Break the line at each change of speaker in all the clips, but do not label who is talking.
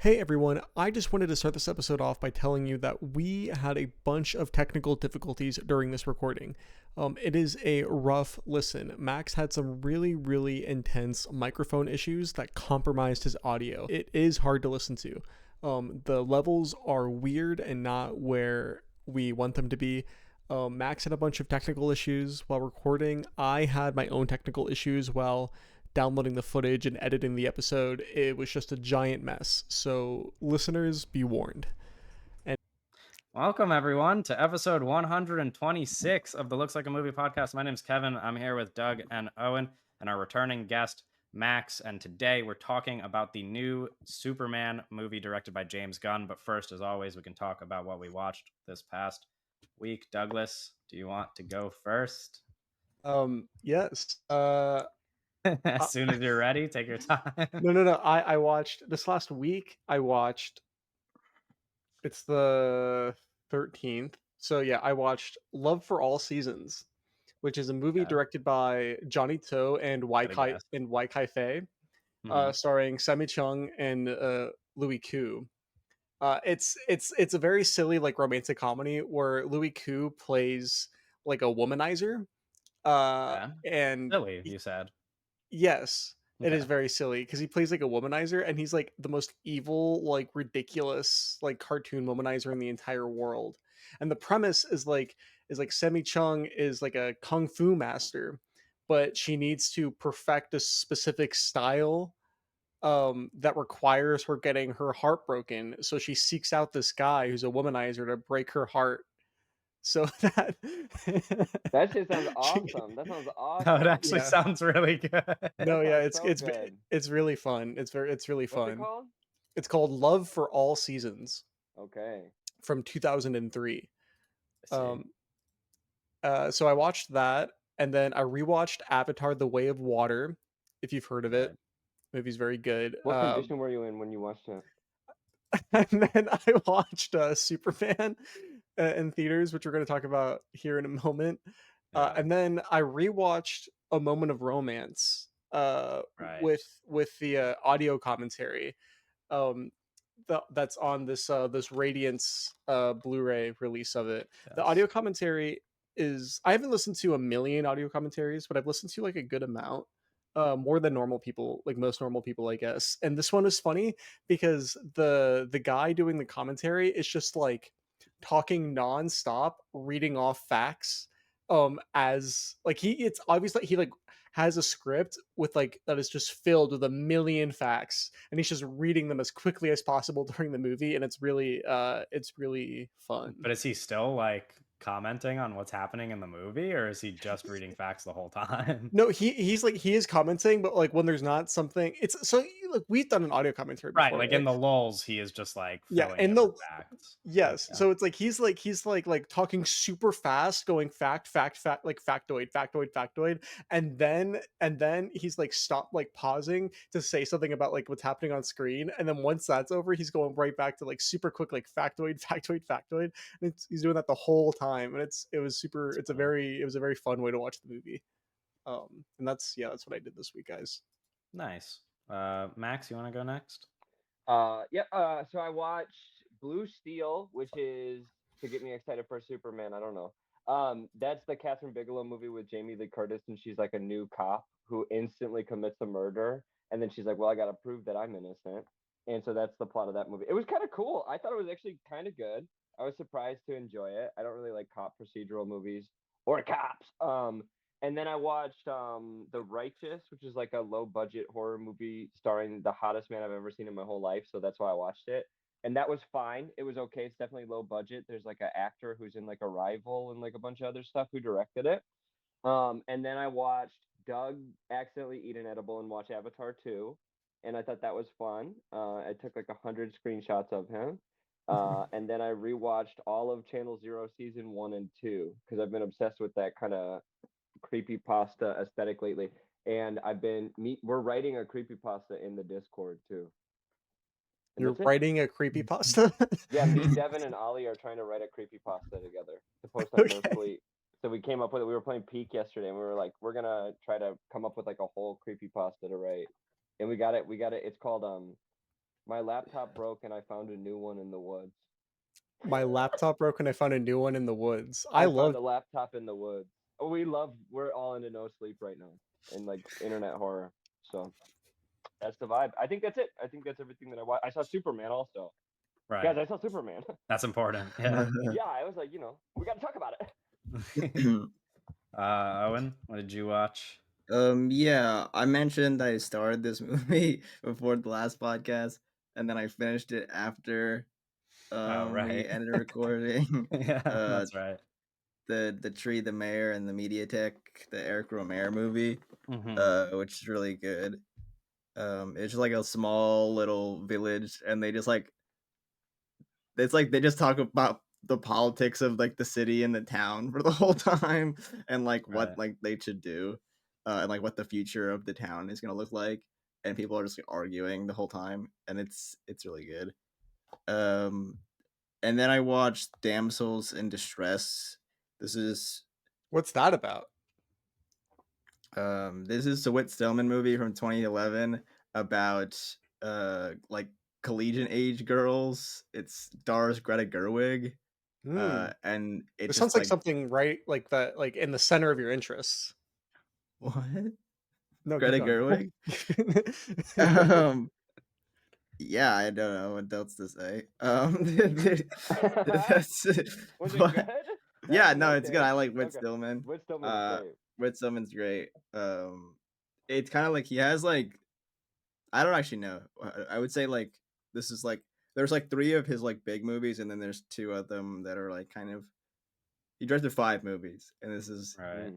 Hey everyone, I just wanted to start this episode off by telling you that we had a bunch of technical difficulties during this recording. It is a rough listen. Max had some really intense microphone issues that compromised his audio. It is hard to listen to. The levels are weird and not where we want them to be. Max had a bunch of technical issues while recording. I had my own technical issues while downloading the footage and editing the episode. It was just a giant mess. So, listeners, be warned. And
Welcome, everyone, to episode 126 of the Looks Like a Movie podcast. My name is Kevin. I'm here with Doug and Owen and our returning guest, Max. And today we're talking about the new Superman movie directed by James Gunn. But first, as always, we can talk about what we watched this past week. Douglas, do you want to go first?
yes.
As
Uh,
soon as you're ready, take your time.
no. I watched this last week. I watched. It's the 13th. So yeah, I watched Love for All Seasons, which is a movie
Okay,
directed by Johnny To and
good a guess.
Wai Kai Fei,
Hmm.
starring Sammy Chung and Louis Koo. It's a very silly like romantic comedy where Louis Koo plays like a womanizer.
Okay.
And
Silly, you said.
yes, it
Okay.
is very silly because he plays like a womanizer and he's like the most evil, like ridiculous, like cartoon womanizer in the entire world. And the premise is like Semi Chung is like a kung fu master, but she needs to perfect a specific style that requires her getting her heart broken. So she seeks out this guy who's a womanizer to break her heart. So that
That shit sounds
she,
awesome. That sounds
No, it
awesome.
actually
yeah,
sounds really good.
no,
That
yeah,
sounds so good.
it's really fun. It's really
What's it
fun.
called?
It's called Love for All Seasons
Okay.
from 2003.
I see.
Um, so I watched that, and then I rewatched Avatar: The Way of Water. If you've heard of it,
Good.
the movie's very good.
What condition were you in when you watched it?
And then I watched Superman in theaters, which we're going to talk about here in a moment.
Yeah.
And then I rewatched A Moment of Romance
Right.
with the audio commentary um, that's on this Radiance Blu-ray release of it. The
Yes.
audio commentary is I haven't listened to a million audio commentaries, but I've listened to like a good amount. More than normal people, like most normal people, I guess. And this one is funny because the guy doing the commentary is just like talking nonstop, reading off facts. As like it's obviously he like has a script with like that is just filled with a million facts and he's just reading them as quickly as possible during the movie and it's really fun.
But is he still like commenting on what's happening in the movie, or is he just reading facts the whole time?
No, he's like he is commenting, but like when there's not something, it's so like we've done an audio commentary
Right.
before,
Like
right?
in the lulls, he is just like
Yeah,
filling
and
it with
the
facts.
yes,
Okay.
so it's like he's like talking super fast, going fact, like factoid, and then he's like stop like pausing to say something about like what's happening on screen, and then once that's over, he's going right back to like super quick like factoid, and he's doing that the whole time, and
That's funny.
it was a very fun way to watch the movie. And that's yeah, that's what I did this week, guys.
Nice. Max, you want to go next?
Yeah. So I watched Blue Steel, which is to get me excited for Superman. I don't know. That's the Catherine Bigelow movie with Jamie Lee Curtis, and she's like a new cop who instantly commits a murder, and then she's like, "Well, I got to prove that I'm innocent." And so that's the plot of that movie. It was kind of cool. I thought it was actually kind of good. I was surprised to enjoy it. I don't really like cop procedural movies or cops. And then I watched The Righteous, which is like a low budget horror movie starring the hottest man I've ever seen in my whole life. So that's why I watched it. And that was fine. It was okay. It's definitely low budget. There's like an actor who's in like Arrival and like a bunch of other stuff who directed it. And then I watched Doug accidentally eat an edible and watch Avatar 2. And I thought that was fun. I took like 100 screenshots of him. And then I rewatched all of Channel Zero season 1 and 2 because I've been obsessed with that kind of creepy pasta aesthetic lately. And we're writing a creepy pasta in the Discord too. And
You're
that's it.
writing a creepy pasta.
Yeah, me, Devin, and Ali are trying to write a creepy pasta together to post on No
Okay.
Sleep. So we came up with it. We were playing Peak yesterday, and we were like, we're gonna try to come up with like a whole creepy pasta to write. And we got it. We got it. It's called My laptop broke and I found a new one in the woods.
My laptop broke and I found a new one in the woods.
I
I
found
love
a laptop in the woods. Oh, we're all into no sleep right now and like internet horror. So that's the vibe. I think that's it. I think that's everything that I watched. I saw Superman also.
Right.
Guys, I saw Superman.
That's important. Yeah.
Yeah, I was like, we got to talk about it.
Owen, what did you watch?
Yeah, I mentioned I started this movie before the last podcast, and then I finished it after
Oh,
we
right.
ended recording.
Yeah, that's right.
The Tree, the Mayor, and the Mediatek, the Eric Romer movie, which is really good. It's just like a small little village, and they just like they just talk about the politics of like the city and the town for the whole time, and like what
Right.
like they should do, and like what the future of the town is gonna look like, and people are just like, arguing the whole time, and it's really good. And then I watched Damsels in Distress. This is
What's that about?
this is a Whit Stillman movie from 2011 about like collegiate age girls. It stars Greta Gerwig. And
It
it's
sounds
just
like something right like that, like in the center of your interests.
what?
No,
Greta
keep going.
Gerwig? Yeah, I don't know what else to say. That's
Was it
what-
good?
Yeah,
That's
no, it's good.
okay.
I like Whit
Okay.
Stillman.
Whit Stillman's great.
Whit Stillman's great. It's kind of like he has like, I don't actually know. I would say like this is like there's like 3 of his like big movies, and then there's 2 of them that are like kind of. He directed 5 movies, and this is
Right.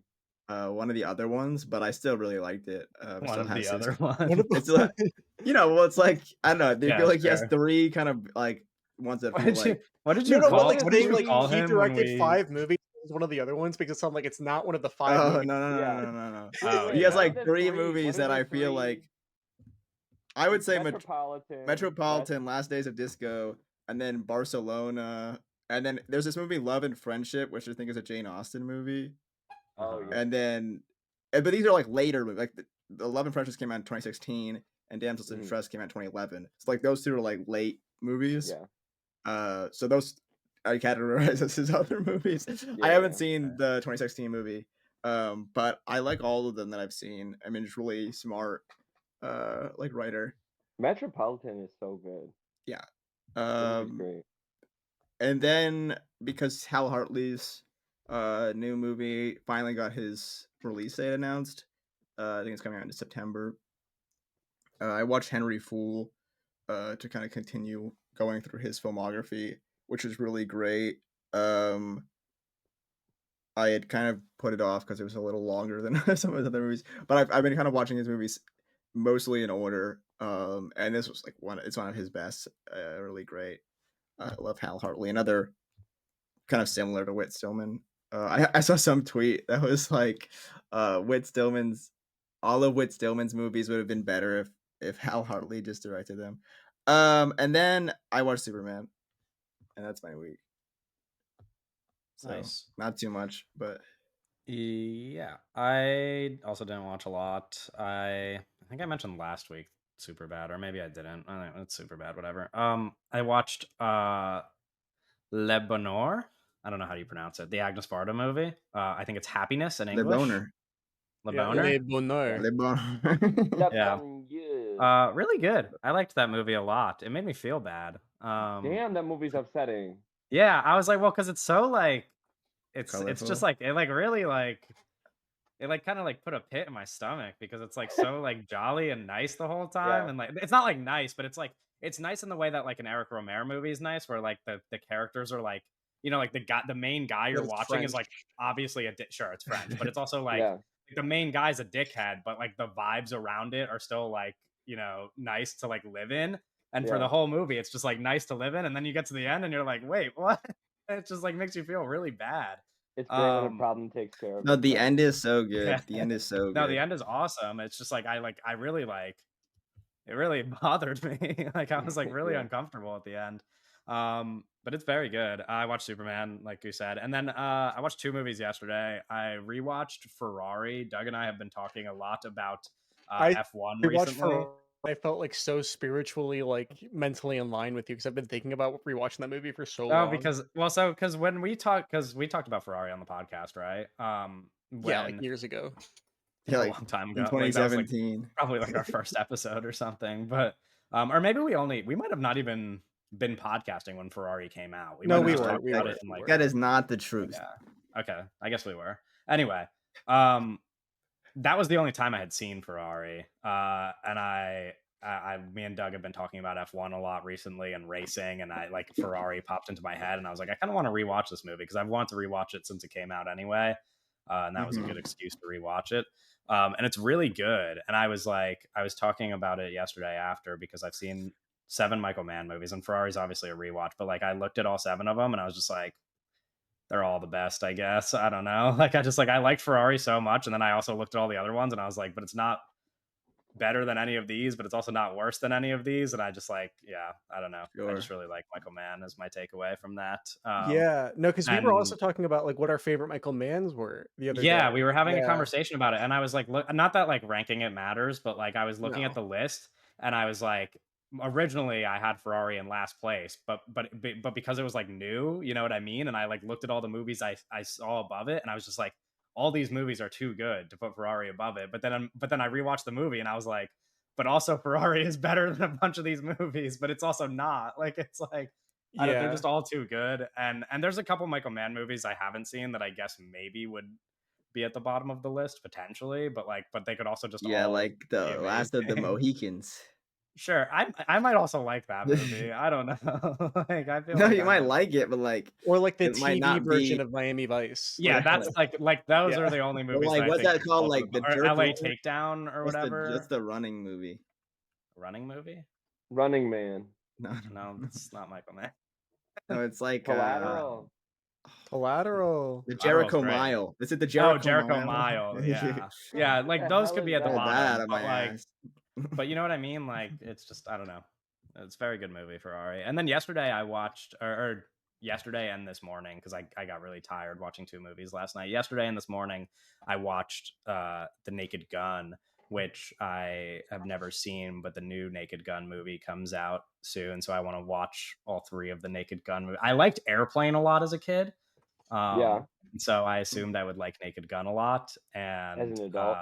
one of the other ones, but I still really liked it.
One of the other ones.
It's like, well, it's like I don't know. They
Yeah,
feel like he has
sure.
3 kind of like ones that feel like.
What did you
No,
call?
but like
What did
saying
you
like
call
he
him when
directed
we?
5 movies is one of the other ones because it sounds like it's not one of the 5
Oh
movies.
no
Yeah.
no.
Oh,
Wait,
He has
yeah.
like
what are the
3
three?
movies
What are
that
the
I feel
3?
like. I would say
Metropolitan.
Last Days of Disco, and then Barcelona, and then there's this movie Love and Friendship, which I think is a Jane Austen movie.
Oh,
Uh-huh.
yeah.
And then, but these are like later movies. Like the Love and Friendship came out in 2016, and Damsels in
Mhm.
Distress came out in 2011. So like those 2 are like late movies.
Yeah.
So those I categorize as his other movies. I
Yeah,
haven't
yeah.
seen the 2016 movie, but I like all of them that I've seen. I mean, it's really smart, like writer.
Metropolitan is so good.
Yeah.
That movie's great.
And then because Hal Hartley's new movie finally got his release date announced, I think it's coming out in September. I watched Henry Fool to kind of continue going through his filmography, which is really great. I had kind of put it off because it was a little longer than some of his other movies, but I've been kind of watching his movies mostly in order. And this was like it's one of his best. Really great. I love Hal Hartley. Another kind of similar to Whit Stillman. I saw some tweet that was like, all of Whit Stillman's movies would have been better if Hal Hartley just directed them. And then I watched Superman, and that's my week. So,
Nice.
not too much, but
Yeah, I also didn't watch a lot. I think I mentioned last week super bad, or maybe I didn't. I don't know, it's super bad, whatever. I watched Le Bonheur. I don't know how you pronounce it. The Agnes Varda movie. I think it's Happiness in
Le
English.
Boner.
Le
Yeah,
Bonheur.
Le Bonheur.
Le Boner.
Yeah.
Yeah.
Really good. I liked that movie a lot. It made me feel bad.
Damn, that movie's upsetting.
Yeah, I was like, well, because it's so like, it's
Colorful.
just like it like really like it like kind of like put a pit in my stomach because it's like so like jolly and nice the whole time,
Yeah.
and like it's not like nice, but it's like it's nice in the way that like an Eric Romer movie is nice, where like the characters are like, you know, like the main guy you're
It's
watching is
French.
like obviously sure, it's French, but it's also like
Yeah.
the main guy's a dickhead, but like the vibes around it are still like, you know, nice to like live in. And for
Yeah.
the whole movie, it's just like nice to live in, and then you get to the end and you're like, wait, what? It just like makes you feel really bad.
It's great when a problem takes care of
No, the
itself.
end is so good.
Yeah.
The end is so good.
No, the end is awesome. It's just like I really like it really bothered me. Like I was like really
Yeah.
uncomfortable at the end. But it's very good. I watched Superman, like you said, and then I watched 2 movies yesterday. I rewatched Ferrari. Doug and I have been talking a lot about
I
F1
We watched
recently.
I felt like so spiritually, like mentally in line with you because I've been thinking about rewatching that movie for so
Oh,
long.
because when we talked, because we talked about Ferrari on the podcast, right?
Yeah, like
When
years ago.
Yeah,
a
like
long time
in
ago, like that was like
2017.
probably like our first episode or something, but or maybe we might have not even been podcasting when Ferrari came out. We
No,
might have
we
just
were,
talked
we
about
were,
it in
we
like
were.
That is not the truth.
yeah. Okay, I guess we were. Anyway, um, that was the only time I had seen Ferrari. And me and Doug have been talking about F1 a lot recently and racing, and I like Ferrari popped into my head, and I was like, I kind of want to rewatch this movie because I've wanted to rewatch it since it came out anyway, and that was a
Mhm.
good excuse to rewatch it. And it's really good. And I was talking about it yesterday after because I've seen 7 Michael Mann movies, and Ferrari's obviously a rewatch, but like I looked at all 7 of them, and I was just like, they're all the best, I guess. I don't know. Like I liked Ferrari so much, and then I also looked at all the other ones, and I was like, but it's not better than any of these, but it's also not worse than any of these. And I just like, yeah, I don't know. I just
Sure.
really like Michael Mann as my takeaway from that.
Yeah, no, because we were also
And
talking about like what our favorite Michael Manns were the other day.
yeah, we were having a
Yeah,
conversation about it, and I was like, look, not that like ranking it matters, but like I was looking at
No.
the list, and I was like, originally I had Ferrari in last place, but because it was like new, you know what I mean? And I like looked at all the movies I saw above it, and I was just like, all these movies are too good to put Ferrari above it. But then I rewatched the movie, and I was like, but also Ferrari is better than a bunch of these movies, but it's also not. Like it's like I don't, they're
yeah,
just all too good. And there's a couple Michael Mann movies I haven't seen that I guess maybe would be at the bottom of the list potentially, but they could also just
Yeah,
all
like
be
the Last of the
amazing.
Mohicans.
Sure, I might also like that movie. I don't know. Like I feel
No,
like
you
I
might
might.
like it, but like
or like the
it might
TV
not be.
version of Miami Vice.
Yeah, that's like those
Yeah,
are the only
Or
movies that
like
I
what's
think
that
could
called?
fall to
Like the
or
Jerk
LA
One?
Takedown or
What's
whatever.
the running movie?
Running movie?
Running Man,
No,
No, that's not Michael Mann.
no, it's like
Collateral.
Collateral.
the
Collateral's
Jericho
great.
Mile. Is it the
Oh,
Jericho
Jericho
Mile?
Mile. Yeah.
What
Yeah, like
the
those
hell
could
is
be at the
Pull
that?
that out
bottom,
of
but
my
like
ass.
but you know what I mean? Like it's just I don't know. It's a very good movie, Ferrari. And then yesterday I watched or yesterday and this morning because I got really tired watching 2 movies last night. Yesterday and this morning I watched The Naked Gun, which I have never seen, but the new Naked Gun movie comes out soon, so I want to watch all 3 of the Naked Gun movies. I liked Airplane a lot as a kid.
Yeah,
So I assumed I would like Naked Gun a lot,
as
and
an adult.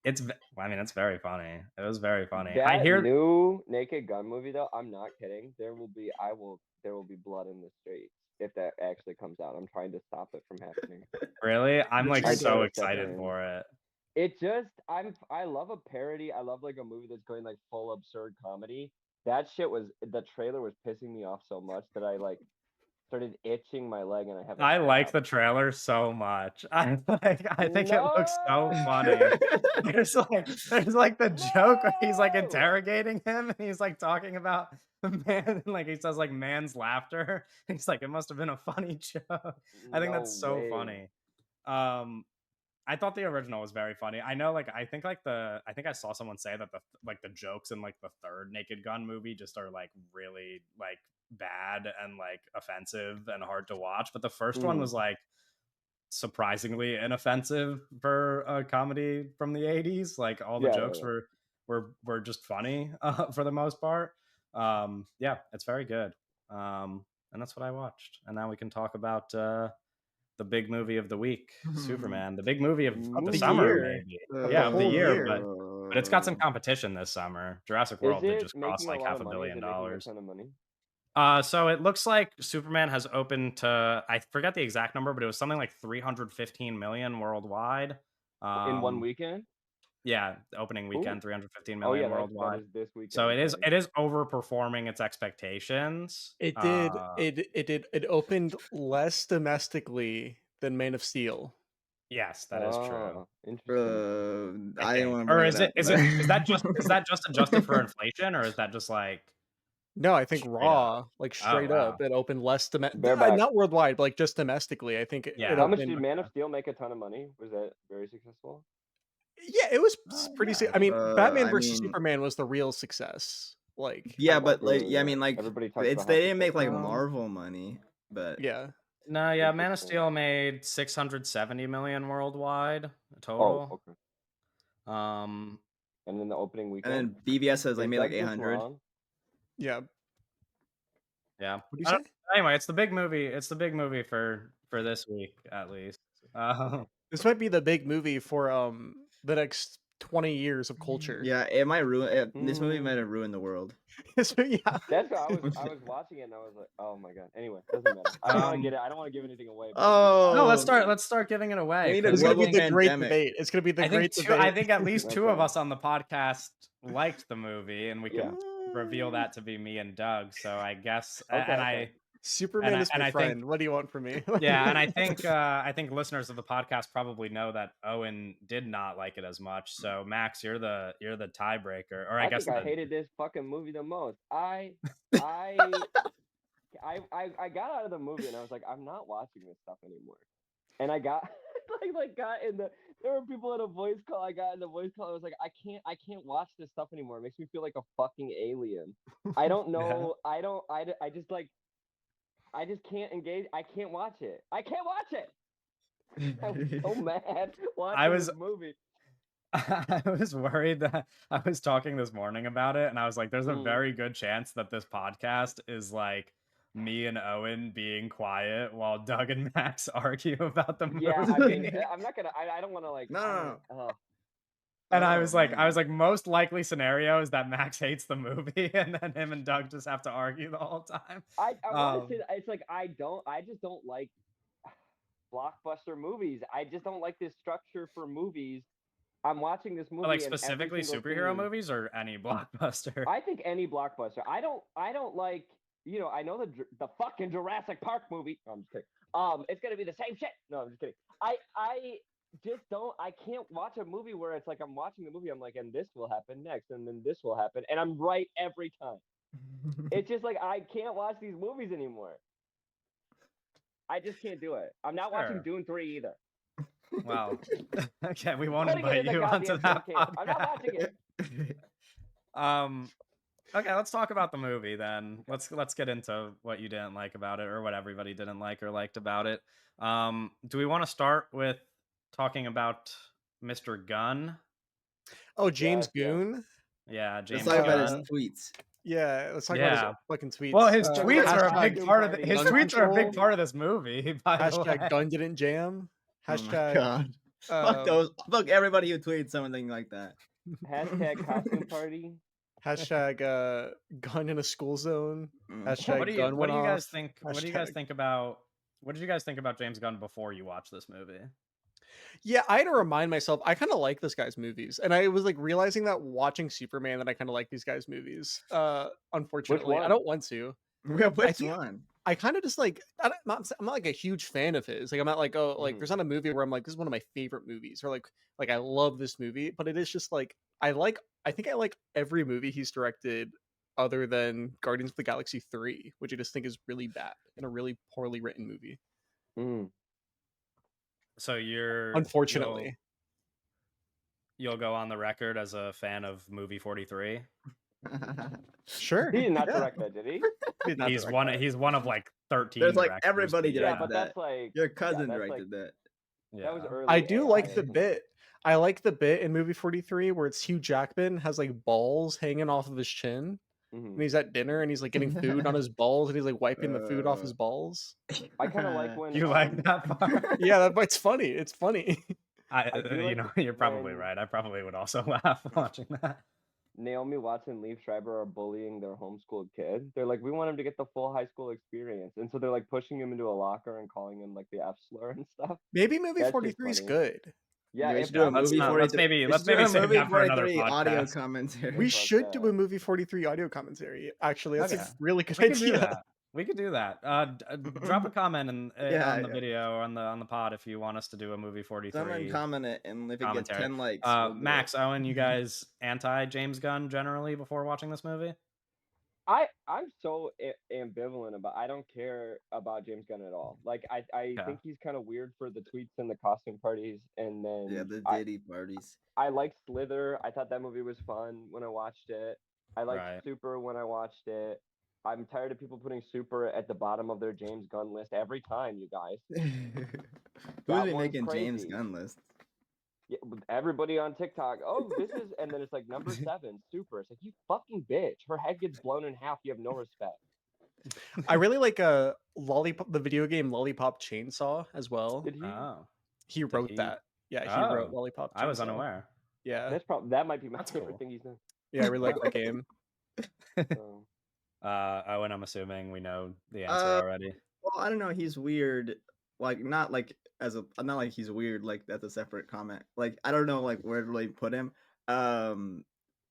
I mean, it's very funny. It was very funny. I
That
hear
new Naked Gun movie though, I'm not kidding. There will be blood in the streets if that actually comes out. I'm trying to stop it from happening.
really, I'm like
Richard
so
Arturo
excited
stepping in.
for it.
It just I love a parody. I love like a movie that's going like full absurd comedy. That shit was the trailer was pissing me off so much that I like started itching my leg and I haven't
I like
stopped.
the trailer so much. I think it looks so
No!
funny. There's like the joke where he's like
No!
interrogating him and he's like talking about the man like he says like man's laughter. He's like it must have been a funny joke. I think that's
No
so
way.
funny. I thought the original was very funny. I know, like, I think I saw someone say that the jokes in like the third Naked Gun movie just are like really like bad and like offensive and hard to watch. But the first one was like surprisingly inoffensive for a comedy from the 80s. Like all the
Yeah,
jokes
yeah.
were just funny for the most part. Yeah, it's very good. And that's what I watched. And now we can talk about the big movie of the week, Superman, the big movie of the
the
summer,
year.
maybe.
Of
Yeah,
the
of the
whole
year,
year.
but it's got some competition this summer. Jurassic
Is
World did
it
just cross
making a
like
lot
half
of
a
money? Is
billion
it making a
dollars.
ton of money?
So it looks like Superman has opened to I forget the exact number, but it was something like 315 million worldwide.
In one weekend?
Yeah, the opening weekend,
Ooh.
315
Oh yeah,
million
that
worldwide.
is this weekend.
So
I'm sorry.
it is overperforming its expectations.
It did. It opened less domestically than Man of Steel.
Yes, that is true.
Interesting.
I didn't want to
Or
bring
is
it
it
up.
is that just adjusted for inflation, or is that just like
No, I think
straight up?
Raw, like
Oh
straight
wow.
up, it opened less
Bareback.
not worldwide, but like just domestically. I think
Yeah.
it
How much
opened.
did Man of Steel make a ton of money? Was that very successful?
Yeah, it was pretty.
Yeah.
I mean, Batman
I
versus
mean,
Superman was the real success. Like,
yeah,
Hype
but like,
True,
yeah, I
yeah.
mean, like,
Everybody talks
it's
about
they
how
didn't make like
successful.
Marvel money, but
yeah,
No, yeah, Man of
Interesting.
Steel made 670 million worldwide
Oh,
total.
okay. and then the opening
And
weekend.
then BVS has like
Is
made like
Doug just
800.
wrong?
Yeah.
Yeah.
What do you
I don't-
say?
Anyway, it's the big movie. It's the big movie for this week at least.
This might be the big movie for the next 20 years of culture.
Yeah, it might ruin. This movie
Mm.
might have ruined the world.
So, yeah.
That's what I was watching it and I was like, oh my god. Anyway, doesn't matter. I don't want to get it. I don't want to give anything away. but
No, let's
Oh.
start giving it away.
need a
'cause
It's gonna be
global
the great
pandemic.
debate. It's gonna be the
I
great
think
debate.
I think at least two of
Okay.
us on the podcast liked the movie, and we can
Yeah.
reveal that to be me and Doug. So I guess,
Okay,
and
okay.
Superman is
and
my
I think-
friend. What do you want from me?
yeah, and I think listeners of the podcast probably know that Owen did not like it as much. So Max, you're the tiebreaker, or I guess
think I
the-
hated this fucking movie the most. I got out of the movie and I was like, I'm not watching this stuff anymore. And I got got in the there were people in a voice call. I got in the voice call. I was like, I can't watch this stuff anymore. It makes me feel like a fucking alien. I don't know. I just can't engage. I can't watch it. I can't watch it. I was so mad watching
was-
this movie.
I was worried that I was talking this morning about it, and I was like, "There's a
Mm.
very good chance that this podcast is like me and Owen being quiet while Doug and Max argue about the movie."
Yeah, I mean, I'm not gonna. I don't want to like.
No.
And I
Oh,
was like,
man.
most likely scenario is that Max hates the movie, and then him and Doug just have to argue the whole time.
I want to say that it's like I just don't like blockbuster movies. I just don't like this structure for movies. I'm watching this movie,
Like
and every
specifically
single
superhero
scene-
movies or any blockbuster.
I think any blockbuster. I don't like. I know the fucking Jurassic Park movie. No, I'm just kidding. It's gonna be the same shit. No, I'm just kidding. I just don't. I can't watch a movie where it's like I'm watching the movie. I'm like, and this will happen next, and then this will happen, and I'm right every time. It's just like I can't watch these movies anymore. I just can't do it. I'm not watching
Sure.
Dune 3 either.
Wow. Okay, we won't
Putting it in
invite
the
you onto
goddamn
that
tin can. I'm not
podcast.
watching it.
Okay, let's talk about the movie then. Let's get into what you didn't like about it, or what everybody didn't like or liked about it. Do we want to start with talking about Mr. Gunn?
Oh, James
Yeah.
Goon.
Yeah, James
Let's talk about
Gunn.
his tweets.
Yeah, let's talk
Yeah.
about his fucking tweets.
Well, his
Uh,
tweets are a
hashtag
big part of
Party.
his
Gun
tweets are a big
control.
part of this movie. By the way.
Hashtag gun didn't jam.
Oh my
Hashtag
God. Fuck
um,
those. Fuck everybody who tweets something like that.
Hashtag costume party.
hashtag gun in a school zone.
Mm.
Hashtag
What do you
gun
what
went
do you guys
off.
think? What do you guys
Hashtag-
think about? What did you guys think about James Gunn before you watched this movie?
Yeah, I had to remind myself I kind of like this guy's movies, and I was like realizing that watching Superman that I kind of like these guys' movies. Unfortunately, I
one?
don't want to.
Which
think-
one?
I kind of just like I'm not like a huge fan of his. Like I'm not like
Mhm.
there's not a movie where I'm like this is one of my favorite movies or like I love this movie, but it is just like I think I like every movie he's directed other than Guardians of the Galaxy 3, which I just think is really bad and a really poorly written movie.
Mm.
So
Unfortunately.
you'll go on the record as a fan of movie 43.
Sure.
He did not
Yeah.
direct that, did he?
He did not
He's
direct
one.
that.
He's one of like 13.
There's like
directors
everybody
that-
Yeah,
directed
but
that.
that's like
Your cousin
that's
directed that.
that was
Yeah.
early.
I do like the
AI.
bit. I like the bit in movie 43 where it's Hugh Jackman has like balls hanging off of his chin.
Mhm.
And he's at dinner and he's like getting food on his balls and he's like wiping the food off his balls.
I kind of like when
You like that part?
Yeah, it's funny. It's funny.
I do like
You're probably
when-
right. I probably would also laugh watching that.
Naomi Watts and Liev Schreiber are bullying their homeschooled kid. They're like, we want him to get the full high school experience, and so they're like pushing him into a locker and calling him like the F slur and stuff.
Maybe movie
That's just
43 is
funny.
good.
Yeah,
we
if
should do a
that-
let's
movie
not-
43.
let's maybe-
we
let's
should do
maybe
a
save
movie
that for another
43 audio
podcast.
commentary.
We
Fuck
should do
that.
a movie 43 audio commentary. Actually, that's
Okay.
a really good
We could do
idea.
that. We could do that. Drop a comment
Yeah,
on the
yeah.
video or on the pod if you want us to do a movie 43.
Someone comment it, and if it gets
Commentary.
10 likes, we'll do it.
Max, Owen, you guys anti James Gunn generally before watching this movie?
I'm so ambivalent about. I don't care about James Gunn at all. Like I
Yeah.
think he's kind of weird for the tweets and the costume parties, and then
Yeah, the
I,
Diddy parties.
I liked Slither. I thought that movie was fun when I watched it. I liked
Right.
Super when I watched it. I'm tired of people putting Super at the bottom of their James Gunn list every time, you guys.
Who's
That
been
one's
making James
crazy.
Gunn lists?
Yeah, everybody on TikTok. Oh, this is, and then it's like number 7, Super. It's like, you fucking bitch. Her head gets blown in half. You have no respect.
I really like Lollipop, the video game Lollipop Chainsaw as well.
Did he?
Oh,
He wrote
he-
that. Yeah, he wrote
Oh,
Lollipop Chainsaw.
I was unaware.
Yeah,
That's probably that might be my
That's
favorite
cool.
thing he's done.
yeah, I really like that game.
So.
Owen, I'm assuming we know the answer
Uh,
already.
Well, I don't know. He's weird. Like not like as a not like he's weird. Like that's a separate comment. Like I don't know like where to really put him.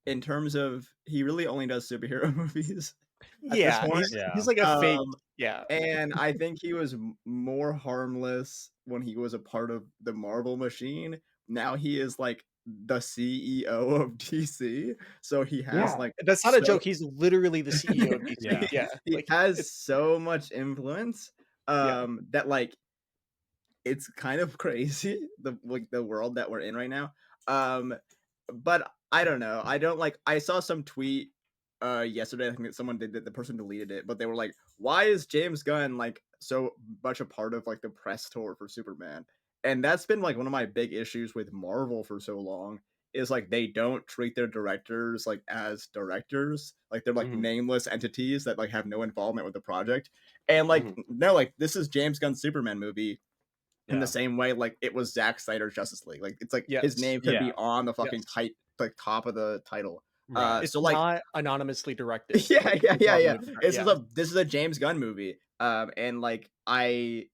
In terms of he really only does superhero movies. at this
Yeah,
point.
he's like a fake.
Um,
Yeah,
And I think he was more harmless when he was a part of the Marvel machine. Now he is like the CEO of DC, so he has
Yeah.
like
that's not a
so-
joke. He's literally the CEO of DC.
Yeah.
Yeah,
he
like,
has
it's-
so much influence
Yeah.
that like it's kind of crazy the world that we're in right now. But I don't know. I don't like. I saw some tweet yesterday. I think that someone did that. The person deleted it, but they were like, "Why is James Gunn like so much a part of like the press tour for Superman?" And that's been like one of my big issues with Marvel for so long. Is like they don't treat their directors like as directors. Like they're like
Mhm.
nameless entities that like have no involvement with the project. And like no, like this is James Gunn's Superman movie in
Yeah.
the same way like it was Zack Snyder's Justice League. Like it's like
Yes.
his name could be
Yeah.
on the fucking
Yes.
top of the title.
Right.
It's
So like
not anonymously directed.
yeah.
Robin-
This
yeah.
is a James Gunn movie. And like I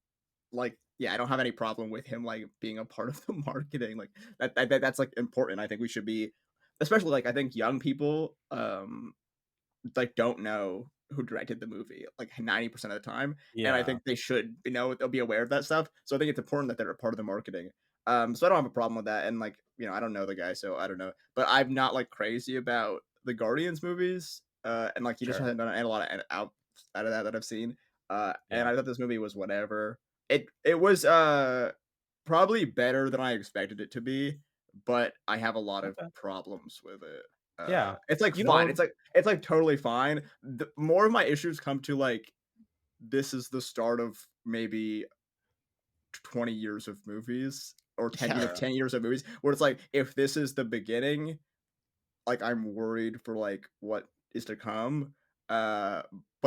don't have any problem with him like being a part of the marketing. Like that's like important. I think we should be, especially like I think young people like don't know who directed the movie like 90% of the time.
Yeah.
And I think they should, they'll be aware of that stuff. So I think it's important that they're a part of the marketing. So I don't have a problem with that. And like, I don't know the guy, so I don't know. But I'm not like crazy about the Guardians movies. And like he just
Sure.
hasn't done a lot out of that I've seen. And
Yeah.
I thought this movie was whatever. It was probably better than I expected it to be, but I have a lot of
Okay.
problems with it.
Yeah.
It's like
You
fine.
know-
It's like totally fine. More of my issues come to like this is the start of maybe 20 years of movies or 10,
Yeah.
10 years of movies where it's like if this is the beginning, like I'm worried for like what is to come. But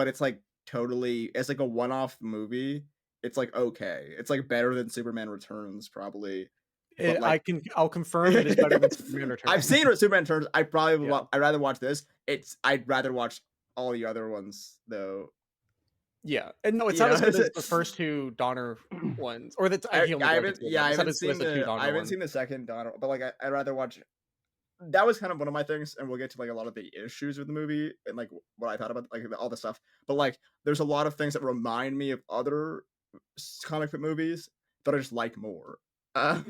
it's like totally it's like a one-off movie. It's like okay. It's like better than Superman Returns probably. But, like-
I'll confirm it is better than Superman Returns.
I've seen Superman Returns. I probably
Yeah.
I'd rather watch this. I'd rather watch all the other ones though.
Yeah, and no, it's
You
not as
know,
good as
it's-
the first two Donner ones, or that's
I
he only directed
haven't
two of
yeah,
them.
I
It's not
haven't
as good as
seen
the two
the
Donner
I haven't
ones.
seen the second Donner, but like I'd rather watch that was kind of one of my things, and we'll get to like a lot of the issues with the movie and like what I thought about like all the stuff. But like there's a lot of things that remind me of other comic book movies that I just like more. So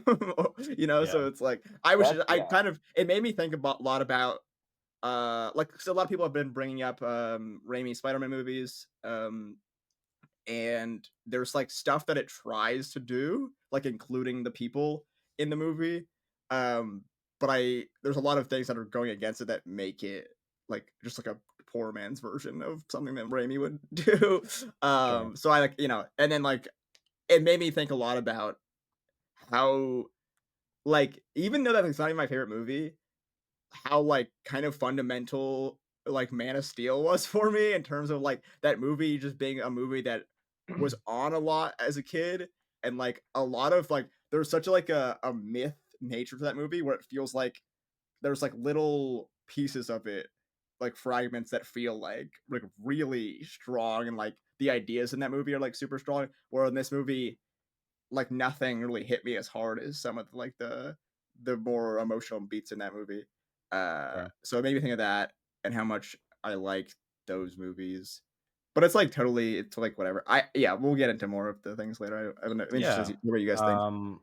it's like I wish
That's-
I
yeah.
kind of it made me think about a lot about like so a lot of people have been bringing up Raimi Spider-Man movies and there's like stuff that it tries to do like including the people in the movie but there's a lot of things that are going against it that make it like just like a poor man's version of something that Raimi would do. So I like and then like it made me think a lot about how like even though that it's not even my favorite movie, how like kind of fundamental like Man of Steel was for me in terms of like that movie just being a movie that was on a lot as a kid and like a lot of like there's such like a myth nature to that movie where it feels like there's like little pieces of it like fragments that feel like really strong and like the ideas in that movie are like super strong where in this movie like nothing really hit me as hard as some of like the more emotional beats in that movie. So it made me think of that and how much I like those movies. But it's like totally, it's like whatever. We'll get into more of the things later. I'm interested to see what you guys think.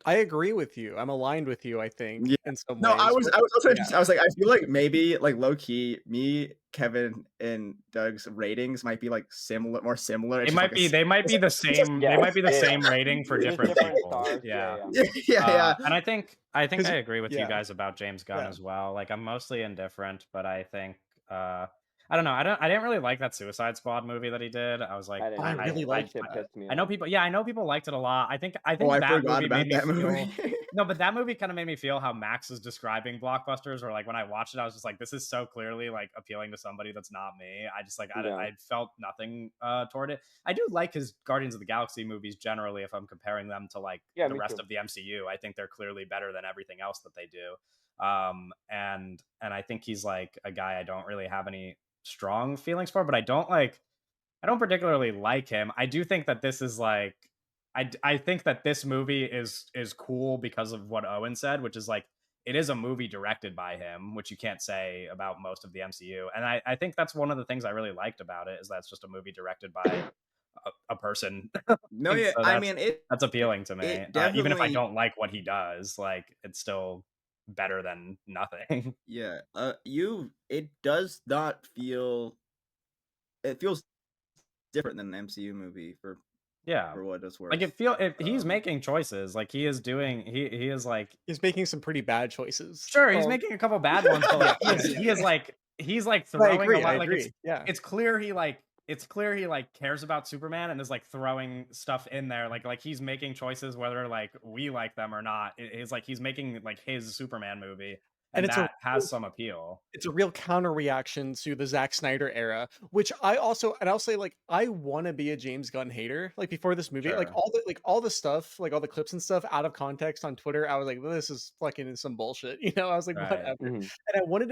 I agree with you. I'm aligned with you. I think
Yeah.
in some
No,
ways.
I was
but-
also
yeah.
interested. I was like, I feel like maybe like low key, me, Kevin, and Doug's ratings might be like more similar. It's
It
just,
might
like,
be. They might be the same. They
Yeah,
might be the
yeah.
same rating for
Just
different
different
people.
stars,
Yeah.
yeah.
And I think I
'Cause-
agree with you
yeah.
guys about James Gunn
Yeah.
as well. Like I'm mostly indifferent, but I think I don't know. I didn't really like that Suicide Squad movie that he did. I was like,
I didn't
I
either.
really
That
liked
shit
that.
pissed me
I know
off.
people. Yeah, I know people liked it a lot. I
Oh, I
that
forgot
movie
about
made me
that
feel.
movie.
No, but that movie kind of made me feel how Max is describing blockbusters. Or like when I watched it, I was just like, this is so clearly like appealing to somebody that's not me. I just like
Yeah.
I felt nothing toward it. I do like his Guardians of the Galaxy movies generally. If I'm comparing them to like
Yeah,
the
me
rest
too.
of the MCU, I think they're clearly better than everything else that they do. And I think he's like a guy I don't really have any strong feelings for, but I don't particularly like him. I do think that this is like I think that this movie is cool because of what Owen said, which is like it is a movie directed by him, which you can't say about most of the MCU. And I think that's one of the things I really liked about it is that it's just a movie directed by a person.
No,
And
yeah,
so
I mean
that's appealing to me.
it
Even if I
definitely,
don't like what he does, like it's still better than nothing.
yeah. It does not feel. It feels different than an MCU movie
Yeah.
for what it's
Like
worth.
if he's
Um,
making choices, like he is doing he is like
He's making some pretty bad choices.
sure, he's making a couple bad ones, but like he's like
I
throwing a
agree. I
lot like
agree. Yeah.
it's clear he like cares about Superman and is like throwing stuff in there like he's making choices whether like we like them or not. It's like he's making like his Superman movie
And
and
it's a
that has some appeal.
it's a real counter reaction to the Zack Snyder era, which I'll say like I want to be a James Gunn hater. Like before this movie,
Sure.
all the stuff, like all the clips and stuff out of context on Twitter, I was like, this is fucking some bullshit. You know, I was like,
Right.
whatever.
Mhm.
And I wanted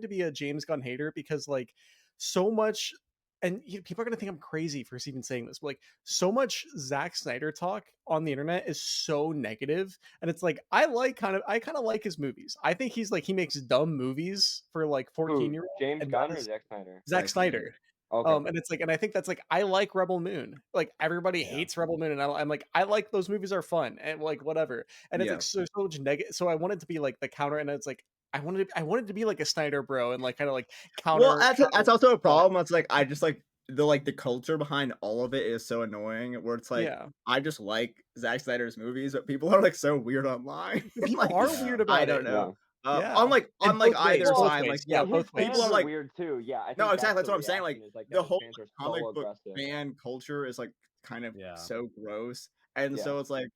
to be a James Gunn hater because like so much. And people are gonna think I'm crazy for even saying this, but like so much Zack Snyder talk on the internet is so negative, and it's like I kind of like his movies. I think he makes dumb movies for like 14-year olds.
James
And
Gunn
that
or
is
Zack Snyder?
Zack Snyder.
Okay.
And it's like, and I think that's like I like Rebel Moon. Like everybody
Yeah.
hates Rebel Moon, and I'm like I like those movies are fun and like whatever. And it's
Yeah.
like so much negative. So I wanted to be like the counter, and it's like I wanted to be like a Snyder bro and like kind of like counter.
Well, that's also a problem. It's like I just like the culture behind all of it is so annoying. Where it's like
Yeah.
I just like Zack Snyder's movies, but people are like so weird online.
People
Like,
are
Yeah.
weird about
I
it.
don't know.
Yeah.
Unlike
And both ways,
either
both
side,
ways.
like
Yeah,
his
both ways.
fans
people are like
weird too. Yeah, I think
no, exactly. That's
the
what I'm saying. Like
reaction is,
the
his
whole
fans are
comic
so
book
aggressive.
fan culture is like kind of
Yeah.
so gross, and
Yeah.
so it's like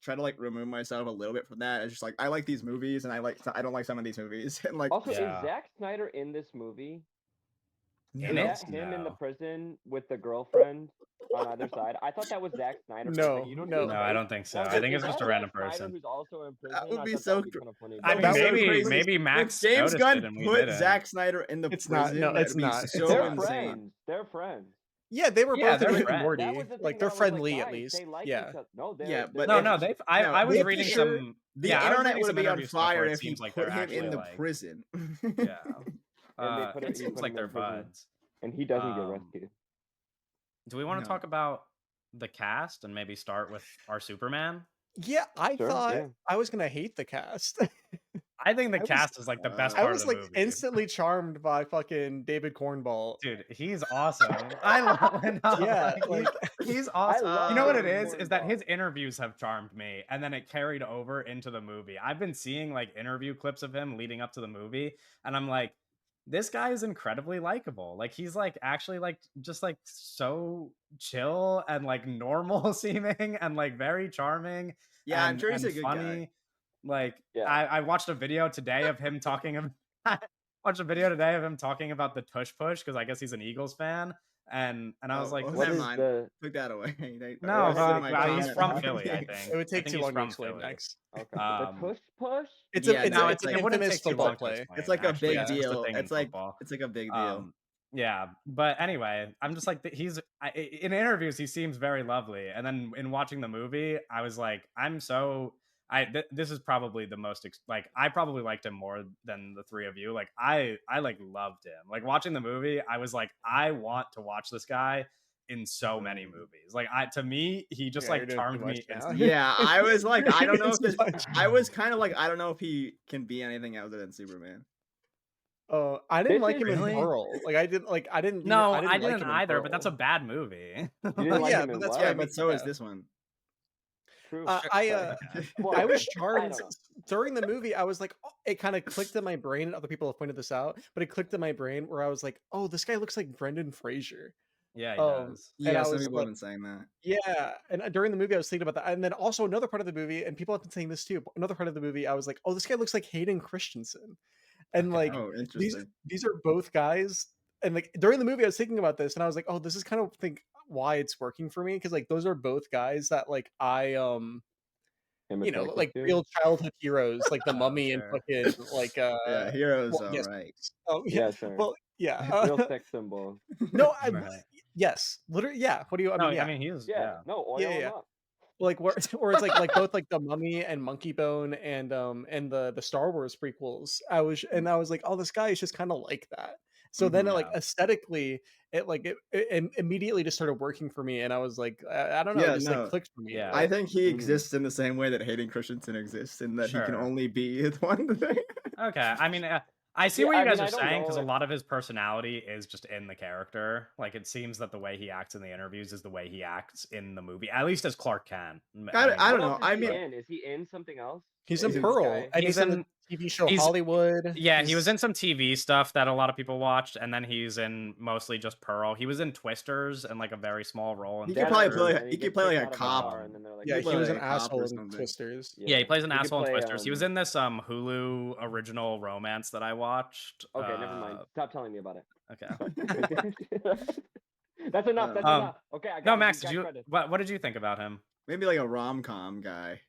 try to like remove myself a little bit from that. It's just like I like these movies, and I don't like some of these movies, and like
Also,
Yeah.
is Zack Snyder in this movie?
In
Is
it?
that him in the
No.
prison with the girlfriend on either side? I thought that was Zack Snyder.
No,
You don't
no.
see
No, I
his
don't
face?
think so.
I was
I
like,
think
is
it's just
that
a random
Zack Snyder
person.
who's also in prison?
that would be
thought
so.
that'd be kind of funny.
I
No,
mean,
that would be
maybe
crazy.
maybe
If
Max
James
noticed
Gunn
it and we
put
didn't.
Zack Snyder in the
It's not-
prison,
no,
that'd
it's
be
not.
so
They're
insane.
friends. They're friends.
Yeah, they were
Yeah,
both
they're
in Rick and
friends.
Morty.
That was the thing
Like
that
they're
I was
friendly
like,
at
guys,
least.
they like
Yeah.
each other. No,
Yeah, but
No,
if-
no, I
no,
was
if
reading
he-
some.
The
Yeah, I was
internet
reading
would
some
be on
interview stuff where
fire
it
if he
seems like
put
they're
him
actually
in the
like,
prison.
yeah.
And they put
It
he
seems
put
like
him
they're
in prison,
buds.
and he doesn't get
Um,
rescued.
Do we want to
No.
talk about the cast and maybe start with our Superman?
Yeah, I
Sure,
thought
yeah.
I was gonna hate the cast.
I think the
I was-
cast is like the best
I
part
was
of the
like
movie.
instantly charmed by fucking David Cornball.
Dude, he's awesome. I love him.
Yeah, like
He's awesome.
love
You know what it
David
is that
Cornball.
his interviews have charmed me, and then it carried over into the movie. I've been seeing like interview clips of him leading up to the movie, and I'm like, this guy is incredibly likable. Like he's like actually like just like so chill and like normal seeming and like very charming.
Yeah, I'm
and,
sure he's a
and
good
funny.
guy.
Like
Yeah.
I watched a video today of him talking about watched a video today of him talking about the tush push because I guess he's an Eagles fan, and I was
Oh,
like,
well,
What
never
is
mind.
the
Took that away.
no,
what is
he's
my comment
from
now?
Philly, I
it
think.
would take
I think
too
he's
long to
from
explain
Philly.
next.
okay the push push?
It's
Yeah,
it's
No,
an
it wouldn't
infamous
take too
football
long to
play.
explain.
It's like a
Actually,
big
yeah,
it's just a
deal.
thing in
It's like
football.
it's like a big deal.
Yeah, but anyway, I'm just like in interviews he seems very lovely, and then in watching the movie, I was like, this is probably the most like I probably liked him more than the three of you. Like I like loved him. Like watching the movie, I was like, I want to watch this guy in so many movies. Like to me, he just
Yeah, you're
like
doing too
charmed
much
me
now.
instantly.
Yeah, I was like, I don't know if
Too
this.
much.
I was kind of like, I don't know if he can be anything other than Superman.
I didn't
This
like
is
him
Really?
in Pearl. Like I didn't
No,
I
I
like
didn't
him in
either, but that's a
Pearl.
bad movie.
You didn't like
Yeah,
him
but
in
that's
what?
what I
Yeah,
mean,
but so is
yeah.
this one.
True.
I
Well,
was
I
charmed
don't know.
during the movie. I was like, oh, it kind of clicked in my brain, and other people have pointed this out, but it clicked in my brain where I was like, oh, this guy looks like Brendan Fraser.
Yeah, he
Um,
does.
and
Yeah,
I
some
was
people
like,
have been saying that.
yeah, and during the movie, I was thinking about that, and then also another part of the movie, and people have been saying this too. But another part of the movie, I was like, oh, this guy looks like Hayden Christensen, and
Okay.
like
Oh,
these
interesting.
these are both guys, and like during the movie, I was thinking about this, and I was like, oh, this is kind of think why it's working for me because like those are both guys that like I
I'm
you know,
attracted
like
to.
real childhood heroes, like the
Oh,
Mummy and
sure.
fucking like
Yeah, Heroes,
well,
all
yes,
right.
yeah,
Yeah, sure.
well, yeah,
Real sex symbol.
no,
Right.
yes, literally, yeah. What do you? I
No,
mean, yeah,
I mean he's
Yeah. No, oil
yeah,
him
yeah.
up.
Like where, or it's like both like the Mummy and Monkey Bone and the Star Wars prequels. I was like, oh, this guy is just kind of like that. So then it,
Mhm.
like
Yeah.
aesthetically, it immediately just started working for me, and I was like, I don't know,
Yeah,
it just like
no.
clicked for me.
Yeah.
I think he
Mhm.
exists in the same way that Hayden Christensen exists, in that he can
Sure.
only be one thing.
Okay. I mean, I see
Yeah,
what you
I
guys
mean,
are
I don't
saying because
know
a
if-
lot of his personality is just in the character. Like it seems that the way he acts in the interviews is the way he acts in the movie, at least as Clark Kent.
I don't
What
know.
else is
I
he
mean,
in? Is he in something else?
He's in
Is this
Pearl,
guy-
and he's in the TV show Hollywood.
Yeah, he was
He's-
in some TV stuff that a lot of people watched, and then he's in mostly just Pearl. He was in Twisters and like a very small role in
He
That
could probably
I
Twisters.
heard,
play.
and
He
gets
could play
kicked
like a
out of
cop.
bar, and then they're like,
yeah,
he
he was
play
an
a cop
asshole
or
in
something.
Twisters.
Yeah, he plays an
He could
asshole in
play,
Twisters. He was in this Hulu original romance that I watched.
Okay, never mind. Stop telling me about it.
Okay.
That's enough. That's
Um,
enough. Okay, I got
No,
it,
Max,
got
did you
credit.
what did you think about him?
Maybe like a rom-com guy.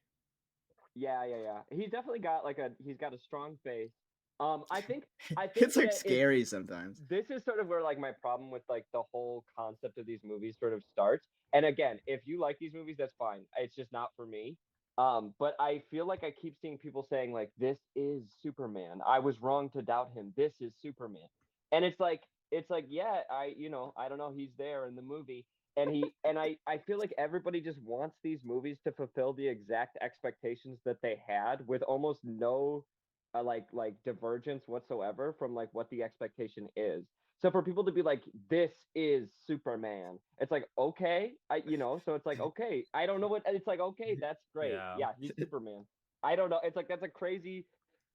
Yeah. He's definitely got he's got a strong face. I think
It's like
that
scary sometimes.
this is sort of where like my problem with like the whole concept of these movies sort of starts. And again, if you like these movies, that's fine. It's just not for me. But I feel like I keep seeing people saying like, this is Superman. I was wrong to doubt him. This is Superman. And it's like, yeah, I don't know, he's there in the movie. And I feel like everybody just wants these movies to fulfill the exact expectations that they had with almost no like divergence whatsoever from like what the expectation is. So for people to be like, this is Superman, it's like, okay, so it's like, okay, I don't know what it's like, okay, that's great.
Yeah.
Yeah, he's Superman. I don't know. It's like that's a crazy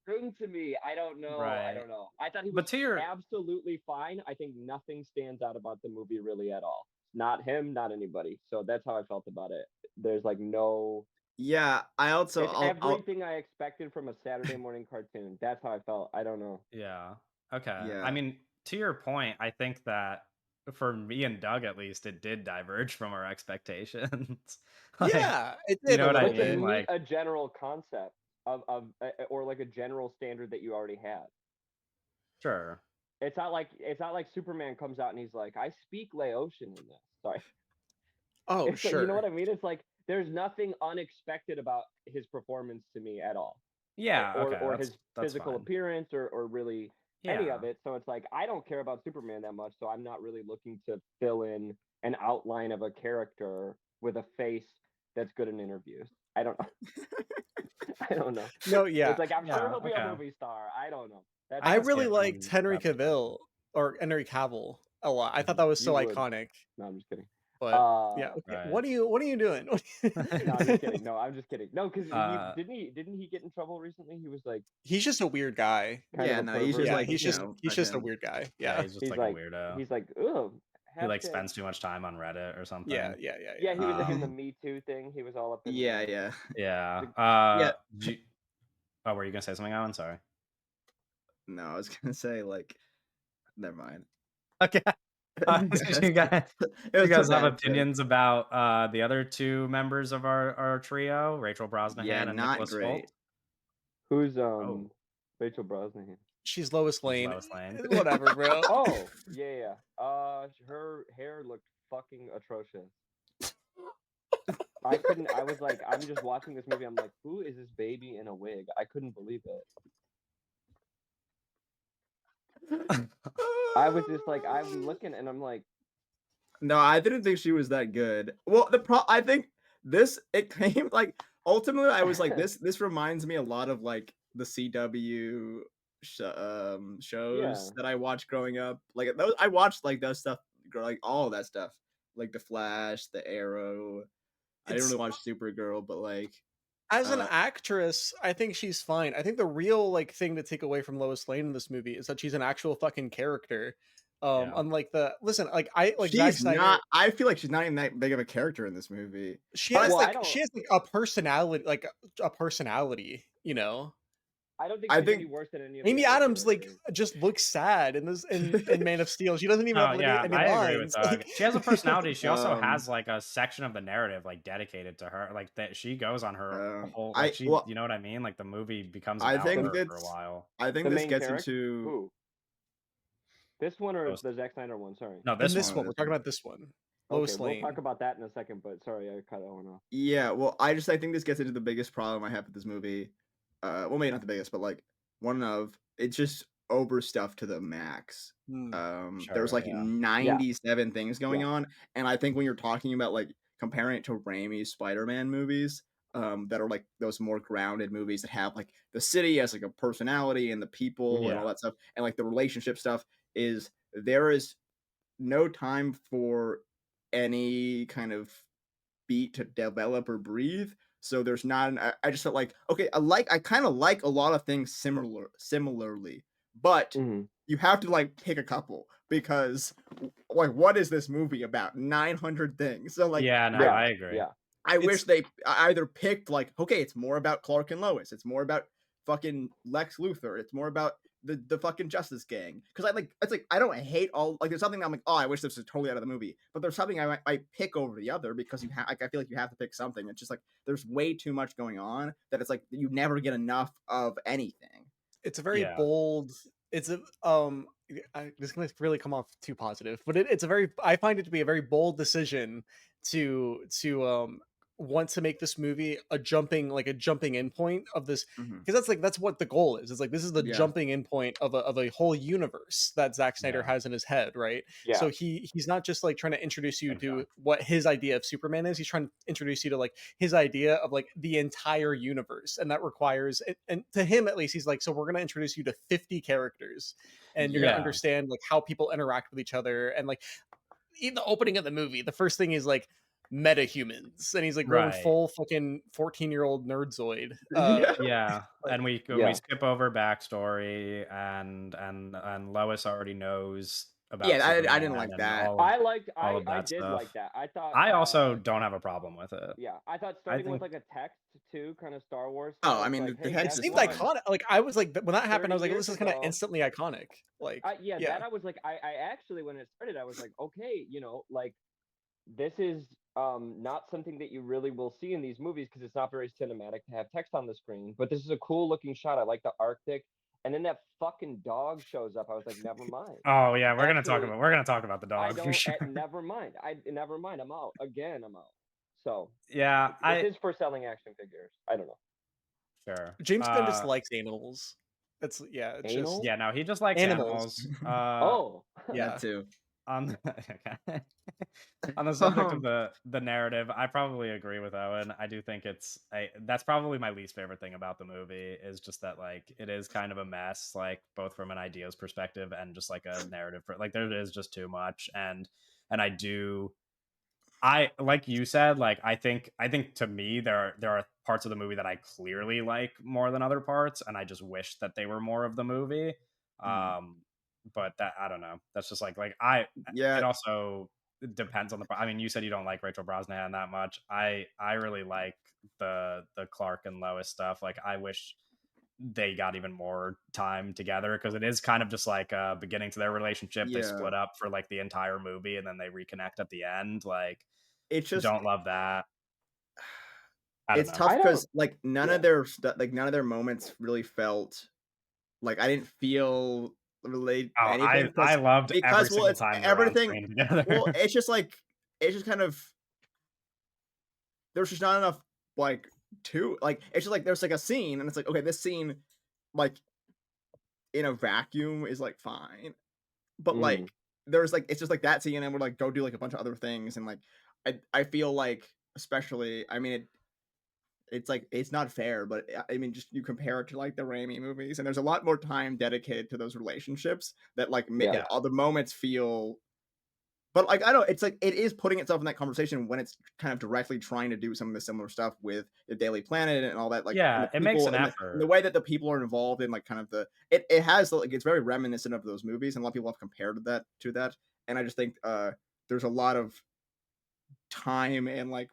thing to me. I don't know. I
Right.
don't know. I thought he
But
was
to your
absolutely fine. I think nothing stands out about the movie really at all. Not him, not anybody. So that's how I felt about it. There's like no
Yeah, I also
it's
I'll
everything I expected from a Saturday morning cartoon. That's how I felt. I don't know.
yeah. Okay.
Yeah.
I mean, to your point, I think that for me and Doug at least, it did diverge from our expectations. Like,
Yeah, it did.
you know
a
what I
little
But to
bit.
mean?
meet
Like,
a general concept of or like a general standard that you already had.
sure.
It's not like Superman comes out and he's like, I speak Laotian in this. Sorry.
Oh,
It's like,
sure.
you know what I mean? It's like there's nothing unexpected about his performance to me at all.
Yeah.
Or
Okay.
or
that's,
his
that's
physical
fine.
appearance or really
Yeah.
any of it. So it's like I don't care about Superman that much, so I'm not really looking to fill in an outline of a character with a face that's good in interviews. I don't know. I don't know.
No, yeah.
It's like I'm sure
Yeah,
he'll be
okay.
a movie star. I don't know. That's
I
can
really
see it
liked
from
Henry
that perspective.
Cavill or Henry Cavill a lot. I thought that was
You
so
would.
iconic.
No, I'm just kidding.
But yeah, okay.
Right.
What are you doing?
No, I'm just kidding. No, I'm just kidding. No, because didn't he get in trouble recently? He was like
He's just a weird guy.
kind
Yeah,
of a
no, he's
pervert.
just
Yeah,
like,
he's
you
just
know,
he's just a
fucking-
weird guy.
Yeah,
Yeah.
he's just
He's
like,
like
a weirdo.
He's like, ugh.
He like
hashtag-
spends too much time on Reddit or something.
Yeah.
Yeah, he was like in the
Um,
Me Too thing. He was all up in
Yeah,
the-
yeah.
Yeah.
Yeah.
Oh, were you gonna say something, Alan? Sorry.
No, I was gonna say like, never mind.
Okay. You guys,
It
you
was
guys
too
have
bad,
opinions about the other two members of our trio, Rachel Brosnahan
Yeah,
and
not
Nicholas
great.
Hoult?
Who's
Oh.
Rachel Brosnahan?
She's Lois Lane.
Lois Lane.
Whatever, bro.
Oh, yeah. Her hair looked fucking atrocious. I was like, I'm just watching this movie. I'm like, who is this baby in a wig? I couldn't believe it. I was just like, I'm looking and I'm like,
No, I didn't think she was that good. Well, I think it came like ultimately I was like this reminds me a lot of like the CW shows that I watched growing up. Like those I watched like those stuff like all of that stuff. Like The Flash, The Arrow. I didn't
It's
really watch Supergirl, but like,
as an
uh,
actress, I think she's fine. I think the real like thing to take away from Lois Lane in this movie is that she's an actual fucking character.
Yeah.
Unlike the listen, like I like Zack
she's
Snyder,
not. I feel like she's not even that big of a character in this movie.
she
But
has
Well, I
like
don't.
she has like a personality, like a personality, you know.
I don't think
I
she's any
think
worse than any of the
Amy
other
Adams like
characters.
just looks sad in this in Man of Steel. She doesn't even
Oh
have
yeah,
any
I agree with
lines.
Doug.
Like,
She has a personality. She also
um,
has like a section of the narrative like dedicated to her. Like that she goes on her whole like
I
she
well,
you know what I mean? Like the movie becomes
I
about
think
her for a
it's.
while.
I think
The
this
main
gets
character?
into
Who? This one or
Lois-
the Zack Snyder one? Sorry.
No,
in
this
this
one.
one,
this
we're talking
one.
about this one.
Okay,
Lois
we'll
Lane.
talk about that in a second. But sorry, I cut that one off.
Yeah, well, I think this gets into the biggest problem I have with this movie. Well, maybe not the biggest, but like one of it's just overstuffed to the max. There's
Sure,
like
yeah.
97 things going on, and I think when you're talking about like comparing it to Raimi's Spider-Man movies, that are like those more grounded movies that have like the city as like a personality and the people and all
Yeah.
that stuff, and like the relationship stuff there is no time for any kind of beat to develop or breathe. So there's not an I just felt like okay, I kind of like a lot of things similarly, but
Mm-hmm.
you have to like pick a couple because like what is this movie about? 900 things. So like
Yeah, no,
Yeah,
I agree.
yeah.
I
It's-
wish they either picked like okay, it's more about Clark and Lois, it's more about fucking Lex Luthor, it's more about the fucking Justice Gang. Because it's like I don't hate all like there's something I'm like oh I wish this was totally out of the movie, but there's something I pick over the other because you have like I feel like you have to pick something. It's just like there's way too much going on that it's like you never get enough of anything.
It's a very
Yeah.
bold. It's a this is gonna really come off too positive, but it's a very. I find it to be a very bold decision to want to make this movie a jumping in point of this
Mhm.
because that's what the goal is. It's like this is the
Yeah.
jumping in point of a whole universe that Zack Snyder
Yeah.
has in his head, right?
Yeah.
So he's not just like trying to introduce you
Exactly.
to what his idea of Superman is. He's trying to introduce you to like his idea of like the entire universe, and that requires and to him at least, he's like, so we're gonna introduce you to 50 characters, and you're
Yeah.
gonna understand like how people interact with each other, and like in the opening of the movie, the first thing is like metahumans, and he's like going
Right.
full fucking 14-year-old nerdzoid.
Yeah,
Like,
and we
Yeah.
skip over backstory, and Lois already knows about.
Yeah, I didn't
Superman
like
and
that.
all
I
of that
did
stuff.
like that. I thought
I also don't have a problem with it.
yeah, I thought starting with
think-
like a text too, kind of Star Wars.
Oh,
style,
I mean,
like,
the
hey,
text
guess
is
seemed
what?
fine.
iconic. Like I was like when that happened, I was
30
like, this is
years
kind of
ago.
instantly iconic. Like
Yeah, that I was like, I actually when it started, I was like, okay, like this is not something that you really will see in these movies because it's not very cinematic to have text on the screen. But this is a cool looking shot. I like the Arctic, and then that fucking dog shows up. I was like, never mind.
Oh yeah, we're gonna
Actually,
talk about the
I
dog for
don't.
sure.
Never mind. Never mind. I'm out again. I'm out. So
Yeah,
it's his for selling action figures. I don't know.
sure.
James Gunn just likes animals. It's it's
Anal?
just
Yeah, no, he just likes
Animals.
animals.
Oh,
Yeah.
That too.
On okay. On the subject
Um,
of the narrative, I probably agree with Owen. I do think that's probably my least favorite thing about the movie is just that like it is kind of a mess, like both from an ideas perspective and just like a narrative. Like there is just too much, and I like you said, like I think to me there are parts of the movie that I clearly like more than other parts, and I just wish that they were more of the movie. But that I don't know. That's just like
Yeah,
it also depends on the. I mean, you said you don't like Rachel Brosnahan that much. I really like the Clark and Lois stuff. Like I wish they got even more time together because it is kind of just like a beginning to their relationship. They
Yeah.
split up for like the entire movie and then they reconnect at the end. Like
it's just
don't love that. I don't
it's
know.
tough
I
because
don't-
like none of their none of their moments really felt like I didn't feel related
Oh,
anything
I loved every
because, well,
single
it's
time they were on
everything-
screen together.
well it's just kind of there's just not enough like it's just like there's like a scene and it's like okay this scene like in a vacuum is like fine but like there's like it's just like that scene and we're like go do like a bunch of other things and like I feel like especially I mean it's like it's not fair but I mean just you compare it to like the Raimi movies and there's a lot more time dedicated to those relationships that like make
Yeah.
all the moments feel But like I don't, it's like it is putting itself in that conversation when it's kind of directly trying to do some of the similar stuff with the Daily Planet and all that. Like and
Yeah,
the
it makes
people
an
and
effort.
the way that the people are involved in like kind of it has like it's very reminiscent of those movies, and a lot of people have compared that. And I just think there's a lot of time and like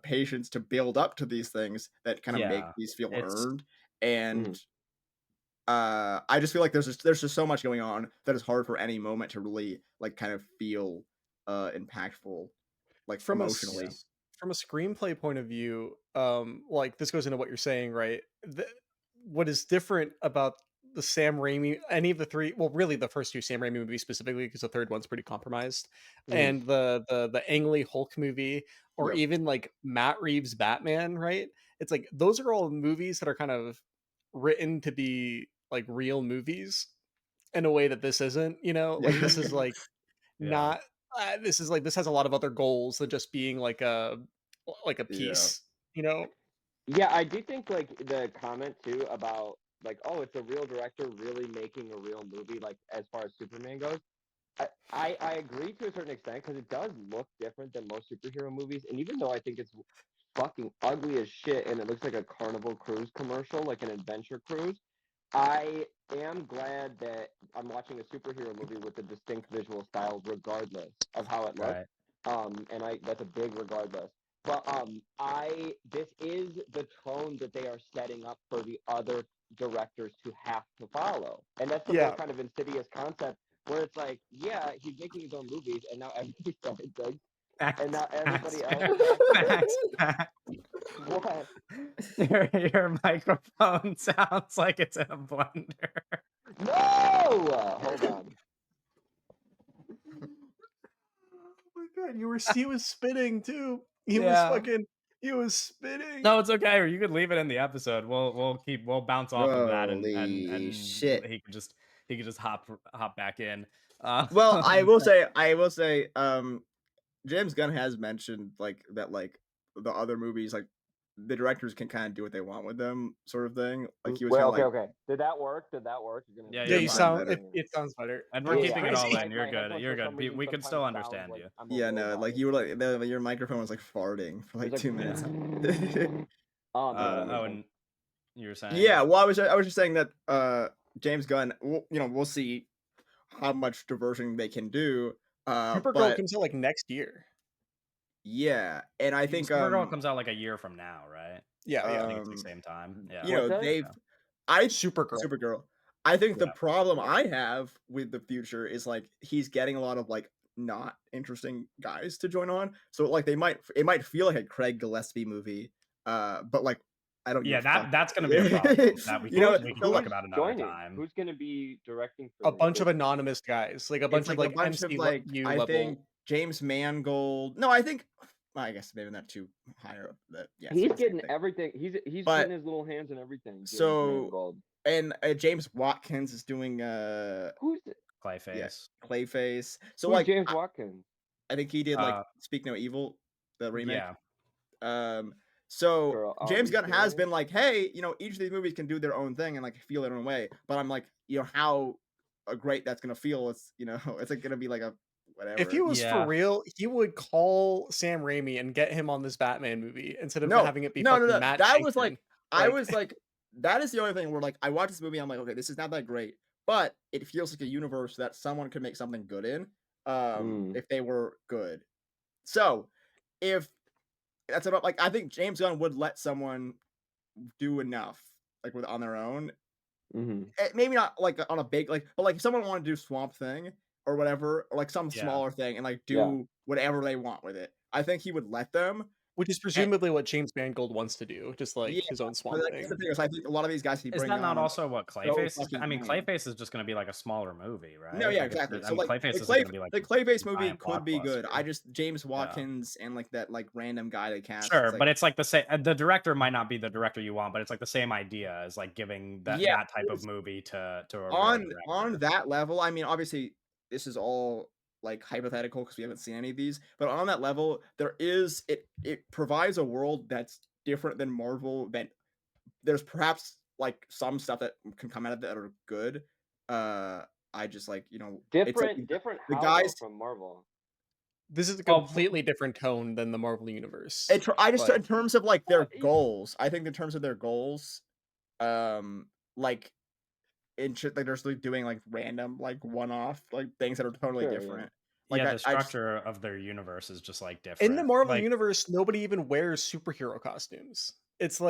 patience to build up to these things that kind of make
Yeah,
these feel
it's
earned. And
Mhm.
I just feel like there's just so much going on that it's hard for any moment to really like kind of feel impactful like
From a
emotionally.
from a screenplay point of view, like this goes into what you're saying, right? What is different about the Sam Raimi, any of the three, well, really the first two Sam Raimi movies specifically, because the third one's pretty compromised,
Mhm.
and the Ang Lee Hulk movie, or
Yep.
even like Matt Reeves Batman, right? It's like those are all movies that are kind of written to be like real movies in a way that this isn't. Like this is like
yeah.
not this is like this has a lot of other goals than just being like a
Yeah.
piece, you know?
Yeah, I do think like the comment too about like, oh, it's a real director really making a real movie, like as far as Superman goes. I agree to a certain extent because it does look different than most superhero movies, and even though I think it's fucking ugly as shit and it looks like a Carnival Cruise commercial, like an adventure cruise, I am glad that I'm watching a superhero movie with a distinct visual style, regardless of how it looks.
Right.
And that's a big regardless. But I this is the tone that they are setting up for the other directors to have to follow, and that's the more
Yeah.
kind of insidious concept where it's like, yeah, he's making his own movies, and now everybody's starting to, and now everybody else
Max, Max.
what?
Your microphone sounds like it's in a blender.
No, hold on.
Oh my god, he was spitting too.
Yeah.
He was spitting.
No, it's okay. Or you could leave it in the episode. We'll bounce off of that, and
Holy shit.
he could just hop back in.
Well, I will say, James Gunn has mentioned like that, like the other movies, like the directors can kind of do what they want with them, sort of thing. Like he was
Wait,
kind of
okay,
like,
okay. Did that work? Did that work? You're gonna
Yeah,
Yeah,
you're
you
it
fine.
sounded
sound
better.
it sounds better.
And
Are
we're
you
Yeah,
keeping it all
crazy?
in. You're
my
good.
headphones
You're
for some
good.
reason
We can still
sometimes sound
understand
like
you.
I'm
Yeah,
over a
no, like
robot.
you were like your microphone was like farting for like
It's
2 minutes.
Oh,
amazing.
and you were saying,
Yeah, well, I was just saying that James Gunn, we'll see how much diversion they can do.
Supergirl
But
comes out like next year.
yeah, and I think
Supergirl comes out like a year from now, right?
Yeah, yeah.
I think it's the same time. Yeah.
What's that?
they've
Yeah.
I
Supergirl.
Supergirl. I think the
Yeah.
problem I have with the future is like he's getting a lot of like not interesting guys to join on. So like it might feel like a Craig Gillespie movie, but like I don't give
Yeah,
a fuck.
that's gonna be a problem that
You know,
we can
so
talk
like
about another
Joining?
time.
Who's gonna be directing for
A
this?
bunch of anonymous guys, like a
it's
bunch of
like a
like
bunch of like
MCU
I think
level.
James Mangold. No, I think I guess maybe not too higher up. That yeah,
He's
same
getting
thing.
everything. He's
But
putting his little hands in everything. James
so
Mangold.
and James Watkins is doing
Who's
Clayface.
Clayface. So
who's
like
James Watkins?
I think he did like
Uh,
Speak No Evil, the remake.
yeah.
So
Girl, are
James
you
Gunn has
serious?
been like, hey, each of these movies can do their own thing and like feel their own way. But I'm like, how great that's gonna feel. It's it's like gonna be like a whatever.
If he was for
Yeah.
real, he would call Sam Raimi and get him on this Batman movie instead of
No,
having it be
no,
fucking
no.
Matt
That was like
Shankman.
I
Like,
was like, that is the only thing where like I watched this movie, I'm like, okay, this is not that great, but it feels like a universe that someone could make something good in, if they were good. So if that's about like I think James Gunn would let someone do enough like with on their own. Maybe not like on a big like, but like if someone wanted to do Swamp Thing or whatever, or like some
Yeah.
smaller thing and like
Yeah.
do whatever they want with it. I think he would let them.
which is presumably what James Mangold wants to do, just like
Yeah,
his own
but
Swamp
like,
Thing.
that's the thing is I think a lot of these guys he
Is
bring
that not
on
also what
so
Clayface is?
fucking
I mean,
bad.
Clayface is just going to be like a smaller movie, right?
No, yeah,
Like,
exactly.
I
So
mean,
like
Clayface
the
isn't going to be like
Clayface movie
giant
could be good.
blockbuster.
I just James
Yeah.
Watkins and like that like random guy they cast.
Sure,
it's like,
but it's like the same. The director might not be the director you want, but it's like the same idea as like giving that
yeah,
that type of movie to a real
on
director.
that level. I mean, obviously this is all like hypothetical because we haven't seen any of these, but on that level, there is it provides a world that's different than Marvel. That there's perhaps like some stuff that can come out of that are good, I just like it's like
Different
the
how
guys.
though from Marvel.
This is a
Well,
completely different tone than the Marvel universe.
I just
but
in terms of like
Well,
their goals, I think in terms of their goals, like like they're just like doing like random like one-off like things that are totally
Sure, yeah.
different. Like
yeah, the
I just
structure of their universe is just like
in the
different.
Marvel
Like,
universe, nobody even wears superhero costumes. It's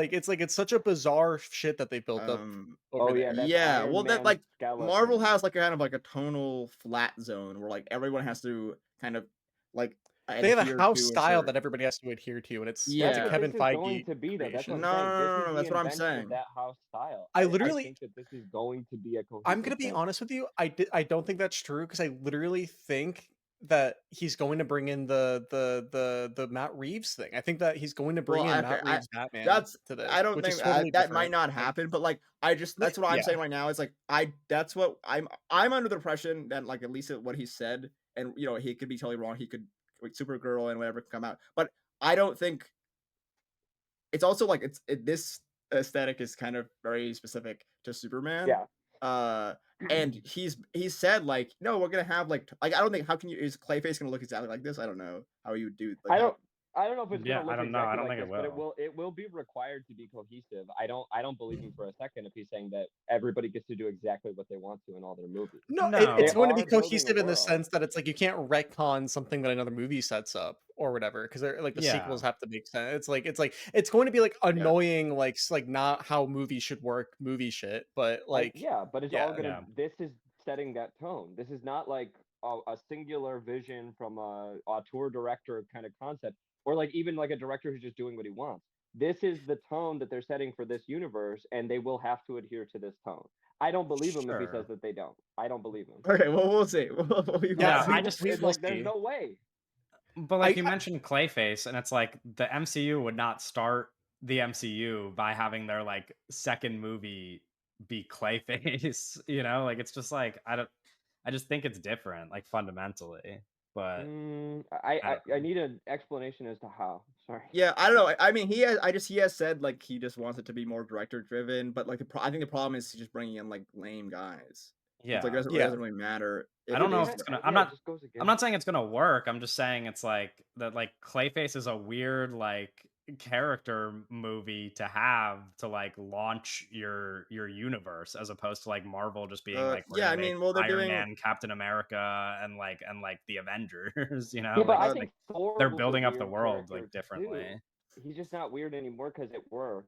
such a bizarre shit that they built up over
Oh yeah,
there.
that's
yeah,
Iron
well that
Man
like
skeleton.
Marvel has like a kind of like a tonal flat zone where like everyone has to kind of like
They have a
adhere
house
to a
style
certain.
that everybody has to adhere to, and it's
That's
a
Yeah.
what
Kevin
this is going
Feige
to be, though. That's what
creation.
I'm saying. This is the
That's what I'm
invention of
saying.
that house style.
I
I
literally,
think that this is going to be a cohesive
I'm gonna be
thing.
honest with you. I don't think that's true because I literally think that he's going to bring in the Matt Reeves thing. I think that he's going to bring
Well,
in
okay,
Matt Reeves Batman
that's
to this,
I don't
which is
think
totally
that might
different.
not happen, but like I just that's what I'm
Yeah,
saying right now. Is like that's what I'm under the impression that like at least what he said, and he could be totally wrong. He could like Supergirl and whatever could come out, but I don't think it's also like this aesthetic is kind of very specific to Superman.
Yeah.
And he's said like, no, we're gonna have like I don't think how can you is Clayface gonna look exactly like this? I don't know how you would do like
I don't know if it's
Yeah,
gonna
I
look
don't know. I
exactly
don't
like
think
this,
it
but
will.
it will be required to be cohesive. I don't believe him for a second if he's saying that everybody gets to do exactly what they want to in all their movies.
no,
No.
it's
They
going to be
are building a
cohesive in the
world.
sense that it's like you can't retcon something that another movie sets up or whatever because they're like the
Yeah.
sequels have to make sense. It's going to be like annoying, like not how movies should work, movie shit, but like
yeah, but it's
yeah.
all gonna.
Yeah.
This is setting that tone. This is not like a singular vision from a auteur director kind of concept, or like even like a director who's just doing what he wants. This is the tone that they're setting for this universe, and they will have to adhere to this tone. I don't believe him if he says
Sure.
that they don't. I don't believe him.
okay, well we'll see.
Yeah,
we,
I just
we
It's
will
like there's
see.
no way.
But like
I-
you mentioned Clayface, and it's like the MCU would not start the MCU by having their like second movie be Clayface, like it's just like I just think it's different, like fundamentally. But
I need an explanation as to how. Sorry.
Yeah, I don't know. I mean, he has said like he just wants it to be more director driven, but like I think the problem is he's just bringing in like lame guys.
yeah,
It's like it doesn't really matter.
I don't know if
Yeah,
it's gonna.
yeah, it just goes
I'm
against.
not saying it's gonna work. I'm just saying it's like that. Like Clayface is a weird like character movie to have to like launch your universe as opposed to like Marvel just being like we're
yeah,
gonna
I
make
mean, well, they're
Iron
doing
Man, Captain America, and like the Avengers.
Yeah, but I
like,
think Thor
they're
was a
building up the
weird
world like
character,
differently.
too. He's just not weird anymore because it worked.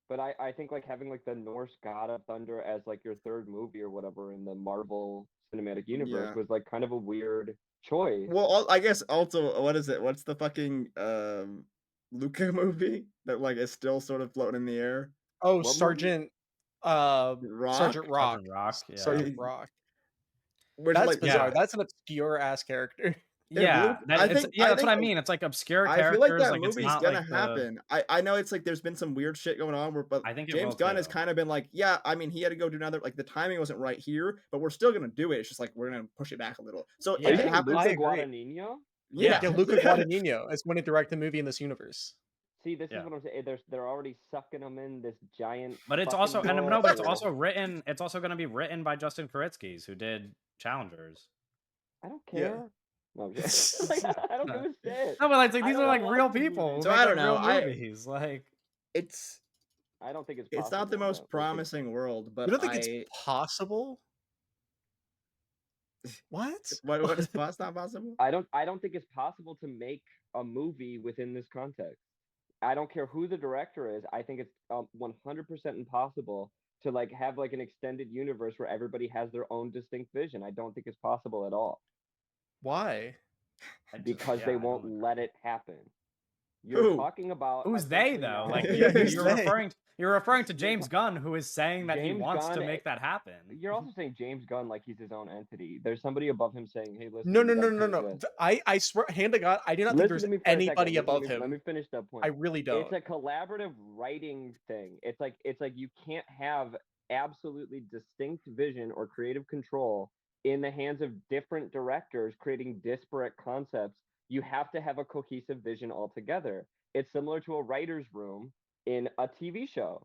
But I think like having like the Norse god of thunder as like your third movie or whatever in the Marvel Cinematic Universe was like kind of a weird choice.
Well, I guess also what is it? What's the fucking Luca movie that like is still sort of floating in the air?
Oh,
What movie?
Sergeant
Rock?
Rock.
Sergeant Rock, yeah.
Sergeant Rock.
Which
That's
like
bizarre.
Yeah.
That's an obscure ass character.
Yeah,
I
that's
think
what I mean. It's like obscure
I feel like
characters.
that
Like it's
movie's
not
gonna
like
happen. I know it's like there's been some weird shit going on but
I think it
James
will
Gunn has
too.
kind of been like, yeah, I mean he had to go do another like the timing wasn't right here, but we're still gonna do it. It's just like we're gonna push it back a little. So
Yeah.
Are you
if it
saying
happens,
I
Luca
agree.
Guadagnino?
Yeah.
Yeah, Luca Guadagnino is going to direct a movie in this universe.
See, this
Yeah.
is what I'm saying. They're already sucking them in this giant.
But it's
fucking
also and
world
no, but it's
here.
also written. It's also going to be written by Justin Kuritzkis, who did Challengers.
I don't
Yeah.
care. No, I'm just, like, I don't give a shit.
No, but like
I
these
don't
are like
want
real
these
people.
movies.
Who
So
make,
I don't
like,
know.
real movies. Like
it's
I don't think it's
not the
possible,
most
though.
promising world, but
You don't think it's possible? What?
what is that's not possible?
I don't think it's possible to make a movie within this context. I don't care who the director is. I think it's 100% impossible to like have like an extended universe where everybody has their own distinct vision. I don't think it's possible at all
Why?
because they won't let it happen.
Who?
Talking about
who's they
essentially
though?
now-
Like
Yeah, who's
you're
they?
referring to James Gunn, who is saying that he
James
wants to
Gunn-
make that happen.
You're also saying James Gunn like he's his own entity. There's somebody above him saying, "Hey, listen."
No.
you guys can't do
No.
this."
I swear, hand to God, I do not think
Listen
there's
to me for a
anybody
second.
above
Let me
him.
finish that point.
I really don't.
It's a collaborative writing thing. It's like you can't have absolutely distinct vision or creative control in the hands of different directors creating disparate concepts. You have to have a cohesive vision altogether. It's similar to a writer's room in a TV show.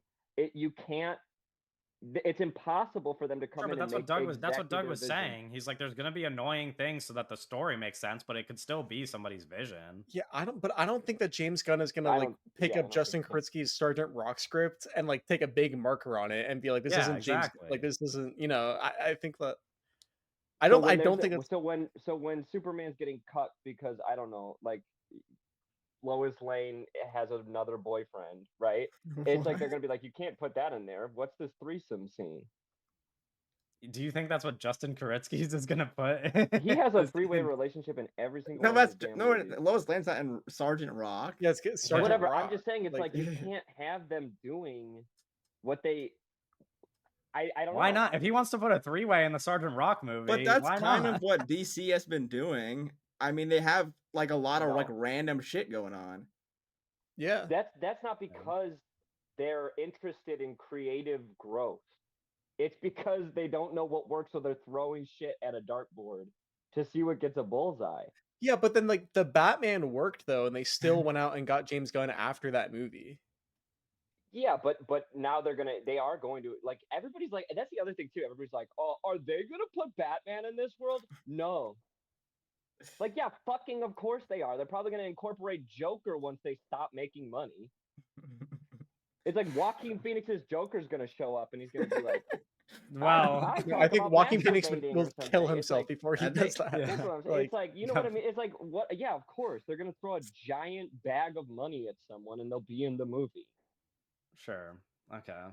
You can't it's impossible for them to come
Sure,
in
but
and
that's what
make
Doug was. That's what
exactly
Doug
their
was
vision.
saying. He's like, there's gonna be annoying things so that the story makes sense, but it could still be somebody's vision.
Yeah, I don't think that James Gunn is gonna
I
like
don't.
pick
Yeah, I
up
don't
Justin
think so.
Kritzky's Sergeant Rock script and like take a big marker on it and be like, this
Yeah,
isn't James.
exactly.
Like this isn't. I think that
So
I
when
don't
there's
think it's.
so when Superman's getting cut because I don't know, like Lois Lane has another boyfriend, right? It's like they're gonna be like, you can't put that in there. What's this threesome scene?
Do you think that's what Justin Koretsky's is gonna put?
He has a
Is he
three-way
gonna-
relationship in every single
No,
one of
that's
his damn
no.
movies.
Lois Lane's not in Sergeant Rock.
Yeah, it's Sergeant
Whatever.
Rock.
I'm just saying, it's like you can't have them doing what they. I don't
Why
know.
not? If he wants to put a three-way in the Sergeant Rock movie,
But that's
why
kind
not?
of what DC has been doing. I mean, they have like a lot of like
No.
random shit going on.
Yeah.
That's not because they're interested in creative growth. It's because they don't know what works, so they're throwing shit at a dartboard to see what gets a bullseye.
Yeah, but then like the Batman worked though, and they still went out and got James Gunn after that movie.
Yeah, but now they are going to, like, everybody's like, and that's the other thing too. Everybody's like, oh, are they gonna put Batman in this world? No. Like, yeah, fucking of course they are. They're probably gonna incorporate Joker once they stop making money. It's like Joaquin Phoenix's Joker's gonna show up and he's gonna be like,
Well,
I
I think
about
Joaquin Phoenix
masturbating
will
or something.
kill
It's
himself
like,
before he
I
does
think-
that.
yeah.
that's what I'm saying.
Like,
It's like, you know what I mean? It's like, what? Yeah, of course they're gonna throw a giant bag of money at someone and they'll be in the movie.
sure. Okay.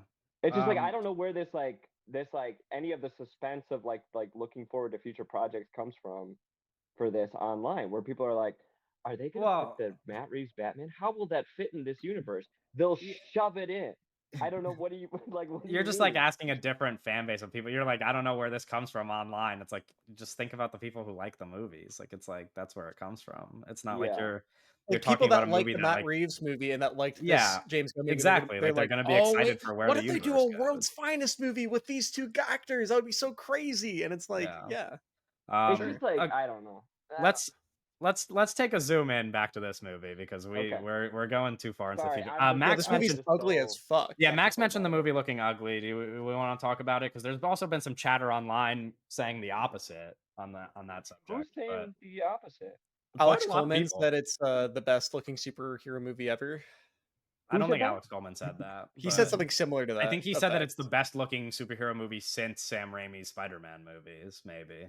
It's just like I
Um,
don't know where this any of the suspense of like looking forward to future projects comes from for this online, where people are like, are they gonna
Well-
put the Matt Reeves Batman? How will that fit in this universe? They'll shove it in. I don't know. What do you like? What do
You're
you
just like
mean?
asking a different fan base of people. You're like, I don't know where this comes from online. It's like, just think about the people who like the movies. Like, it's like that's where it comes from. It's not like
Yeah.
you're
like
talking
people
about
that
a
like
movie
the
that
Matt
like
Reeves movie and that liked
Yeah,
this James Gunn movie,
exactly.
they're
Like, they're
like,
gonna be
oh
excited
wait,
for where
what
the
if they do
universe
a
goes.
World's Finest movie with these two actors? That would be so crazy. And it's like,
Yeah.
yeah,
It's just like
okay,
I don't know.
let's take a zoom in back to this movie because
Okay.
we're going too far into the
Sorry,
future.
I'm just-
yeah,
Max
this
I'm
movie's
mentioned
just
ugly as
so
fuck.
yeah, Max
technical
mentioned the
about it.
movie looking ugly. Do we want to talk about it? Because there's also been some chatter online saying the opposite on that subject.
Who's
but
saying the opposite?
Alex
quite a lot of
Coleman
people.
said it's the best looking superhero movie ever.
I
Who
don't
said
think
that?
Alex Coleman said that.
He
but
said something similar to that.
I think he said that it's the
effect.
best looking superhero movie since Sam Raimi's Spider-Man movies, maybe.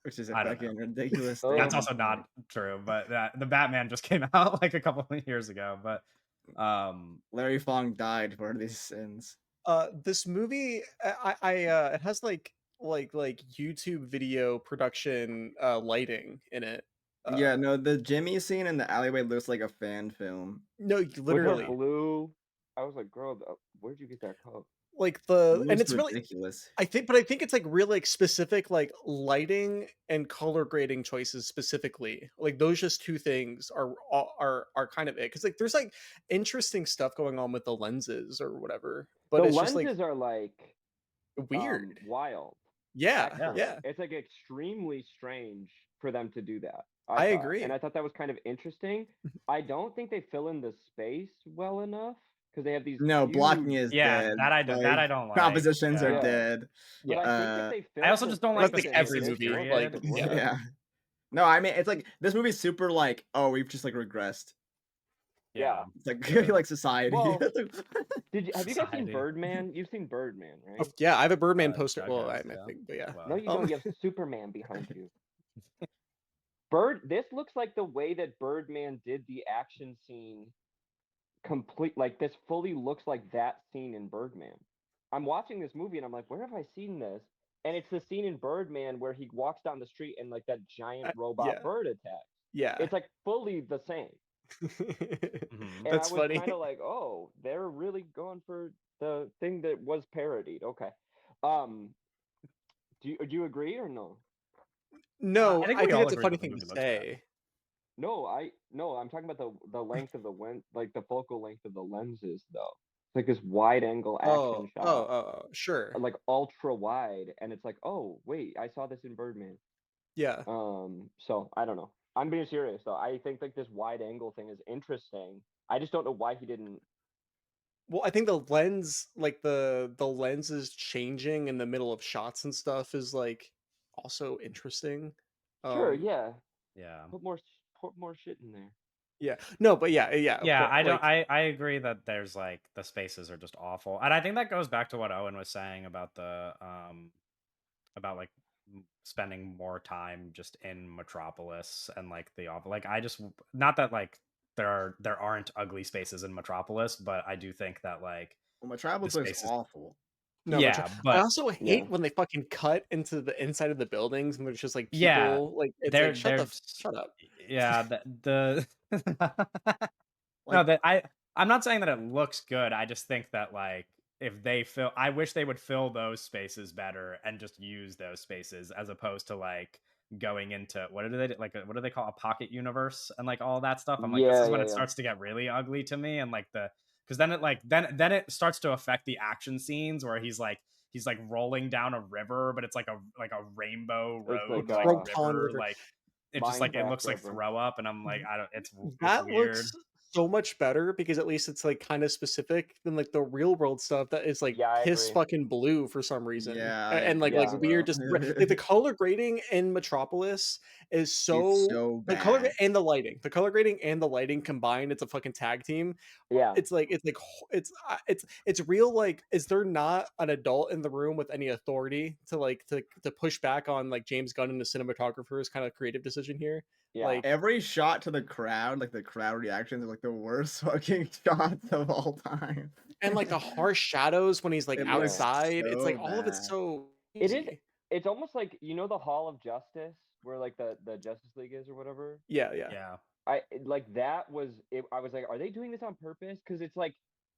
Which is a
I don't
fucking ridiculous
Oh.
thing.
That's also not true, but the Batman just came out like a couple of years ago. But
Larry Fong died for these sins.
This movie, it has like YouTube video production lighting in it.
Yeah, no, the Jimmy scene in the alleyway looks like a fan film.
No,
With
literally,
her blue. I was like, girl, where'd you get that coat?
like
It
and
looks
it's really,
ridiculous.
I think it's like really like specific like lighting and color grading choices specifically. Like those just two things are kind of it, because like there's like interesting stuff going on with the lenses or whatever, but
The
it's just
lenses
like
are like
weird.
wild.
Yeah,
Excellent.
yeah.
It's like extremely strange for them to do that.
I
thought.
agree.
And I thought that was kind of interesting. I don't think they fill in the space well enough because they have these.
No, blocking
huge-
is
yeah,
dead.
that I don't like.
Compositions
yeah.
are
Yeah.
dead.
But I think
Uh,
if they
I also
filled
just don't like the
space
every
in this
movie,
world,
like,
it could
yeah.
work.
Yeah. No, I mean it's like this movie's super like, oh, we've just like regressed.
Yeah.
It's like like society.
Well, have you guys seen
Society.
Birdman? You've seen Birdman, right?
Oh, yeah, I have a Birdman
Uh,
poster.
Doug
Well,
has,
I
yeah.
think, but yeah.
Wow.
No, you don't. You have Superman behind you. This looks like the way that Birdman did the action scene. Like this fully looks like that scene in Birdman. I'm watching this movie and I'm like, where have I seen this? And it's the scene in Birdman where he walks down the street and like that giant robot
yeah.
bird attacks.
Yeah.
It's like fully the same.
Mhm.
And
That's
I was
funny.
kind of like, oh, they're really going for the thing that was parodied. Okay. Do you agree or no?
No,
I
I
think
think
we all
that's a
agree
funny
that the
thing to
movie looks bad.
say.
No, I'm talking about the length of the like the focal length of the lenses though. It's like this wide angle action shot.
Sure.
Like ultra wide, and it's like, oh wait, I saw this in Birdman.
Yeah.
So I don't know. I'm being serious though. I think like this wide angle thing is interesting. I just don't know why he didn't
Well, I think the lens, like the lens is changing in the middle of shots and stuff is like also interesting.
Sure,
Um,
yeah.
Yeah.
Put more shit in there.
yeah, no, but yeah, of
Yeah,
course,
I don't.
like
I agree that there's like the spaces are just awful, and I think that goes back to what Owen was saying about the about like spending more time just in Metropolis and like the off. Like I just not that like there aren't ugly spaces in Metropolis, but I do think that like
Well,
the
Metropolis looks
spaces.
awful.
no, but
Yeah,
I
but
also
Yeah.
hate when they fucking cut into the inside of the buildings and there's just like
yeah,
people, like it's like
there there's
shut up.
yeah the no,
Like,
that I'm not saying that it looks good. I just think that like if they fill I wish they would fill those spaces better and just use those spaces as opposed to like going into what do they like what do they call a pocket universe and like all that stuff. I'm like this
Yeah,
is when
yeah,
it
yeah.
starts to get really ugly to me and like the because then it like then it starts to affect the action scenes where he's like rolling down a river but it's like a rainbow
It's
road
like
like
Rotan
river
River.
like it just like it
Minecraft
looks like
River.
throw up and I'm like I don't it's
That
weird.
looks so much better because at least it's like kind of specific than like the real world stuff that is like
Yeah, I
piss
agree.
fucking blue for some reason.
yeah, I
And like
agree
Yeah.
as
weird
well.
just like the color grading in Metropolis is
It's
so
so
the color
bad.
and the lighting. The color grading and the lighting combined, it's a fucking tag team.
Yeah.
It's real. Like, is there not an adult in the room with any authority to like to push back on like James Gunn and the cinematographer's kind of creative decision here?
Yeah.
Like,
Every shot to the crowd, like the crowd reactions, are like the worst fucking shots of all time.
and like the harsh shadows when he's like
It looks
outside, it's like
so
all of it's
bad.
so
It is
easy.
it's almost like the Hall of Justice where like the Justice League is or whatever.
Yeah.
Yeah.
Like that was it. I was like, are they doing this on purpose? Because it's like,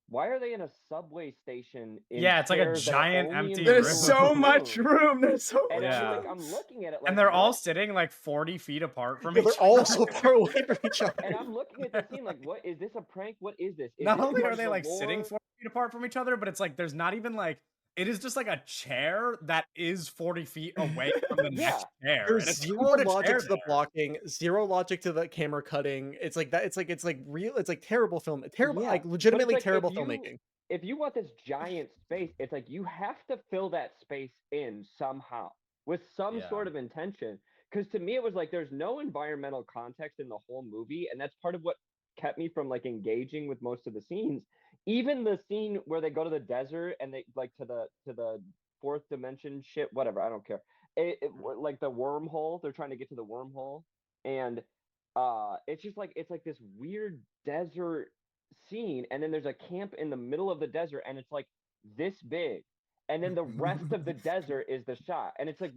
why are they in a subway station in
Yeah, it's like a
chairs that are
giant
only in
empty
the
There's
middle of
so
the
much
room?
room. There's so
And
much
I'm
Yeah.
like,
room.
I'm looking at it like,
And they're all
what?
sitting like 40 feet apart from
Yeah,
each
they're all
other.
so far away from each other.
And I'm looking at the scene like, what is this a prank? What is this? Is
Not
this
only
part
are
of
they
the
like sitting
lore?
40 feet apart from each other, but it's like there's not even like it is just like a chair that is 40 feet away from the
Yeah.
next chair.
There's
And it's like,
zero
who put a
logic
chair
to the
there?
blocking, zero logic to the camera cutting. It's like that. It's like real. It's like terrible film. Terrible,
Yeah,
like
but it's
legitimately
like
terrible filmmaking.
if you want this giant space, it's like you have to fill that space in somehow with some
Yeah.
sort of intention. Because to me, it was like there's no environmental context in the whole movie, and that's part of what kept me from like engaging with most of the scenes. Even the scene where they go to the desert and they like to the fourth dimension shit, whatever, I don't care. Like the wormhole, they're trying to get to the wormhole, and it's just like it's like this weird desert scene, and then there's a camp in the middle of the desert, and it's like this big, and then the rest of the desert is the shot, and it's like,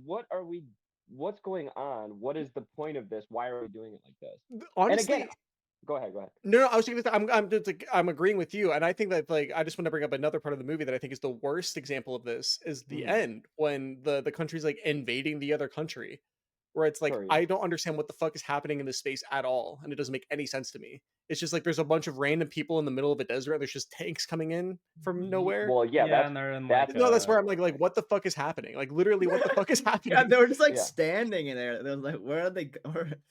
what's going on? What is the point of this? Why are we doing it like this? And
Honestly,
again, go ahead.
no, I was thinking that I'm just like I'm agreeing with you, and I think that like I just want to bring up another part of the movie that I think is the worst example of this is the
Mhm.
end when the country's like invading the other country, where it's like
Sure, yeah.
I don't understand what the fuck is happening in this space at all, and it doesn't make any sense to me. It's just like there's a bunch of random people in the middle of a desert, and there's just tanks coming in from nowhere.
Well, yeah,
Yeah, and they're in
that's
like
No, that's where I'm like what the fuck is happening? Like literally, what the fuck is
Yeah,
happening?
they were just like
Yeah.
standing in there. They was like, where are they?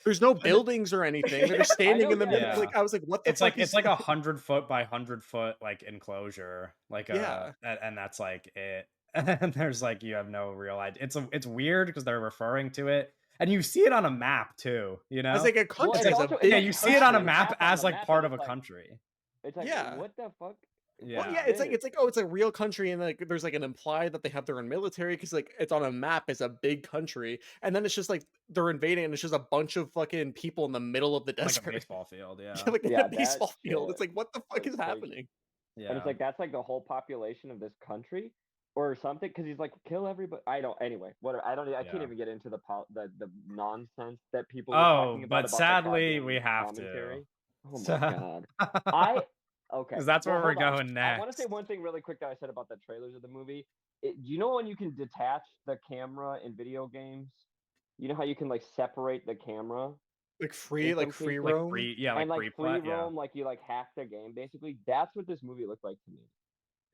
There's no buildings or anything. They're just standing
know,
in the middle.
yeah.
Like I was like, what the
it's
fuck
like
is
it's like 100 foot by 100 foot like enclosure like
Yeah.
and that's like it and there's like you have no real idea it's weird because they're referring to it and you see it on a map too
It's like a
Well,
country.
it's
It's a
also
big
yeah
it's
you
like
see it on a
country
map
on
as
the
like
map,
part
and
of a
it's like
country
it's like
Yeah.
what the fuck?
Yeah.
What is
Yeah,
this?
it's like oh, it's a real country, and like there's like an implied that they have their own military because like it's on a map as a big country, and then it's just like they're invading, and it's just a bunch of fucking people in the middle of the
like a
desert,
baseball field
yeah,
yeah
like in
Yeah,
a
that
baseball field. It's
shit
like what the fuck
was
is
crazy.
happening?
yeah
And it's like that's like the whole population of this country or something because he's like kill everybody. I don't. Anyway, whatever. I don't. I can't
Yeah.
even get into the nonsense that people were
oh
talking about
but
the
sadly
goddamn
we have
commentary. Oh
to
my god. I okay.
because that's where
Well,
we're
hold on.
going
I want to say
next
one thing really quick that I said about the trailers of the movie. Do you know when you can detach the camera in video games? You know how you can like separate the camera
Like
in
like
some
free
cases,
like
roam.
like
and like free
pre-plat yeah
roam, like you like hack the game. Basically, that's what this movie looked like to me.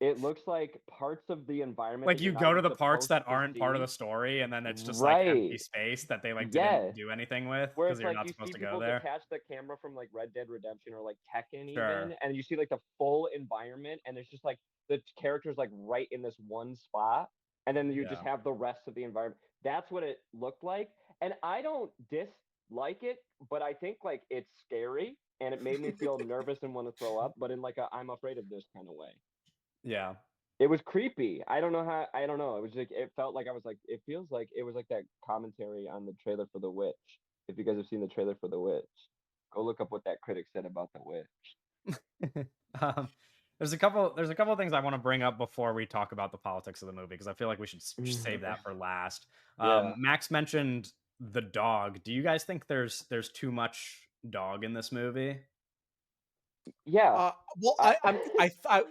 It looks like parts of the environment
Like
that
you
you're not
go to
even
the parts that
supposed to
aren't part of the
see.
story, and then it's just like empty
Right.
space that they like
Yeah.
didn't do anything with
Where
because
it's
you're
like
not
you
supposed
see
to go
people
there.
detach the camera from like Red Dead Redemption or like Tekken even,
Sure.
and you see like the full environment, and it's just like the characters like right in this one spot, and then you just
Yeah.
have the rest of the environment. That's what it looked like, and I don't dislike it, but I think like it's scary, and it made me feel nervous and want to throw up, but in like a I'm afraid of this kind of way.
Yeah.
It was creepy. I don't know how. I don't know. It was like it felt like I was like. It feels like it was like that commentary on the trailer for The Witch. If you guys have seen the trailer for The Witch, go look up what that critic said about The Witch.
um, there's a couple things I want to bring up before we talk about the politics of the movie because I feel like we should save that for last.
Yeah.
Max mentioned the dog. Do you guys think there's too much dog in this movie?
Yeah.
Well,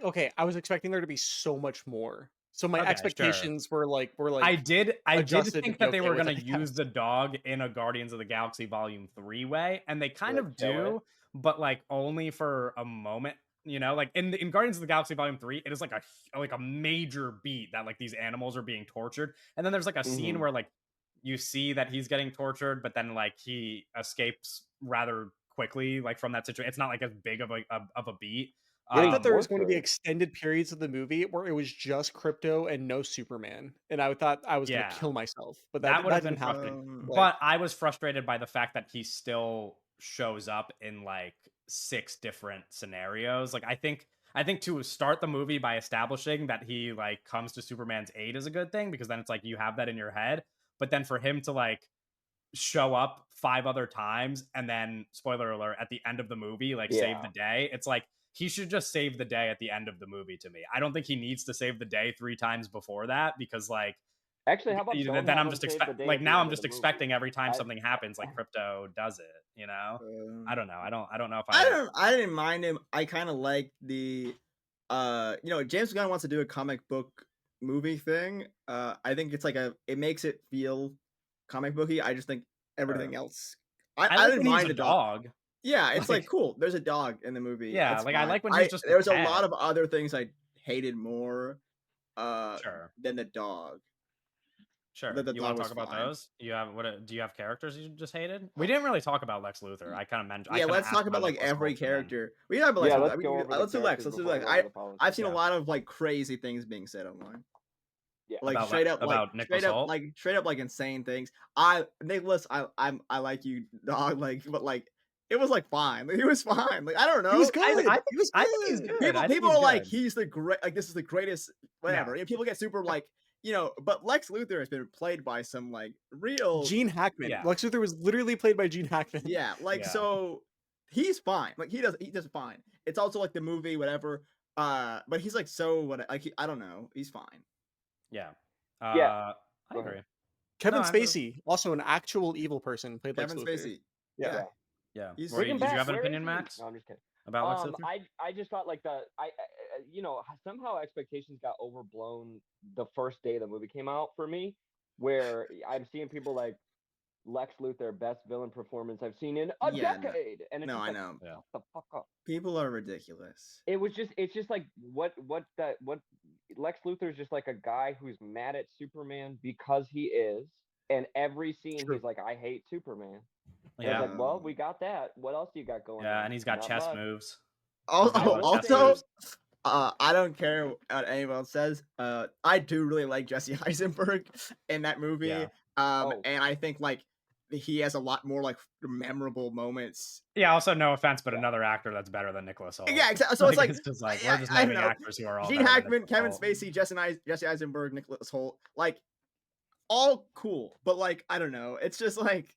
okay. I was expecting there to be so much more. So my
Okay, sure.
expectations were like
I did
adjusted to
think
be
that they
okay
were
with
going
it,
to
I
use
guess.
the dog in a Guardians of the Galaxy Volume 3 way, and they kind
Like
of
kill it?
do, but like only for a moment. You know, like in Guardians of the Galaxy Volume 3, it is like a major beat that like these animals are being tortured. And then there's like a scene
Mhm.
where like you see that he's getting tortured, but then like he escapes rather quickly, like from that situation. It's not like as big of a beat.
I thought there was
worked
going to be
her.
extended periods of the movie where it was just Crypto and no Superman, and I thought I was going
Yeah.
to kill myself. But
That would
that
have been
didn't happen.
frustrating.
Like,
But I was frustrated by the fact that he still shows up in like 6 different scenarios. Like I think to start the movie by establishing that he like comes to Superman's aid is a good thing because then it's like you have that in your head. But then for him to like show up 5 other times and then spoiler alert at the end of the movie like save the day, it's like he should just save the day at the end of the movie to me. I don't think he needs to save the day 3 times before that because like
Actually, how about don't
then
have
I'm
him
just
save the day
like
at the
now I'm
end of
just
the movie?
expecting every time
I-
something happens like Crypto does it, you know? I don't know. I don't know if
I didn't mind him. I kind of like the James Gunn wants to do a comic book movie thing. I think it's like it makes it feel comic booky. I just think everything else I
like
didn't
when he's
mind
a
the dog.
dog.
Yeah, it's
Like-
like cool. There's a dog in the movie.
Yeah,
It's
like, I
fine.
like when he's just a
there was a
pet.
lot of other things I hated more
Sure.
than the dog.
Sure.
The
You
dog
want to
was
talk about
fine.
those? Do you have characters you just hated? We didn't really talk about Lex Luthor. I kind of mentioned.
Yeah, let's talk about like every character. We talk about
Yeah,
Lex.
let's go over the
Let's do Lex.
characters
Let's do
before
Lex.
we go over the politics.
I've seen
Yeah.
a lot of like crazy things being said online.
Yeah.
Like
About
straight
Lex-
up, like
about Nicholas
straight up,
Hoult?
like straight up, like insane things. Nicholas, I like you, dog. Like, but like it was like fine. Like, he was fine. Like I don't know.
he was good.
I
He was
think he's
good.
good. I think
People
he's
are like
good.
he's the great. Like this is the greatest. Whatever. And people get super like but Lex Luthor has been played by some like real
Gene Hackman.
Yeah.
Lex Luthor was literally played by Gene Hackman.
Yeah, like
Yeah.
so he's fine. Like he does fine. It's also like the movie, whatever. But he's like so what like I don't know. He's fine.
Yeah.
Yeah.
I
Go
agree.
ahead.
Kevin
No,
Spacey, also an actual evil person, played
Kevin
Lex Luthor.
Spacey.
Yeah.
Yeah.
He's-
Did
Bring him
you have
back.
an
Where
opinion,
is he?
Max,
No, I'm just kidding.
about Lex Luthor?
I just thought like somehow expectations got overblown the first day the movie came out for me, where I'm seeing people like Lex Luthor, best villain performance I've seen in a
Yeah,
decade, and it's
No,
just
I
like,
know.
Yeah.
shut the fuck up.
People are ridiculous.
It's just like what Lex Luthor's just like a guy who's mad at Superman because he is, and every scene
True.
he's like, I hate Superman. And
Yeah.
it's like, well, we got that. What else do you got going on?
Yeah, and he's got
Not
chess
much.
moves.
Also, I don't care what anyone else says. I do really like Jesse Eisenberg in that movie.
Yeah.
And I think like he has a lot more like memorable moments.
Yeah, also no offense, but another actor that's better than Nicholas Hoult.
Yeah, exactly. So it's like
it's just like
yeah,
we're just
I
naming
know.
actors who are all
Gene
better than
Hackman,
Nicholas
Kevin
Hoult.
Spacey, Jesse Eisenberg, Nicholas Hoult, like all cool, but like I don't know. It's just like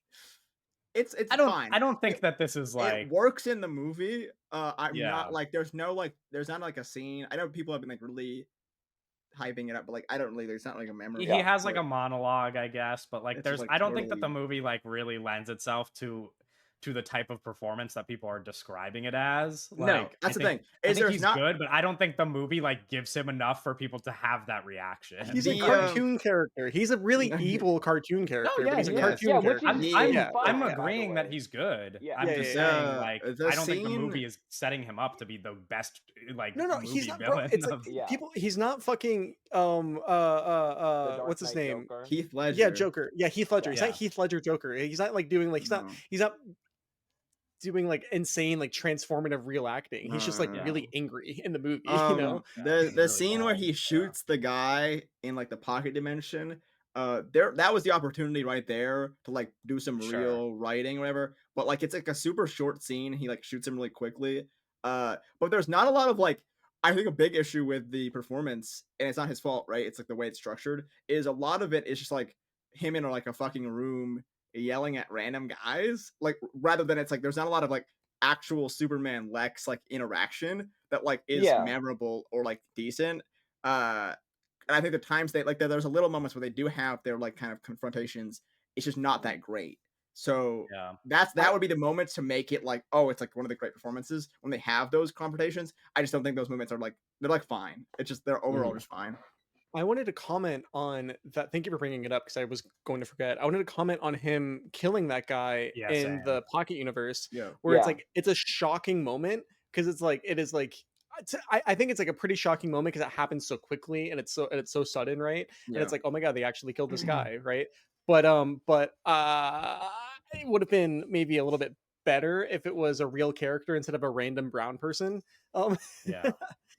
it's fine.
I don't think that this is like
it works in the movie. I'm
Yeah.
not like there's not like a scene. I know people have been like really hyping it up, but like I don't really. There's not like a memory.
he has like a monologue, I guess, but like
It's
there's
just, like,
I don't think that the
totally-
movie like really lends itself to the type of performance that people are describing it as. Like,
no, that's the thing.
I
Is
think
there's
he's
not
good, but I don't think the movie like gives him enough for people to have that reaction.
He's
The,
a cartoon character. He's a really evil cartoon character,
yeah,
but he's a
he is.
cartoon
Yeah, which
character.
is
I'm
Yeah.
I'm
fine, by the
agreeing that
way.
he's good.
Yeah.
I'm
Yeah,
just
yeah,
saying
yeah.
like
The
I don't think the
scene-
movie is setting him up to be the best like
No, he's
movie
not, bro.
villain
It's like
of
Yeah.
people. He's not fucking
The Dark
what's his
Knight
name?
Joker.
Heath Ledger.
Yeah, Joker. Yeah, Heath Ledger. He's
Yeah.
not Heath Ledger Joker. He's not like doing like
No.
he's not doing like insane like transformative real acting. He's just like
Yeah.
really angry in the movie. You know.
Yeah, he's
The
really
scene where
bad.
he
Yeah.
shoots the guy in like the pocket dimension, there that was the opportunity right there to like do some
Sure.
real writing or whatever. But like it's like a super short scene. He like shoots him really quickly. But there's not a lot of like I think a big issue with the performance, and it's not his fault, right? It's like the way it's structured, is a lot of it is just like him in like a fucking room yelling at random guys, like rather than it's like there's not a lot of like actual Superman Lex like interaction that like is
Yeah.
memorable or like decent. And I think the times they like there's a little moments where they do have their like kind of confrontations. It's just not that great. So
Yeah.
that would be the moments to make it like, oh, it's like one of the great performances when they have those confrontations. I just don't think those moments are like they're like fine. It's just they're overall just fine.
I wanted to comment on that. Thank you for bringing it up because I was going to forget. I wanted to comment on him killing that guy
Yeah,
in
same.
the Pocket Universe,
Yeah.
where it's
Yeah.
like it's a shocking moment because it's like it is like I think it's like a pretty shocking moment because it happens so quickly and it's so sudden, right? And
Yeah.
it's like, oh my god, they actually killed this guy, right? But it would have been maybe a little bit better if it was a real character instead of a random brown person.
Yeah.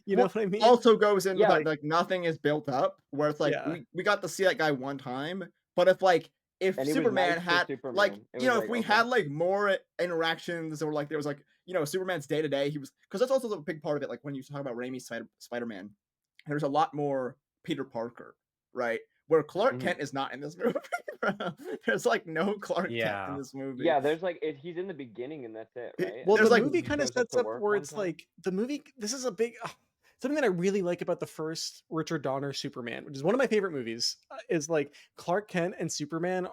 You know what I mean?
Also goes in
Yeah,
with like nothing is built up, where it's like
Yeah.
we got to see that guy one time, but if
And he was
Superman
nice to
had like
Superman. It
you know
was
if
like,
we
okay.
had like more interactions or like there was like you know Superman's day to day, he was because that's also a big part of it. Like when you talk about Raimi's Spider-Man, there's a lot more Peter Parker, right? Where Clark
Mhm.
Kent is not in this movie. There's like no Clark Kent
Yeah.
in this movie.
Yeah, there's like he's in the beginning and that's it, right?
Well,
There's
the
like-
movie
He
kind of
shows up
sets
to
up
work
where
one
it's
time.
like the movie. This is a big something that I really like about the first Richard Donner Superman, which is one of my favorite movies. Is like Clark Kent and Superman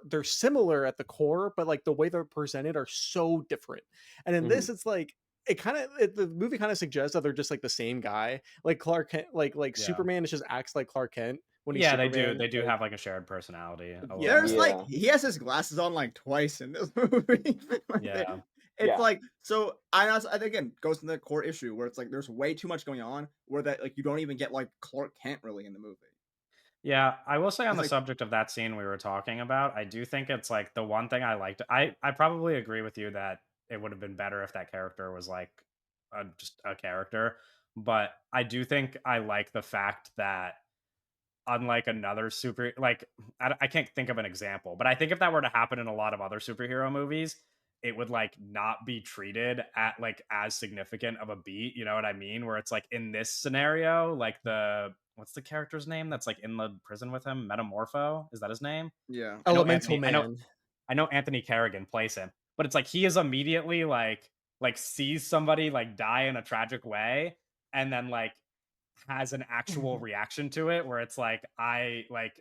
they're similar at the core, but like the way they're presented are so different. And in this, it's like the movie kind of suggests that they're just like the same guy. Like Clark Kent, like
Yeah.
Superman just acts like Clark Kent when he's
Yeah,
Superman.
they do
like-
have like a shared personality. A little
There's
bit.
like
Yeah.
he has his glasses on like twice in this movie. Like,
Yeah.
it's
Yeah.
like so. I think again goes to the core issue where it's like there's way too much going on where that like you don't even get like Clark Kent really in the movie.
Yeah, I will say on
It's
the
like-
subject of that scene we were talking about, I do think it's like the one thing I liked. I probably agree with you that it would have been better if that character was like just a character, but I do think I like the fact that unlike another super like I can't think of an example, but I think if that were to happen in a lot of other superhero movies, it would like not be treated at like as significant of a beat, you know what I mean? Where it's like in this scenario, like what's the character's name that's like in the prison with him? Metamorpho? Is that his name?
Yeah.
I know
Elemental
Anthony-
Man.
I know Anthony Kerrigan plays him, but it's like he is immediately like sees somebody like die in a tragic way and then like has an actual reaction to it where it's like I like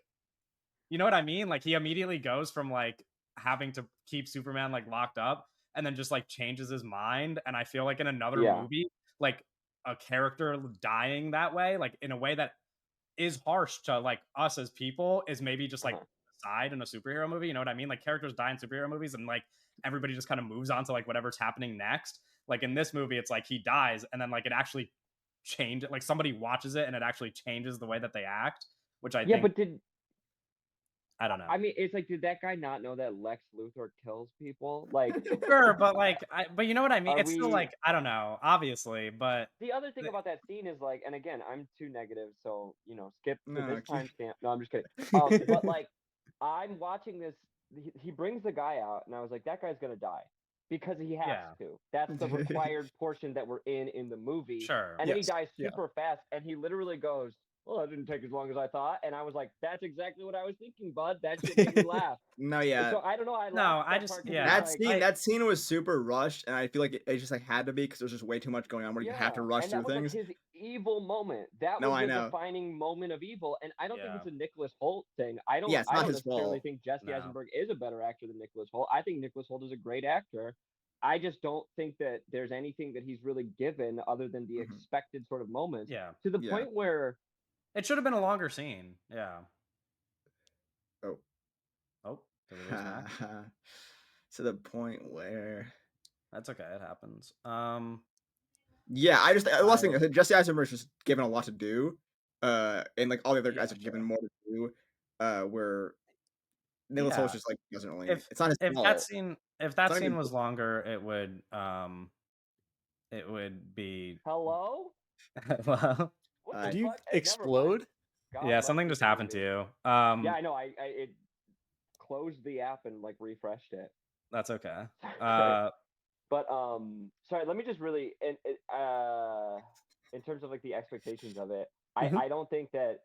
you know what I mean? Like he immediately goes from like having to keep Superman like locked up and then just like changes his mind and I feel like in another
Yeah.
movie like a character dying that way like in a way that is harsh to like us as people is maybe just like side in a superhero movie, you know what I mean? Like characters die in superhero movies and like everybody just kind of moves on to like whatever's happening next. Like in this movie it's like he dies and then like it actually changed like somebody watches it and it actually changes the way that they act, which I
Yeah,
think
but
I don't know.
I mean, it's like, did that guy not know that Lex Luthor kills people? Like,
Sure, but like but you know what I mean?
Are
It's still
we-
like I don't know, obviously, but
the other thing
The-
about that scene is like, and again, I'm too negative, so skip to
No,
this
keep-
timestamp. No, I'm just kidding. But like, I'm watching this. He brings the guy out, and I was like, that guy's gonna die because he has
Yeah.
to. That's the required portion that we're in the movie.
sure.
And then he
Yes,
dies
yeah.
super fast, and he literally goes, "Well, that didn't take as long as I thought." And I was like, "That's exactly what I was thinking, bud. That shit made me laugh."
No, yeah.
So I don't know. I
No,
laughed
I
that
just-
part 'cause
yeah.
it's
That
like,
scene, that scene was super rushed, and I feel like it just like had to be because there's just way too much going on where you have to rush
and
through
that was
things.
like his evil moment. That
No,
was
I
the
know.
defining moment of evil, and I don't
Yeah.
think it's a Nicholas Holt thing. I don't.
Yeah, it's
I
not
don't
his
necessarily
fault.
think Jesse
No.
Eisenberg is a better actor than Nicholas Holt. I think Nicholas Holt is a great actor. I just don't think that there's anything that he's really given other than the
Mhm.
expected sort of moments.
Yeah.
To the
Yeah.
point where
It should have been a longer scene. Yeah.
Oh.
Oh, did we lose Max?
To the point where
That's okay, it happens.
Yeah, I just I was
I-
thinking Jesse Eisenberg's just given a lot to do, and like all the other guys
Yeah,
are given
sure.
more to do, where Nicholas Holt's
Yeah.
just like doesn't really.
If
It's not his
if that
fault.
scene if
It's
that
not
scene
even.
was longer, it would be
Hello?
well,
What the
I
Do you
fuck? Never mind.
explode?
God
yeah,
bless
something
this
just happened to
movie.
you.
Yeah, I know. I it closed the app and like refreshed it.
That's okay.
Sorry.
Uh,
But sorry. Let me just really in terms of like the expectations of it,
Mhm.
I don't think that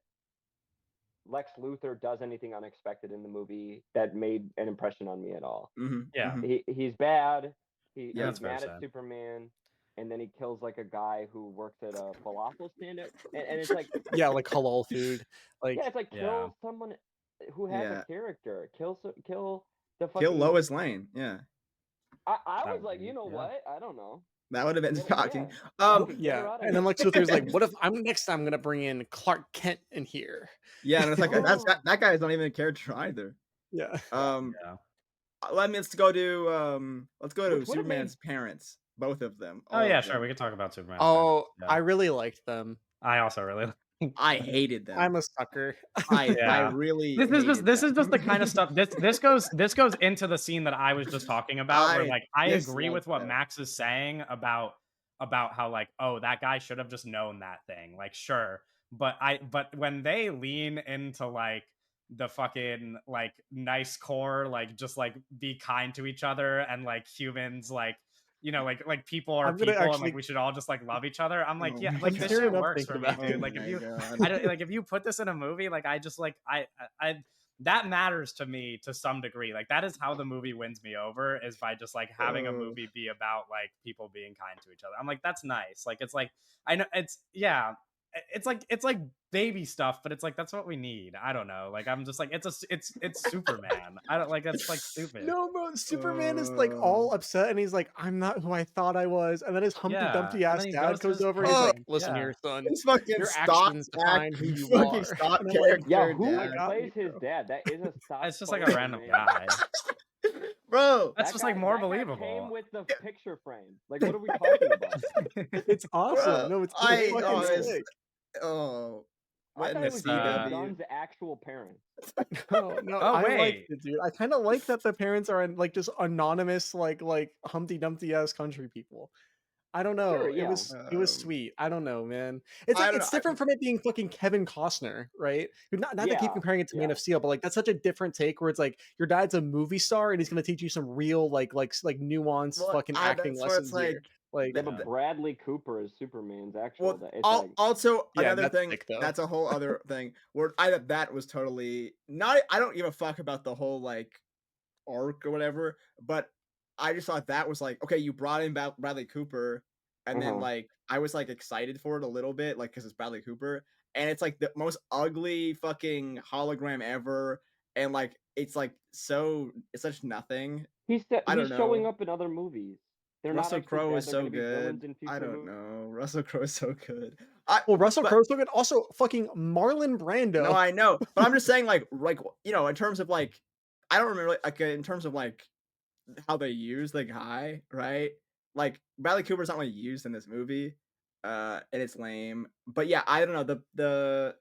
Lex Luthor does anything unexpected in the movie that made an impression on me at all.
yeah,
He's bad.
yeah,
He's
that's fair to
mad at
say.
Superman, and then he kills like a guy who works at a falafel stand, and it's like,
Yeah, like halal food.
yeah,
Like,
it's like
Yeah.
kill someone who has
Yeah.
a character. Kill the
Kill
fucking.
Lois Lane. Yeah,
I
That
was
would
like,
be-
you know
yeah.
what? I don't know.
that would have been
Get it-
shocking.
yeah.
Um,
Get her
yeah.
out of
And then
here.
Lex Luthor's like, what if next time I'm gonna bring in Clark Kent in here?
yeah, and it's like
Oh.
that guy is not even a character either.
Yeah.
Um,
Yeah.
let's go to
Which would've made-
Superman's parents, both of them.
Oh
all
yeah,
of
sure.
them.
We could talk about Superman.
Oh,
Yeah.
I really liked them.
I also really.
I hated them.
I'm a sucker.
I
Yeah.
really.
This is
hated
just the
them.
kind of stuff. This goes into the scene that I was just talking about, where
I
like I agree
dislike
with what
that.
Max is saying about how like, oh, that guy should have just known that thing. Like, sure, but when they lean into like the fucking like nice core, like just like be kind to each other, and like humans like, like people are
I'm gonna
people, and like
actually.
we should all just like love each other. I'm like,
Oh
yeah,
my
like
I'm
this
tearing
shit
up
works for
thinking
me,
about
dude.
it.
Like
Oh
if
my
you
God.
I don't like if you put this in a movie, like I just like I that matters to me to some degree. Like that is how the movie wins me over, is by just like having a movie be about like people being kind to each other. I'm like, that's nice. Like it's like I know it's yeah. It's like baby stuff, but it's like that's what we need. I don't know. Like I'm just like it's Superman. I don't like that's like stupid.
No, bro. Superman is like all upset, and he's like, "I'm not who I thought I was." And then his Humpty
Yeah,
Dumpty
and
ass
then he
dad
goes to
goes
his
over, and he's like,
parents.
"Listen
Yeah.
here, son.
It's fucking
Your
stock
actions define who you
fucking
are."
stock
And I'm like,
character.
Yeah, who
dad.
got
plays
me,
his
bro.
dad? That is a stock.
It's just like a
photo
random
name.
guy.
Bro,
That's
That
just like
guy-
more
that guy
believable.
Came with the picture frame. Like, what are we talking about?
It's awesome.
bro,
No, it's
I-
fucking
oh,
it's-
sick.
oh,
I
what in
thought
the
it was
CW?
James Gunn's actual parents.
No,
Oh,
I
wait.
liked it, dude. I kind of like that the parents are in, like just anonymous, like Humpty Dumpty ass country people. I don't know.
Sure,
It
yeah.
was sweet. I don't know, man. It's
I
like
don't
it's
know,
different from it being fucking Kevin Costner, right? Not to keep
Yeah,
comparing it to Man
yeah.
of Steel, but like that's such a different take where it's like your dad's a movie star and he's gonna teach you some real like nuanced
Well,
fucking acting
that's where
lessons here. Like,
Yeah,
Yeah.
but Bradley Cooper is Superman's actual.
well,
It's like,
also
yeah,
another
that's
thing.
sick, though.
That's a whole other thing. Where I thought that was totally not. I don't give a fuck about the whole like arc or whatever. But I just thought that was like, okay, you brought in Bradley Cooper, and then
Uh-huh.
like I was like excited for it a little bit, like because it's Bradley Cooper, and it's like the most ugly fucking hologram ever, and like it's like it's such nothing.
he's
I don't
showing
know.
up in other movies. They're
Russell
not actually
Crowe
dead,
is
they're
so
gonna be villains
good.
in future
I don't
movies.
know. Russell Crowe is so good.
well, Russell
but-
Crowe's so good. Also, fucking Marlon Brando.
No, I know, but I'm just saying, like in terms of like, I don't remember like in terms of like how they use the guy, right? Like Bradley Cooper's not really used in this movie, and it's lame. But yeah, I don't know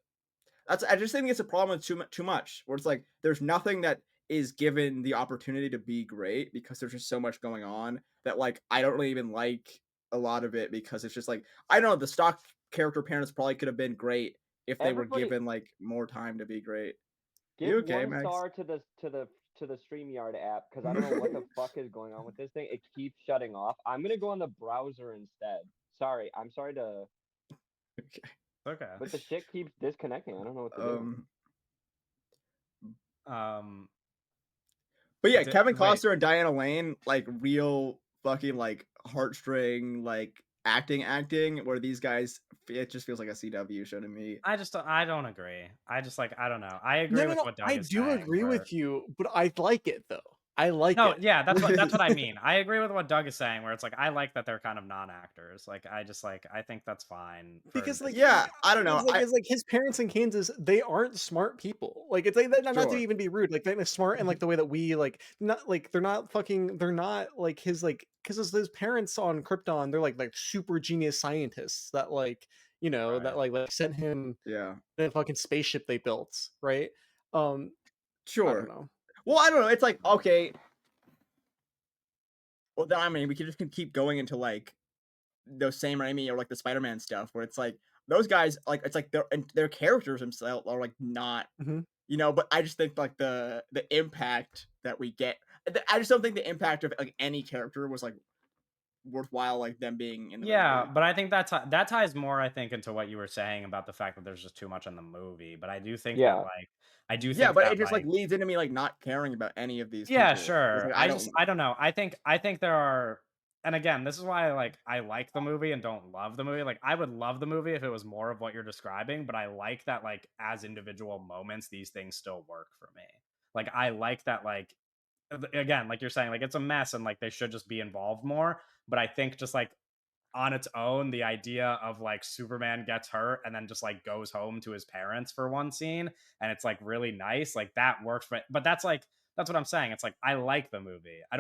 I just think it's a problem with too much, where it's like there's nothing that is given the opportunity to be great because there's just so much going on that like I don't really even like a lot of it because it's just like I don't know, the stock character parents probably could have been great if they were
Everybody-
given like more time to be great.
Give
You okay,
1
Max?
star to the StreamYard app because I don't know what the fuck is going on with this thing. It keeps shutting off. I'm gonna go on the browser instead. Sorry, I'm sorry to,
Okay.
Okay.
but the shit keeps disconnecting. I don't know what to do.
But yeah, Kevin
wait.
Costner and Diana Lane, like real fucking like heartstring like acting, where these guys, it just feels like a CW show to me.
I don't agree. I just like I don't know. I agree with what Doug
I
is
do
saying,
agree
where-
with you, but I like it though. I like
No,
it.
yeah, that's what I mean. I agree with what Doug is saying, where it's like I like that they're kind of non-actors. Like I just like I think that's fine for
Because like
Yeah, I don't know.
it's like his parents in Kansas, they aren't smart people. Like it's like not to
Sure.
even be rude, like they're not smart in like the way that we like they're not like his like because his parents on Krypton, they're like super genius scientists that like
right.
that like sent him
Yeah.
the fucking spaceship they built, right? Um, I don't
Sure.
know.
Well, I don't know. It's like, okay. Well, then I mean, we could just keep going into like those Sam Raimi or like the Spider-Man stuff, where it's like those guys, like it's like their characters themselves are like not,
Mhm.
But I just think like the impact that we get, I just don't think the impact of like any character was like worthwhile, like them being in the
Yeah,
movie.
but I think that ties more, I think, into what you were saying about the fact that there's just too much in the movie. But I do think that
Yeah.
like I do
Yeah,
think
but
that
it just like
like
leads into me like not caring about any of these
yeah,
people. It's
sure.
like
I don't know. I think there are, and again, this is why I like the movie and don't love the movie. Like I would love the movie if it was more of what you're describing, but I like that like as individual moments these things still work for me. Like I like that like again, like you're saying, like it's a mess and like they should just be involved more, but I think just like on its own, the idea of like Superman gets hurt and then just like goes home to his parents for one scene and it's like really nice, like that works. But that's like that's what I'm saying. It's like I like the movie. I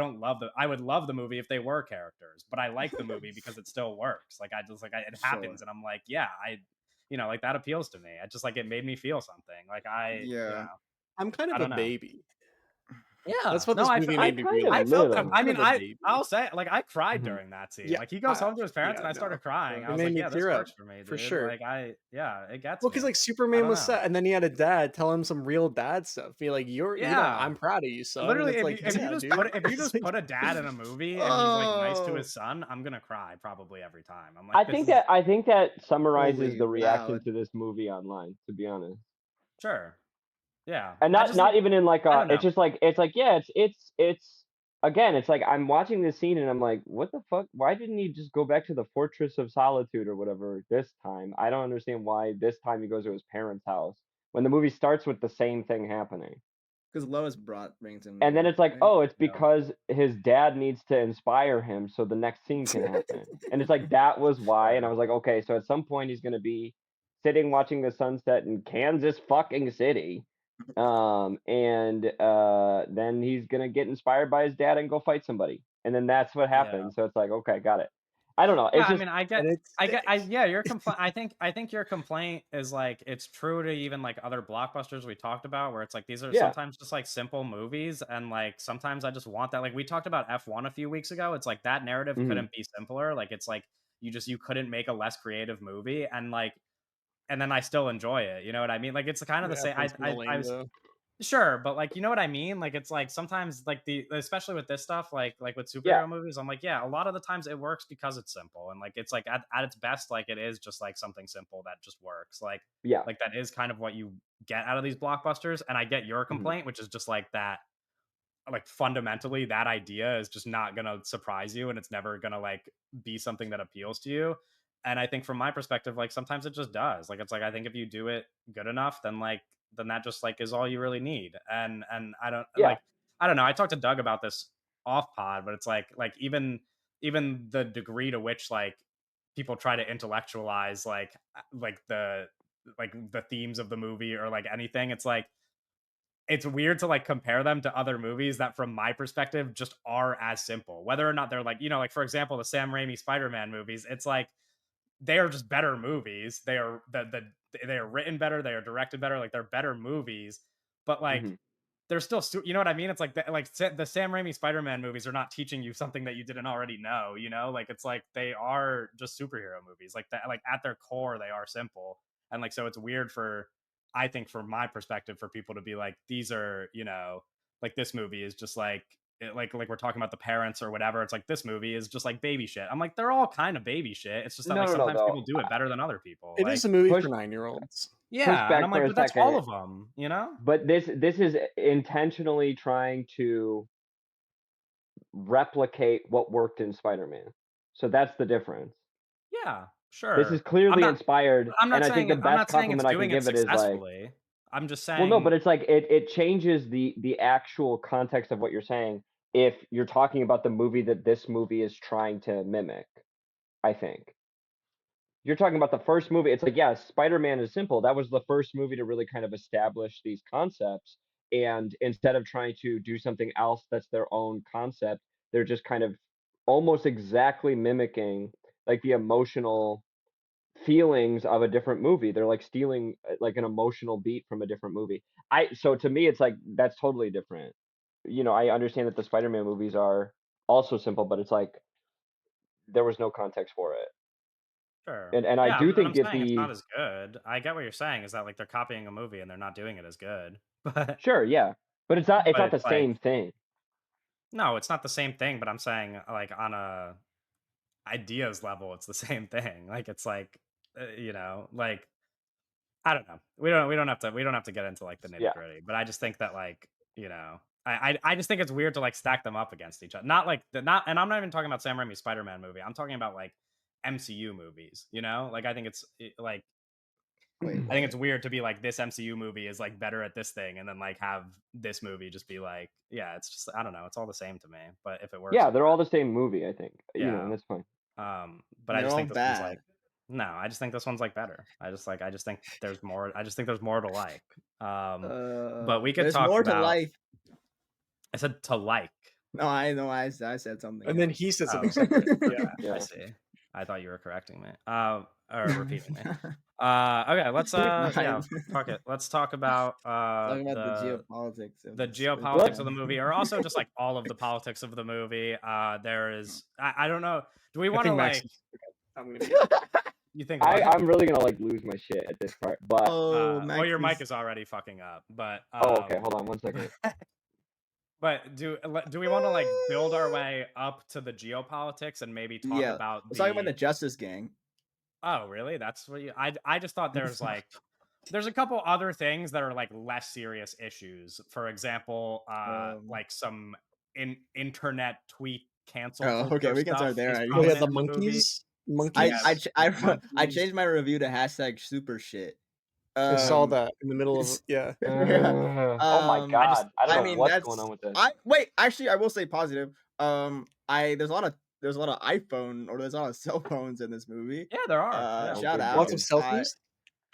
would love the movie if they were characters, but I like the movie because it still works. Like I just like it
Sure.
happens and I'm like, yeah, like that appeals to me. It just like it made me feel something. Like
Yeah.
I'm kind
I
of a
don't know.
baby.
Yeah.
That's what
No,
this movie
I
made me
kind of
I
realize.
felt
little.
that.
I'm
I
kind
mean,
of a baby.
I'll say it, like I cried
Mhm.
during that scene.
Yeah,
Like he goes
I
home to his parents
Yeah,
and I
no.
started crying. I
it
was
made
like,
me
yeah, this
tear up
works for me,
for
dude.
sure.
Like yeah, it gets
Well, because
me.
like
I
Superman
don't
was
know.
set, and then he had a dad tell him some real dad stuff. Be like,
Yeah.
I'm proud of you, son. And
Literally,
it's like, yeah, dude.
if you
It's
just
like,
put a dad in a movie and he's like nice to
Oh,
his son, I'm gonna cry probably every time. I'm like,
I
this
think
is
that summarizes
holy
the reaction
loud.
to this movie online, to be honest.
sure. Yeah.
And
I
not
just like
not even in like
I
a
don't know.
it's just like yeah, it's again, it's like I'm watching this scene and I'm like, what the fuck? Why didn't he just go back to the Fortress of Solitude or whatever this time? I don't understand why this time he goes to his parents' house when the movie starts with the same thing happening.
Because Lois brings him
And then
there,
it's like,
right?
oh, it's
Yeah.
because his dad needs to inspire him so the next scene can happen. And it's like that was why. And I
Sure.
was like, okay, so at some point he's gonna be sitting watching the sunset in Kansas fucking City. And then he's gonna get inspired by his dad and go fight somebody. And then that's what
Yeah.
happens. So it's like, okay, got it. I don't know.
Yeah,
It's
I
just
mean,
and it's
yeah, your complaint. I think your complaint is like it's true to even like other blockbusters we talked about, where it's like these are
yeah.
sometimes just like simple movies, and like sometimes I just want that. Like we talked about F1 a few weeks ago. It's like that narrative
Mhm.
couldn't be simpler. Like it's like you couldn't make a less creative movie, and like and then I still enjoy it. You know what I mean? Like it's kind of the same.
F1's kind of
I
lame
was
though.
sure, but like you know what I mean? Like it's like sometimes like the especially with this stuff, like with
Yeah.
superhero movies, I'm like, yeah, a lot of the times it works because it's simple and like it's like at its best, like it is just like something simple that just works.
Yeah.
Like that is kind of what you get out of these blockbusters. And I get your
Mhm.
complaint, which is just like that, like fundamentally that idea is just not gonna surprise you and it's never gonna like be something that appeals to you. And I think from my perspective, like sometimes it just does. Like it's like I think if you do it good enough, then that just like is all you really need. And
Yeah.
I don't know. I talked to Doug about this off pod, but it's like even the degree to which like people try to intellectualize like the themes of the movie or like anything, it's weird to like compare them to other movies that from my perspective just are as simple, whether or not they're like like for example the Sam Raimi Spider-Man movies. It's like they are just better movies. They are they are written better, they are directed better, like they're better movies, but like
Mhm.
they're still you know what I mean? It's like the Sam Raimi Spider-Man movies are not teaching you something that you didn't already know, like it's like they are just superhero movies, like that, like at their core they are simple. And like so it's weird for, I think from my perspective, for people to be like these are, like this movie is just like like we're talking about the parents or whatever. It's like this movie is just like baby shit. I'm like they're all kind of baby shit. It's just that
No,
like
no, no,
sometimes
though.
people do it better than other people.
It
Like
is a movie
Push
for 9-year-olds.
push
yeah, and I'm
back
like,
for a
but that's all
second.
of them.
But this is intentionally trying to replicate what worked in Spider-Man. So that's the difference.
Yeah,
This is
sure. I'm
clearly
not
inspired,
I'm
and
not
I think
saying
the
I'm
best
not saying it's
compliment I can
doing it
give it is like,
successfully. I'm just saying.
Well, no, but it's like it changes the actual context of what you're saying if you're talking about the movie that this movie is trying to mimic, I think. You're talking about the first movie. It's like, yeah, Spider-Man is simple. That was the first movie to really kind of establish these concepts. And instead of trying to do something else that's their own concept, they're just kind of almost exactly mimicking like the emotional feelings of a different movie. They're like stealing like an emotional beat from a different movie. So to me, it's like that's totally different. I understand that the Spider-Man movies are also simple, but it's like there was no context for it.
Sure.
And I
Yeah,
do
but I'm
think that
saying it's not as good. I get what you're saying is that like they're copying a movie and they're not doing it as good. But
sure, yeah, but it's not
but
the
it's like
same thing.
no, it's not the same thing, but I'm saying like on a ideas level it's the same thing. Like it's like like I don't know. We don't have to get into like the
Yeah,
nitty-gritty, but I just think that like, I just think it's weird to like stack them up against each other. Not like the not and I'm not even talking about Sam Raimi's Spider-Man movie. I'm talking about like MCU movies, Like I think like
Wait,
I think it's
what?
weird to be like this MCU movie is like better at this thing and then like have this movie just be like, yeah, it's just I don't know, it's all the same to me. But if it works,
yeah,
it
they're all
works.
the same movie, I think. And
Yeah.
that's fine.
But I
They're
just
all
think this one's like
bad.
no, I just think this one's like better. I just think there's more. I just think there's more to like. But we could
There's
talk
more to
about.
life.
I said to like.
No, I know. I said something.
And then
else.
he said
Oh,
something separate. Yeah.
Yeah.
I see. I thought you were correcting me. Or repeating me. Okay, let's fuck it. Let's talk about
Talking about
the
geopolitics of
geopolitics of the
Spider-Man.
movie, or also just like all of the politics of the movie. There is I don't know. Do we
I
want to
think Max
like?
is okay. I'm gonna be
You think what?
I'm really gonna like lose my shit at this part, but
Oh,
Well, your mic
Max
is already fucking up, but
okay, hold on 1 second.
But do we want to like build our way up to the geopolitics and maybe talk
Yeah.
about
Let's talk about the Justice Gang.
Oh, really? That's what I just thought there's like there's a couple other things that are like less serious issues. For example, like some internet tweet cancel
Oh,
culture
okay, we can
stuff
start there,
is
I
Oh yeah,
guess.
the
prominent in the movie.
monkeys.
Yes,
I
monkeys.
changed my review to hashtag super shit.
I saw
Um,
that in the middle of
yeah.
Oh my god, I don't know what's going on with this.
Actually, I will say positive. There's a lot of iPhone or there's a lot of cell phones in this movie.
Yeah, there are. Yeah.
Shout out.
lots of selfies.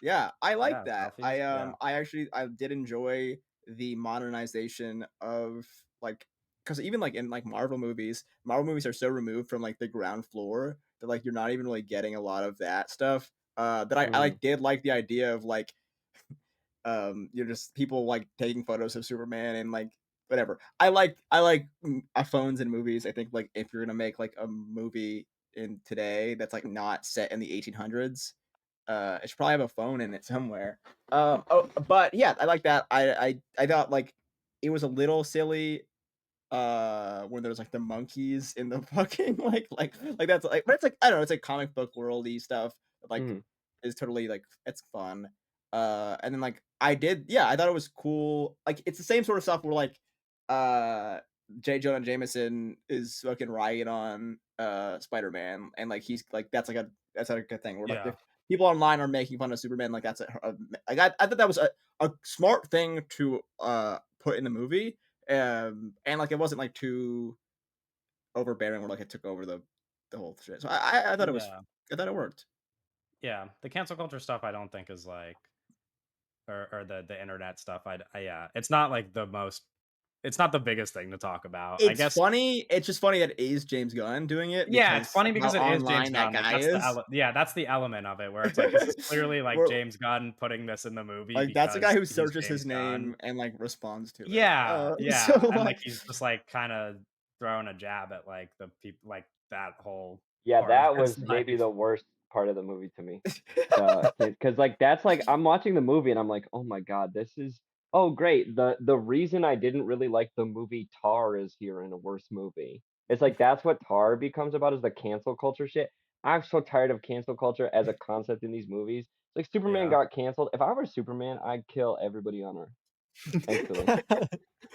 Yeah, I like
Yeah,
that.
selfies, yeah.
I did enjoy the modernization of like because even like in like Marvel movies are so removed from like the ground floor that like you're not even really getting a lot of that stuff. That I like did like the idea of like you're just people like taking photos of Superman and like whatever. I like phones in movies. I think like if you're gonna make like a movie in today that's like not set in the 1800s, it should probably have a phone in it somewhere. But yeah, I like that. I thought like it was a little silly when there's like the monkeys in the fucking like that's like but it's like I don't know, it's like comic book worldy stuff like is totally like it's fun. And then like I thought it was cool. Like it's the same sort of stuff where like J. Jonah Jameson is fucking riot on Spider-Man and like he's like that's like a good thing where like if people online are making fun of Superman, like that's I thought that was a smart thing to put in the movie. And like it wasn't like too overbearing where like it took over the whole shit. So I thought I thought it worked.
Yeah, the cancel culture stuff I don't think is like or the internet stuff. It's not like it's not the biggest thing to talk about.
It's
I guess
funny. It's just funny that it is James Gunn doing it.
Yeah, it's funny because it is James Gunn.
That guy
that's the element of it where it's like this is clearly like James Gunn putting this in the movie.
Like that's the guy who searches
James
his name
Gunn.
and like responds to it.
Yeah,
So,
and like he's just like kind of throwing a jab at like the people like that whole.
Yeah,
part
that
of his
was maybe
life.
the worst part of the movie to me. Because like that's like I'm watching the movie and I'm like, oh my god, this is great. The reason I didn't really like the movie Tar is here in a worse movie. It's like that's what Tar becomes about is the cancel culture shit. I'm so tired of cancel culture as a concept in these movies. Like Superman got canceled. If I were Superman, I'd kill everybody on Earth. Instantly.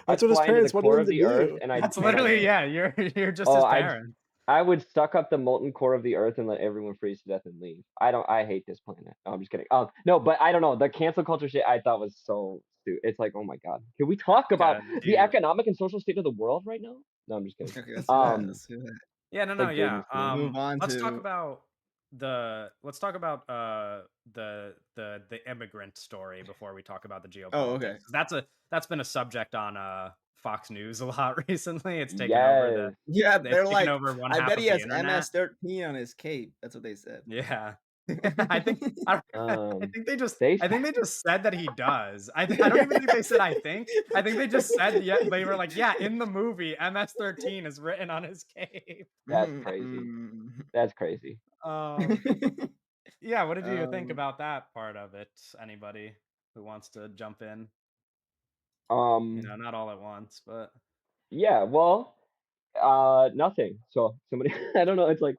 That's what his parents wanted him to do.
And
That's literally you're just his parents.
I would suck up the molten core of the earth and let everyone freeze to death and leave. I hate this planet. No, I'm just kidding. No, but I don't know. The cancel culture shit I thought was so stupid. It's like, oh my god. Can we talk about
Okay,
the economic and social state of the world right now? No, I'm just kidding.
Okay, let's do that.
Um,
Let's do that.
Yeah, no,
like
yeah.
Jaden's doing.
Move on
Let's talk
to
about the immigrant story before we talk about the geopolitics.
Oh, okay.
'Cause that's been a subject on Fox News a lot recently. It's taken over
Yes.
Yeah,
it's
they're
taken
like,
over one
I
half
bet
of
he
the
has
internet.
MS-13 on his cape. That's what they said.
Yeah. I think I
Um,
think they just
they
I think they just said that he does. I don't even think they said I think. I think they just said yeah, they were like, yeah, in the movie, MS-13 is written on his cape.
That's crazy.
Mm.
That's crazy.
Um yeah, what did you think
Um,
about that part of it? Anybody who wants to jump in? Not all at once, but
Yeah, well, nothing. So somebody, I don't know. It's like,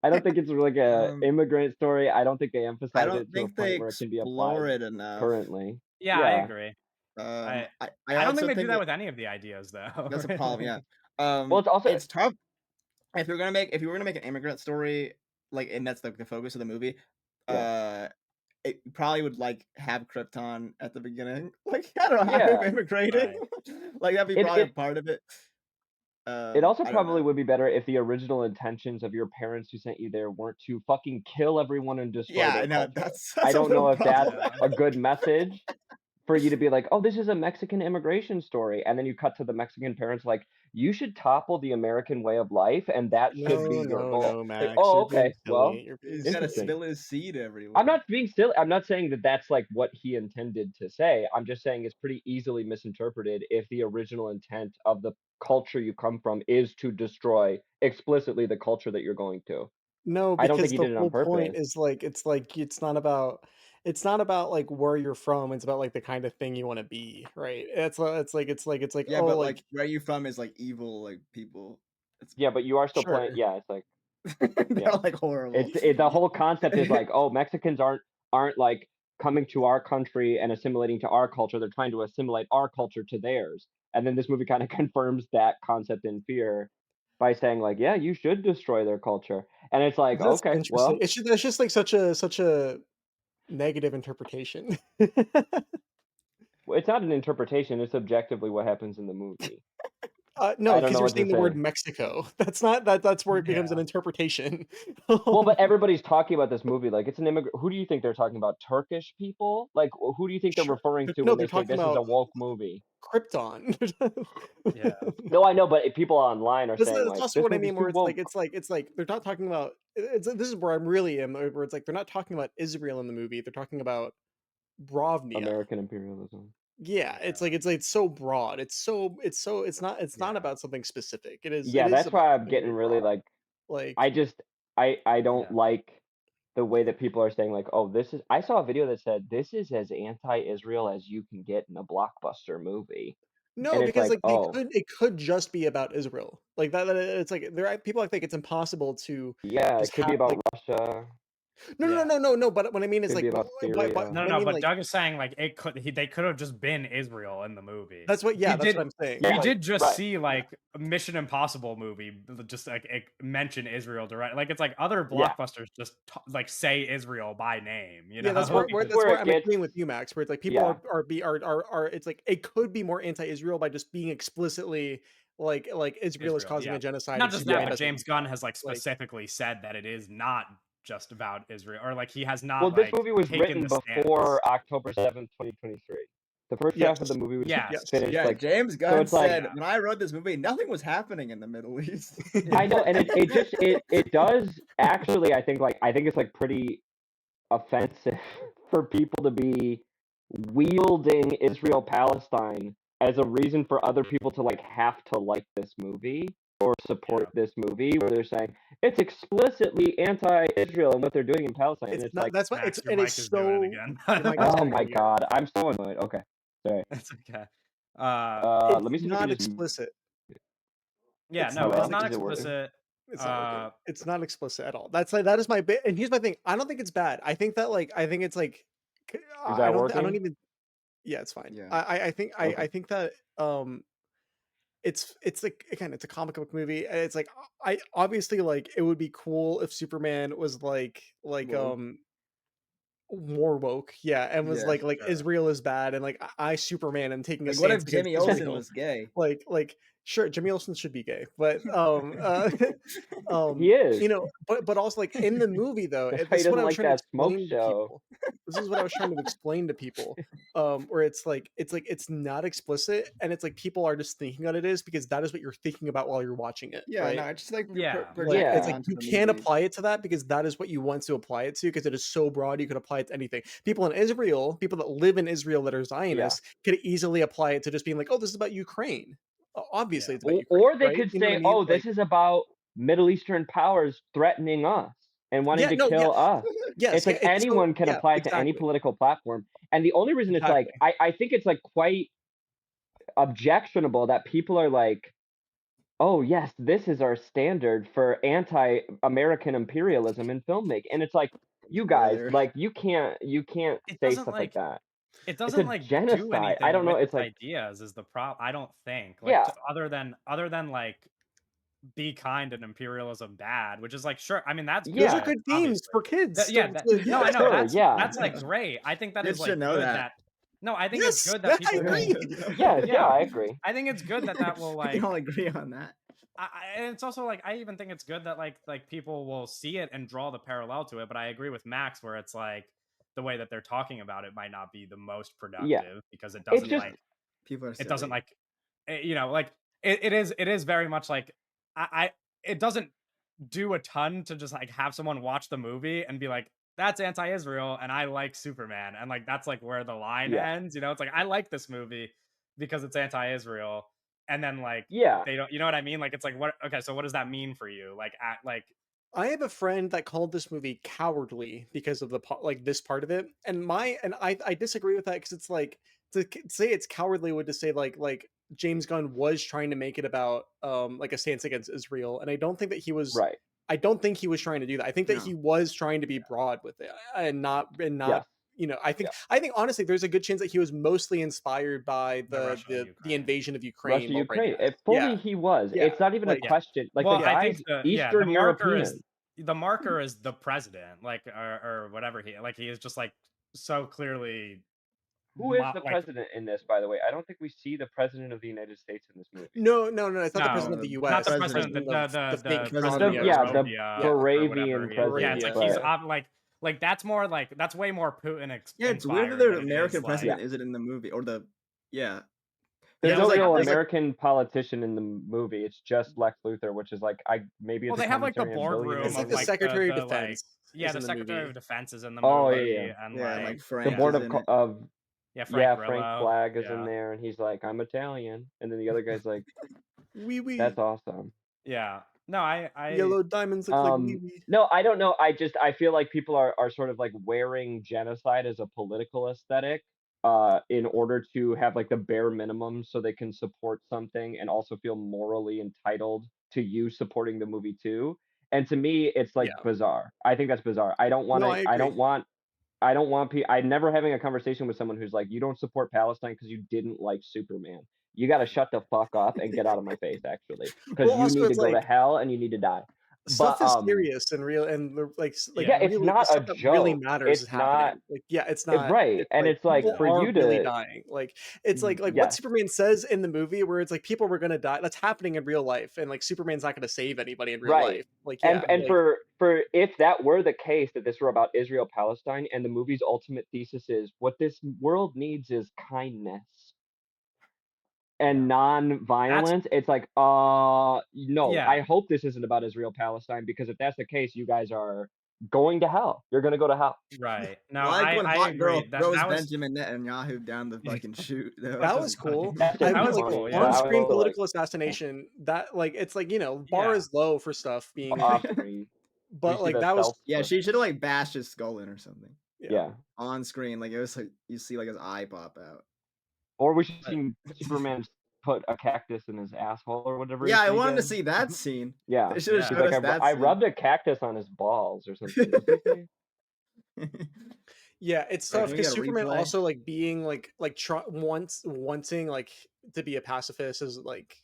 I don't think it's like a
um,
immigrant story. I don't think they
I
emphasize
don't
it to a
think they
point where it can be applied
explore it enough.
currently.
yeah, I
Yeah.
agree.
I
I don't
also
think they do
think
that
that
with any of the ideas though.
that's a problem, yeah.
Well, it's also
It's tough if you were gonna make an immigrant story, like, and that's the focus of the movie,
yeah,
it probably would, like, have Krypton at the beginning. Like, I don't know, have him
yeah.
immigrating.
Right.
Like, that'd be
It
probably a
it
part of it.
it also
I don't
probably
know.
would be better if the original intentions of your parents who sent you there weren't to fucking kill everyone and destroy
Yeah,
their
no,
culture.
that's
I
a
don't
little
know if that's
problem.
Yeah.
a good message for you to be like, oh, this is a Mexican immigration story. And then you cut to the Mexican parents like, you should topple the American way of life, and that should be your goal. Like,
Max.
oh,
You're being
okay, well,
silly. You're being
He's gotta
silly.
interesting.
spill his seed
I'm
everywhere.
not being silly. I'm not saying that that's like what he intended to say. I'm just saying it's pretty easily misinterpreted if the original intent of the culture you come from is to destroy explicitly the culture that you're going to.
No,
I don't think
because
he
the
did it on
whole point
purpose.
is like it's not about like where you're from. It's about like the kind of thing you want to be, right? It's like
Yeah,
oh
but,
like
like, where you from is, like, evil, like, people. It's
Yeah, but you are still playing.
sure.
Yeah, it's like
they're,
yeah.
like, horrible.
The whole concept is like, oh, Mexicans aren't like coming to our country and assimilating to our culture. They're trying to assimilate our culture to theirs. And then this movie kind of confirms that concept in Fear by saying like, yeah, you should destroy their culture. And it's like,
That's
okay,
interesting.
well,
It's just like such a negative interpretation.
it's not an interpretation. It's objectively what happens in the movie.
No,
I don't
because
know
you're
what to
saying the word
say.
Mexico. That's where it becomes an
Yeah.
interpretation.
Well, but everybody's talking about this movie like it's an immigrant. Who do you think they're talking about? Turkish people? Like, who do you think they're
Sure.
referring to
No,
when
they're
they say
talking
this is
about
a woke movie?
Krypton.
Yeah.
No, I know, but if people online are saying
That's
like
also
this
what I
movie's
mean.
too
Where
woke,
it's like they're not talking about. This is where I'm really am. Where it's like they're not talking about Israel in the movie. They're talking about Brovnia.
American imperialism.
Yeah, it's like it's so broad. It's not
Yeah.
about something specific. It
Yeah,
is
that's
about
why I'm
something
getting
very
really
broad.
like
Like
I just I don't
Yeah.
like the way that people are saying like, oh, this is. I saw a video that said this is as anti-Israel as you can get in a blockbuster movie, and
no,
it's
because
like,
like
oh,
it could just be about Israel. Like that it's like there are people I think it's impossible to
yeah,
just
it could
have
be about
like
Russia,
Yeah.
no. But what I mean is
could be
like
about Syria.
No,
what I
no,
mean
but
like
Doug is saying like they could have just been Israel in the movie.
that's what
We
that's what
did
I'm saying.
we
Yeah,
Like
did just
right.
see like a Mission Impossible movie just like mention Israel direct. Like it's like other
Yeah,
blockbusters just like say Israel by name, you
yeah,
know?
well, this is
that's
where
where
it
I'm
gets.
agreeing with you, Max. Where it's like people
Yeah,
are it's like it could be more anti-Israel by just being explicitly like Israel is
Israel,
causing
yeah.
a genocide
Not
and
just
Superman
that,
yeah.
but
doesn't.
James Gunn has like
Like
specifically said that it is not just about Israel, or like he has
Well,
not
this
like
movie was
taken
written
the stance.
before October 7th, 2023. The first
yes,
half of the movie was
Yes.
yes.
finished
Yeah,
like
James
so.
Gunn
It's like
said
Yeah.
when I wrote this movie, nothing was happening in the Middle East.
I know, and it does actually. I think it's like pretty offensive for people to be wielding Israel Palestine as a reason for other people to like have to like this movie or support
Yeah.
this movie, where they're saying it's explicitly anti-Israel and what they're doing in Palestine. And
It's
it's
not
like,
that's what
Max, your
it is
mic is doing it
so
again.
your mic is
oh
doing
my
it again.
god, I'm so annoyed. Okay, sorry.
It's okay.
It's
Let me see if I
not
can just.
explicit.
Yeah,
It's
no,
Oh
it's
well,
not
not
is it working?
explicit.
explicit.
It's not working.
Uh,
It's not explicit at all. That's like that is my bit. And here's my thing. I don't think it's bad. I think that like I think it's like
Is that
I don't
working?
even. Yeah, it's fine.
Yeah.
I think
Okay.
I think that it's like, again, it's a comic book movie, and it's like, I obviously, like, it would be cool if Superman was
Woke.
more woke, yeah, and was
Yeah.
like
Sure.
Israel is bad, and like I Superman am taking a
Like, what if
stance against
Jimmy Olsen
Israel.
was gay?
Like sure, Jimmy Olsen should be gay, but
He is.
you know, but also, like, in the movie though,
That's why
this
he
is what
doesn't
I was
like
trying to
that smoke
explain to
show.
people. This is what I was trying to explain to people. Where it's like it's not explicit, and it's like people are just thinking that it is because that is what you're thinking about while you're watching it.
Yeah,
right?
no, it's just like
Yeah.
Like,
project
Yeah.
it's like
onto
you
the
can't
movie.
apply it to that because that is what you want to apply it to because it is so broad you could apply it to anything. People in Israel, people that live in Israel that are Zionists, could easily apply it to just being like, oh, this is about Ukraine. Obviously,
Yeah.
it's about Ukraine,
Or they
right?
could
You know what
say,
I mean?
"Oh, this is about Middle Eastern powers threatening us and wanting
Yeah,
to
no, yeah,
kill us."
yes,
It's like
yeah, it's so,
anyone can
yeah,
apply it to any
exactly,
political platform. And the only reason it's like,
exactly.
I think it's like quite objectionable that people are like, "Oh yes, this is our standard for anti-American imperialism in filmmaking." And it's like, you guys,
Spoiler.
like you can't
It
say
doesn't
stuff like that.
it
It's
doesn't
a
like do
genocide. I
anything
don't know.
with
It's
its
like,
ideas is the problem. I don't think
yeah,
other than like be kind and imperialism bad, which is like sure. I mean that's
Those
yeah,
are
good,
good themes
obviously.
for kids.
Yeah,
Yeah,
no, I know
sure, yeah,
that's like great. I think that is
Kids should
like
know
good
that.
that no, I think it's
yes,
good that
I
people
agree.
will.
yes, yeah,
Yeah,
I agree.
I think it's good that that will
We can
like
all agree on that.
and it's also like I even think it's good that like people will see it and draw the parallel to it. But I agree with Max where it's like the way that they're talking about it might not be the most
Yeah,
productive because it
it's
doesn't
just
like
People are
it doesn't
silly.
like you know like it is very much like I it doesn't do a ton to just like have someone watch the movie and be like that's anti-Israel and I like Superman and like that's like where the line
yeah,
ends, you know, it's like I like this movie because it's anti-Israel and then like
yeah.
they don't, you know what I mean, like it's like what, okay, so what does that mean for you, like at like
I have a friend that called this movie cowardly because of the like this part of it, and I disagree with that because it's like say it's cowardly would to say like James Gunn was trying to make it about like a stance against Israel, and I don't think that he was.
Right.
I don't think he was trying to do that. I think that
No.
he was trying to be broad with it and not
Yes.
you know, I
Yeah.
think honestly there's a good chance that he was mostly inspired by
the Russia and
the
Ukraine.
invasion of Ukraine
Russia,
while writing
Ukraine.
that.
It fully
Yeah,
he was.
yeah,
It's not even a
like
Yeah.
question. Like
Well,
the
I think
guy's
the
Eastern European.
the marker is the president, like or whatever he is just like so clearly
Who is the
like
president in this, by the way? I don't think we see the president of the United States in this movie.
no, it's not the president
no,
of the
No,
U.S.
not the
it's
president,
of
the
fake
president
The,
of
Crimea or
yeah,
something.
the
Moravia
Yeah,
or
Moravian
whatever he is.
president.
Yeah, it's like
but
he's like that's more like that's way more Putin
Yeah, it's weird that
inspired
the
than it
American
is,
president
like,
isn't in the movie, or the yeah.
there's
yeah,
no
well, they have
real
like
American politician in the movie. It's just Lex Luthor, which is like maybe
well
it's a
they have like the
commentary on
boardroom
it's like
of
the
billionaires.
like
Secretary of
the like
Defense
yeah
is
the
in the
Secretary of
movie.
Defense is in the
Oh
movie
yeah,
and
Yeah, and
like
like
the
Frank
board
is
of
in it.
yeah
yeah,
Frank
Frank
Grillo,
Flag is in
yeah.
there, and he's like, I'm Italian, and then the other guy's like,
Wee
that's awesome.
Yeah. No, I
yellow diamonds look like wee wee.
No, I don't know. I feel like people are sort of like wearing genocide as a political aesthetic in order to have like the bare minimum so they can support something and also feel morally entitled to you supporting the movie too. And to me, it's like
Yeah,
bizarre. I think that's bizarre. I don't want
no,
to.
I
I
agree.
don't want. I don't want people. I'm never having a conversation with someone who's like, you don't support Palestine because you didn't like Superman. You got to shut the fuck up and get out of my face, actually, because
Well,
you
also
need to
it's
go to
like
hell and you need to die.
stuff
But
is serious and real and like
yeah,
yeah.
it's
really the
not a
stuff that really
joke.
matters is
It's not
happening. Like yeah, it's not.
right,
It's
and
like
it's like
people
Yeah.
for
are
you
really
to
dying. Like it's like what
yes,
Superman says in the movie where it's like people were gonna die. That's happening in real life, and like Superman's not gonna save anybody in real
right.
life. Like
And
yeah,
and
like
for if that were the case that this were about Israel Palestine and the movie's ultimate thesis is what this world needs is kindness and
Yeah.
non-violence, it's like no,
Yeah.
I hope this isn't about Israel Palestine because if that's the case, you guys are going to hell. You're going to go to hell.
Right. No,
I like when
I
Hot Girl
agree.
throws
That was
Benjamin Netanyahu down the fucking chute.
that was
just funny.
cool.
That's
I
just
That
mean,
was
like
cool,
funny.
yeah.
I
on-screen
was like
political assassination. That like it's like bar
Yeah.
is low for stuff being
off
like,
screen. We
but
see
like
the
that was
self
Yeah, she should have like bashed his skull in or something
yeah.
on screen. Like it was like you see like his eye pop out.
Or we should see Superman put a cactus in his asshole or whatever.
Yeah, I
he
wanted to
did.
see that scene.
Yeah.
They should have
Yeah.
He's
showed
like,
us that
I
scene.
rubbed a cactus on his balls or something. Did he say?
yeah, it's
Wait,
tough
can we
because
get a
Superman
replay?
also like being like wanting like to be a pacifist is like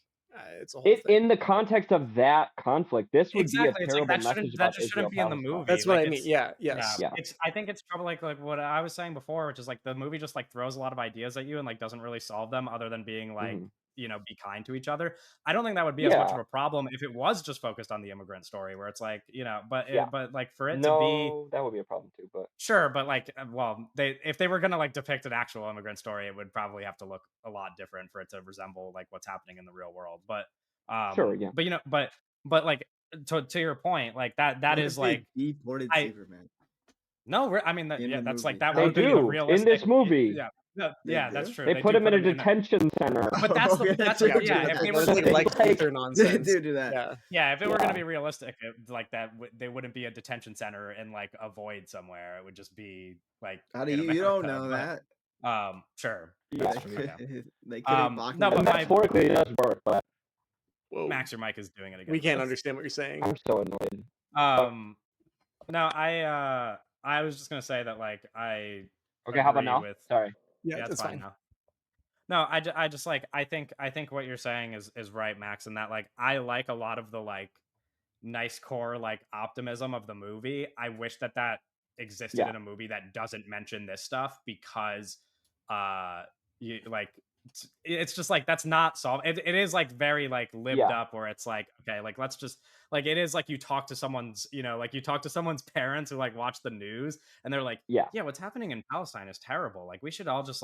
it's a whole thing.
In the context of that conflict, this would
Exactly.
be a
It's like
terrible
that
message
that
about
just
Israel
shouldn't be in the
Palestine.
movie.
That's what
Like
I mean.
it's
Yeah. Yes.
Yeah.
it's I think it's trouble like what I was saying before, which is like the movie just like throws a lot of ideas at you and like doesn't really solve them other than being like,
Mhm.
be kind to each other. I don't think that would be as much of
Yeah.
a problem if it was just focused on the immigrant story where it's like, but
Yeah.
but like for it to be
No, that would be a problem too, but
sure, but like well, if they were going to like depict an actual immigrant story, it would probably have to look a lot different for it to resemble like what's happening in the real world. But
sure, yeah.
but like to your point, like that
What
is
if they
like
deported
I
Superman
no, I mean
in the
that's like
movie?
that
They
would be the
do in
realistic
this movie.
yeah. No,
They
yeah, that's
do?
true.
They
They
put
do
him in a
in
detention center.
but that's the
Okay,
that's
they
the,
do
yeah.
that.
If they
That's
were
like
gonna,
Lex
like-
Luthor
They
nonsense.
do that.
Yeah.
yeah, if it were going
Yeah.
to be realistic, like that, they wouldn't be a detention center in like a void somewhere. It would just be like
How do
in
you don't
America,
know
but,
that?
Sure,
Yeah.
that's true. Okay.
They could have
No, but
And metaphorically, it does work, but
Whoa.
Max, your mic is doing it again.
We can't understand what you're saying.
I'm so annoyed.
No, I was just gonna say that like I
Okay, how about
agree
now?
with
Sorry.
Yeah,
it's
it's
fine
fine.
now. No, I just like I think what you're saying is right, Max, and that like I like a lot of the like nice core like optimism of the movie. I wish that existed
Yeah.
in a movie that doesn't mention this stuff because you like it's just like that's not solved. It is like very like lived
Yeah.
up where it's like okay, like let's just like it is like you talk to someone's like you talk to someone's parents who like watch the news and they're like
Yeah.
what's happening in Palestine is terrible, like we should all just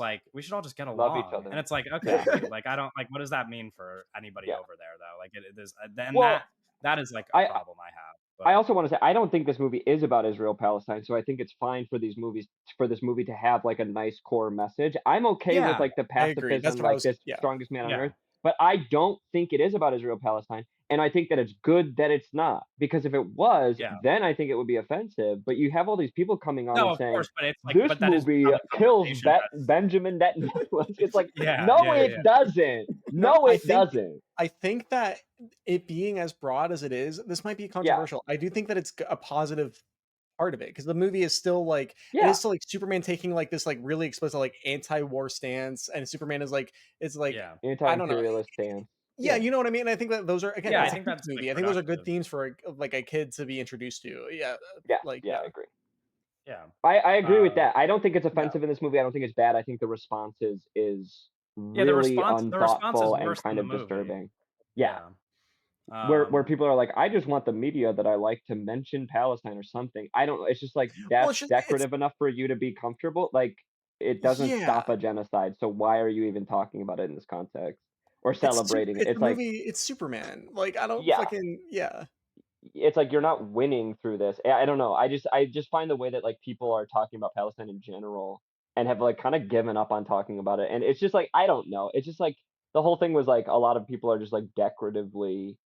get along.
Love each other.
And it's like okay like I don't like what does that mean for anybody
Yeah.
over there though, like it is then
Well,
that is like a problem I have.
I also want to say I don't think this movie is about Israel Palestine, so I think it's fine for this movie to have like a nice core message. I'm okay
Yeah,
with like the
I agree. That's
pacifism,
what I
like
was-
this
yeah.
strongest man on
Yeah.
earth, but I don't think it is about Israel Palestine, and I think that it's good that it's not, because if it was,
Yeah.
then I think it would be offensive. But you have all these people coming on
No,
and
of
saying
course, but it's like
this
but that is
movie
not a
kills
conversation that's-
Benjamin Netanyahu. It's like
Yeah,
no,
yeah,
it
yeah.
doesn't.
No,
No,
I
it
think-
doesn't.
I think that it being as broad as it is, this might be controversial. I do think that it's a positive part of it because the movie is still like it
Yeah.
is still like Superman taking like this like really explicit like anti-war stance, and Superman is like it's like
yeah.
Anti-imperialist stance.
yeah,
Yeah.
you know what I mean. I think that those are again,
Yeah,
it's
I
a
think
kids
that's,
movie.
like,
I think those are good
productive.
themes for like a kid to be introduced to. Yeah,
Yeah,
like
yeah, I agree.
Yeah.
I agree with
Uh,
that. I don't think it's offensive in this movie. I don't think it's bad. I think the response is
Yeah,
really
the response is
unthoughtful and
worse than
kind
the
of
movie.
disturbing. Yeah.
Yeah.
Where people are like, I just want the media that I like to mention Palestine or something. I don't. It's just like
Well,
that's
it's just- it's-
decorative enough for you to be comfortable. Like it doesn't
Yeah.
stop a genocide. So why are you even talking about it in this context or celebrating it?
It's
It's
a
like
movie. It's Superman. Like I don't
Yeah.
fucking yeah.
it's like you're not winning through this. I don't know. I just find the way that like people are talking about Palestine in general and have like kind of given up on talking about it. And it's just like I don't know. It's just like the whole thing was like a lot of people are just like decoratively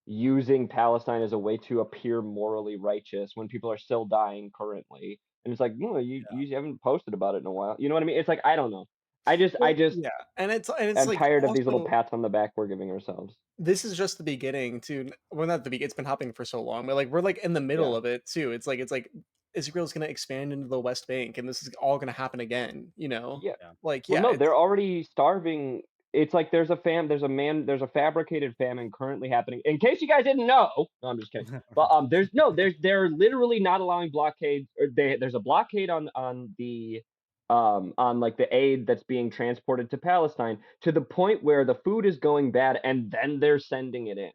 using Palestine as a way to appear morally righteous when people are still dying currently. And it's like, no, you haven't posted about it in a while. You know what I mean? It's like I don't know. I just
yeah, and it's
I'm
like
tired of these little
also-
pats on the back we're giving ourselves.
This is just the beginning to well not the beginning, it's been happening for so long, but like we're like in the middle
Yeah.
of it too. It's like Israel's gonna expand into the West Bank and this is all gonna happen again, you know?
Yeah.
Like
Well,
yeah,
no,
it's-
they're already starving. It's like there's a fabricated famine currently happening. In case you guys didn't know, no, I'm just kidding. But they're literally not allowing blockades. Or there's a blockade on the like the aid that's being transported to Palestine to the point where the food is going bad, and then they're sending it in.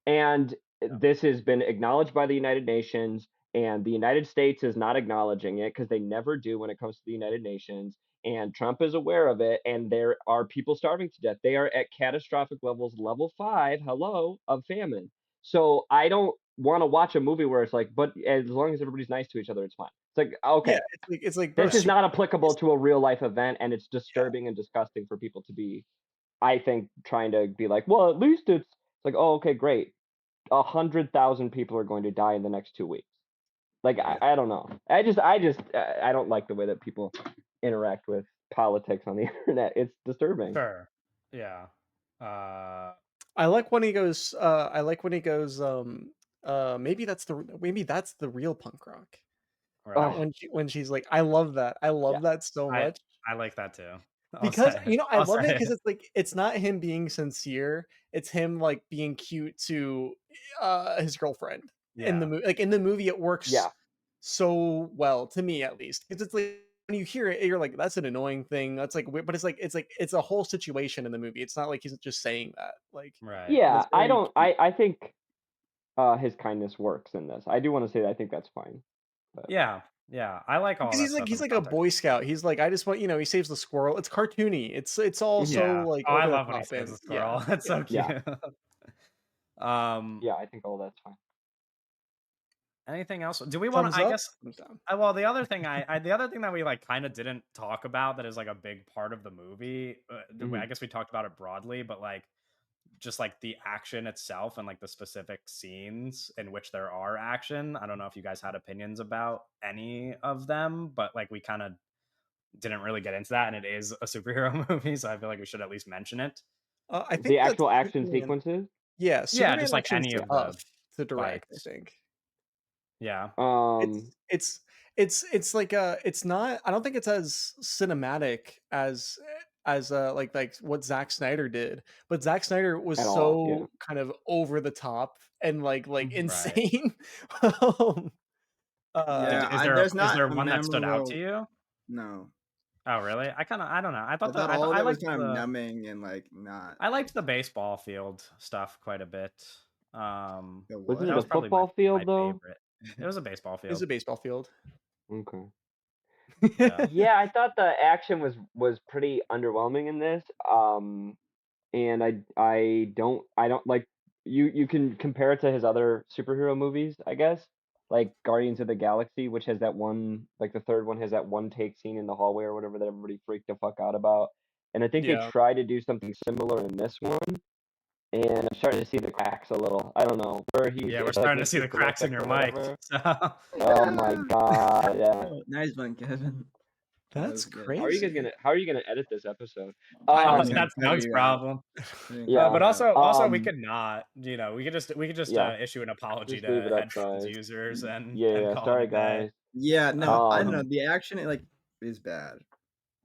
And this has been acknowledged by the United Nations, and the United States is not acknowledging it because they never do when it comes to the United Nations. And Trump is aware of it, and there are people starving to death. They are at catastrophic levels, level 5, of famine. So I don't want to watch a movie where it's like, but as long as everybody's nice to each other, it's fine. It's like, okay,
yeah, it's like bro,
this is not applicable to a real life event, and it's disturbing and disgusting for people to be, I think, trying to be like, well, at least it's like, oh, okay, great. 100,000 people are going to die in the next 2 weeks. Like, I don't know. I don't like the way that people interact with politics on the internet. It's disturbing.
Sure. Yeah.
I like when he goes maybe that's the real punk rock.
Right.
When she's like I love that. I love that so
I-
much.
I like that too. I'll
because
say
you know I
I'll
love it
say
because it's like it's not him being sincere, it's him like being cute to his girlfriend in the
Yeah.
movie. Like in the movie it works
Yeah.
so well, to me at least, because it's like when you hear it you're like that's an annoying thing, that's like weird, but it's a whole situation in the movie. It's not like he's just saying that, like,
Right.
and
Yeah,
it's very cute.
I think his kindness works in this. I do want to say that I think that's fine. But
Yeah. Yeah. I like all
Because
that
he's like
stuff in
he's
the
like a
context
Boy
of the
Scout.
movie.
He's like, I just want, he saves the squirrel. It's cartoony. It's all
Mhm.
so
Yeah.
like
Oh, I
over the
love when he
top,
saves the
and
squirrel. It's so
Yeah.
cute. um,
yeah, I think all that's fine.
anything else? Do we want
thumbs
to? I
up,
guess.
thumbs down.
Well, the other thing the other thing that we like kind of didn't talk about that is like a big part of the movie. I
Mhm.
guess we talked about it broadly, but like just like the action itself and like the specific scenes in which there are action. I don't know if you guys had opinions about any of them, but like we kind of didn't really get into that, and it is a superhero movie, so I feel like we should at least mention it.
I
The
think that
actual action
Superman,
sequences.
yeah,
Yeah,
Superman
just like
action's
any of
tough
the
to direct, I
fights.
think.
Yeah.
Um
It's like it's not, I don't think it's as cinematic as like what Zack Snyder did, but Zack Snyder was
at all. Yeah.
so kind of over the top and like
Mhm.
Right.
insane. um,
Yeah,
Is
there's
is
not
there
a
one that stood out
memorable.
to you?
No,
Oh, really? I don't know.
I thought all of
I
it was
liked
kind of numbing and like not
I liked the baseball field stuff quite a bit. Um,
the
Wasn't
that
it
what.
a
was probably my
football field
my
though?
favorite. It was a baseball
it's
field.
a baseball field.
Okay.
Yeah.
Yeah, I thought the action was pretty underwhelming in this. And I don't like, you can compare it to his other superhero movies, I guess. Like Guardians of the Galaxy, which has that one, like the third one has that one take scene in the hallway or whatever that everybody freaked the fuck out about. And I think they
Yeah.
try to do something similar in this one. And I'm starting to see the cracks a little. I don't know where he's
Yeah, we're
it's like
starting to see
Mr.
the cracks in
Terrific
your
or
mic.
whatever.
So
Oh my god, yeah.
Oh, nice one, Kevin. That
That's
was good.
How are you guys
crazy.
gonna edit this episode?
I
I
don't
was
think
gonna
that's
cut
Doug's
you out.
problem.
Yeah.
But
Cut you out.
also we could not, we could just
Yeah.
issue an apology
Just leave
to
it up,
headphones
guys.
users and
Yeah,
call
sorry
it a day.
guys.
Yeah, no, I don't know.
Um
The action like is bad.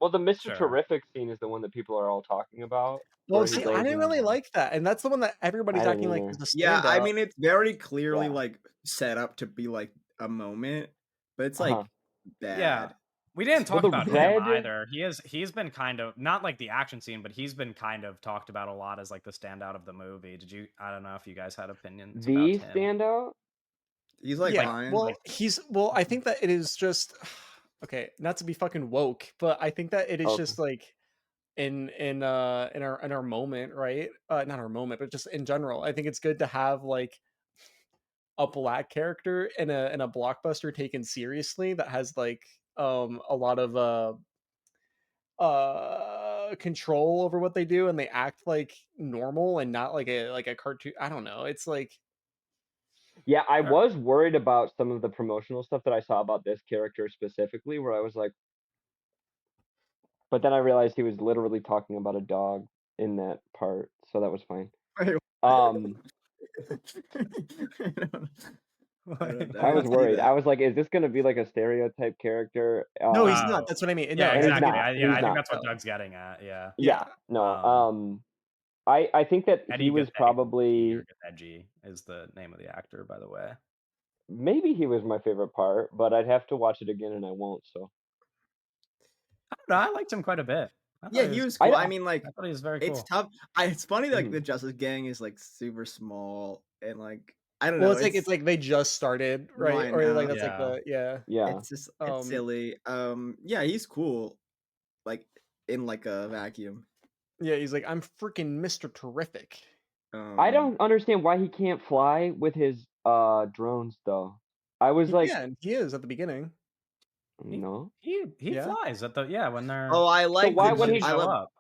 well, the Mr.
Sure.
Terrific scene is the one that people are all talking about.
Well,
Where he
see,
goes
I didn't really
and
like that, and that's the one that everybody's
I didn't
acting like
either.
is a
Yeah, I
standout.
mean it's very clearly
Yeah.
like set up to be like a moment, but it's
Uh-huh.
like bad.
Yeah. We didn't
Well,
talk
the
about him
red
either. He's been kind of not like the action scene, but he's been kind of talked about a lot as like the standout of the movie. I don't know if you guys had opinions about
the
him.
standout?
He's like
Yeah,
fine.
well,
like,
I think that it is just okay, not to be fucking woke, but I think that it is
Okay.
just like in our moment, right? Not our moment, but just in general. I think it's good to have like a black character in a blockbuster taken seriously that has like a lot of control over what they do, and they act like normal and not like a cartoon. I don't know. It's like
Yeah, I
Sure.
was worried about some of the promotional stuff that I saw about this character specifically, where I was like, but then I realized he was literally talking about a dog in that part, so that was fine.
wait,
Um, I was worried. I was like, is this gonna be like a stereotype character?
no, he's
Oh.
not. That's what I mean.
Yeah,
No,
And he's
exactly.
not.
I
And he's
think
not.
that's what
No.
Doug's getting at. Yeah.
Yeah, no. I think that
Eddie
he was probably
Edgy is the name of the actor, by the way.
maybe he was my favorite part, but I'd have to watch it again and I won't. So
I don't know. I liked him quite a bit. I
yeah,
thought
he was
I
cool.
don't-
I mean, like
I thought he was very
it's
cool.
tough. It's funny that like
Mhm.
the Justice Gang is like super small and like I don't know.
Well, it's like they just started, right?
I
Or like
know.
that's like
Yeah.
the yeah.
yeah.
It's just
Um,
it's silly. Yeah, he's cool. Like in like a vacuum.
Yeah, he's like, I'm freaking Mr. Terrific.
I don't understand why he can't fly with his drones though. I was like,
Yeah, he is at the beginning.
no.
He
Yeah.
flies at the when they're
Oh, I like
why
the
would
Ju-
he
I
show
love
up.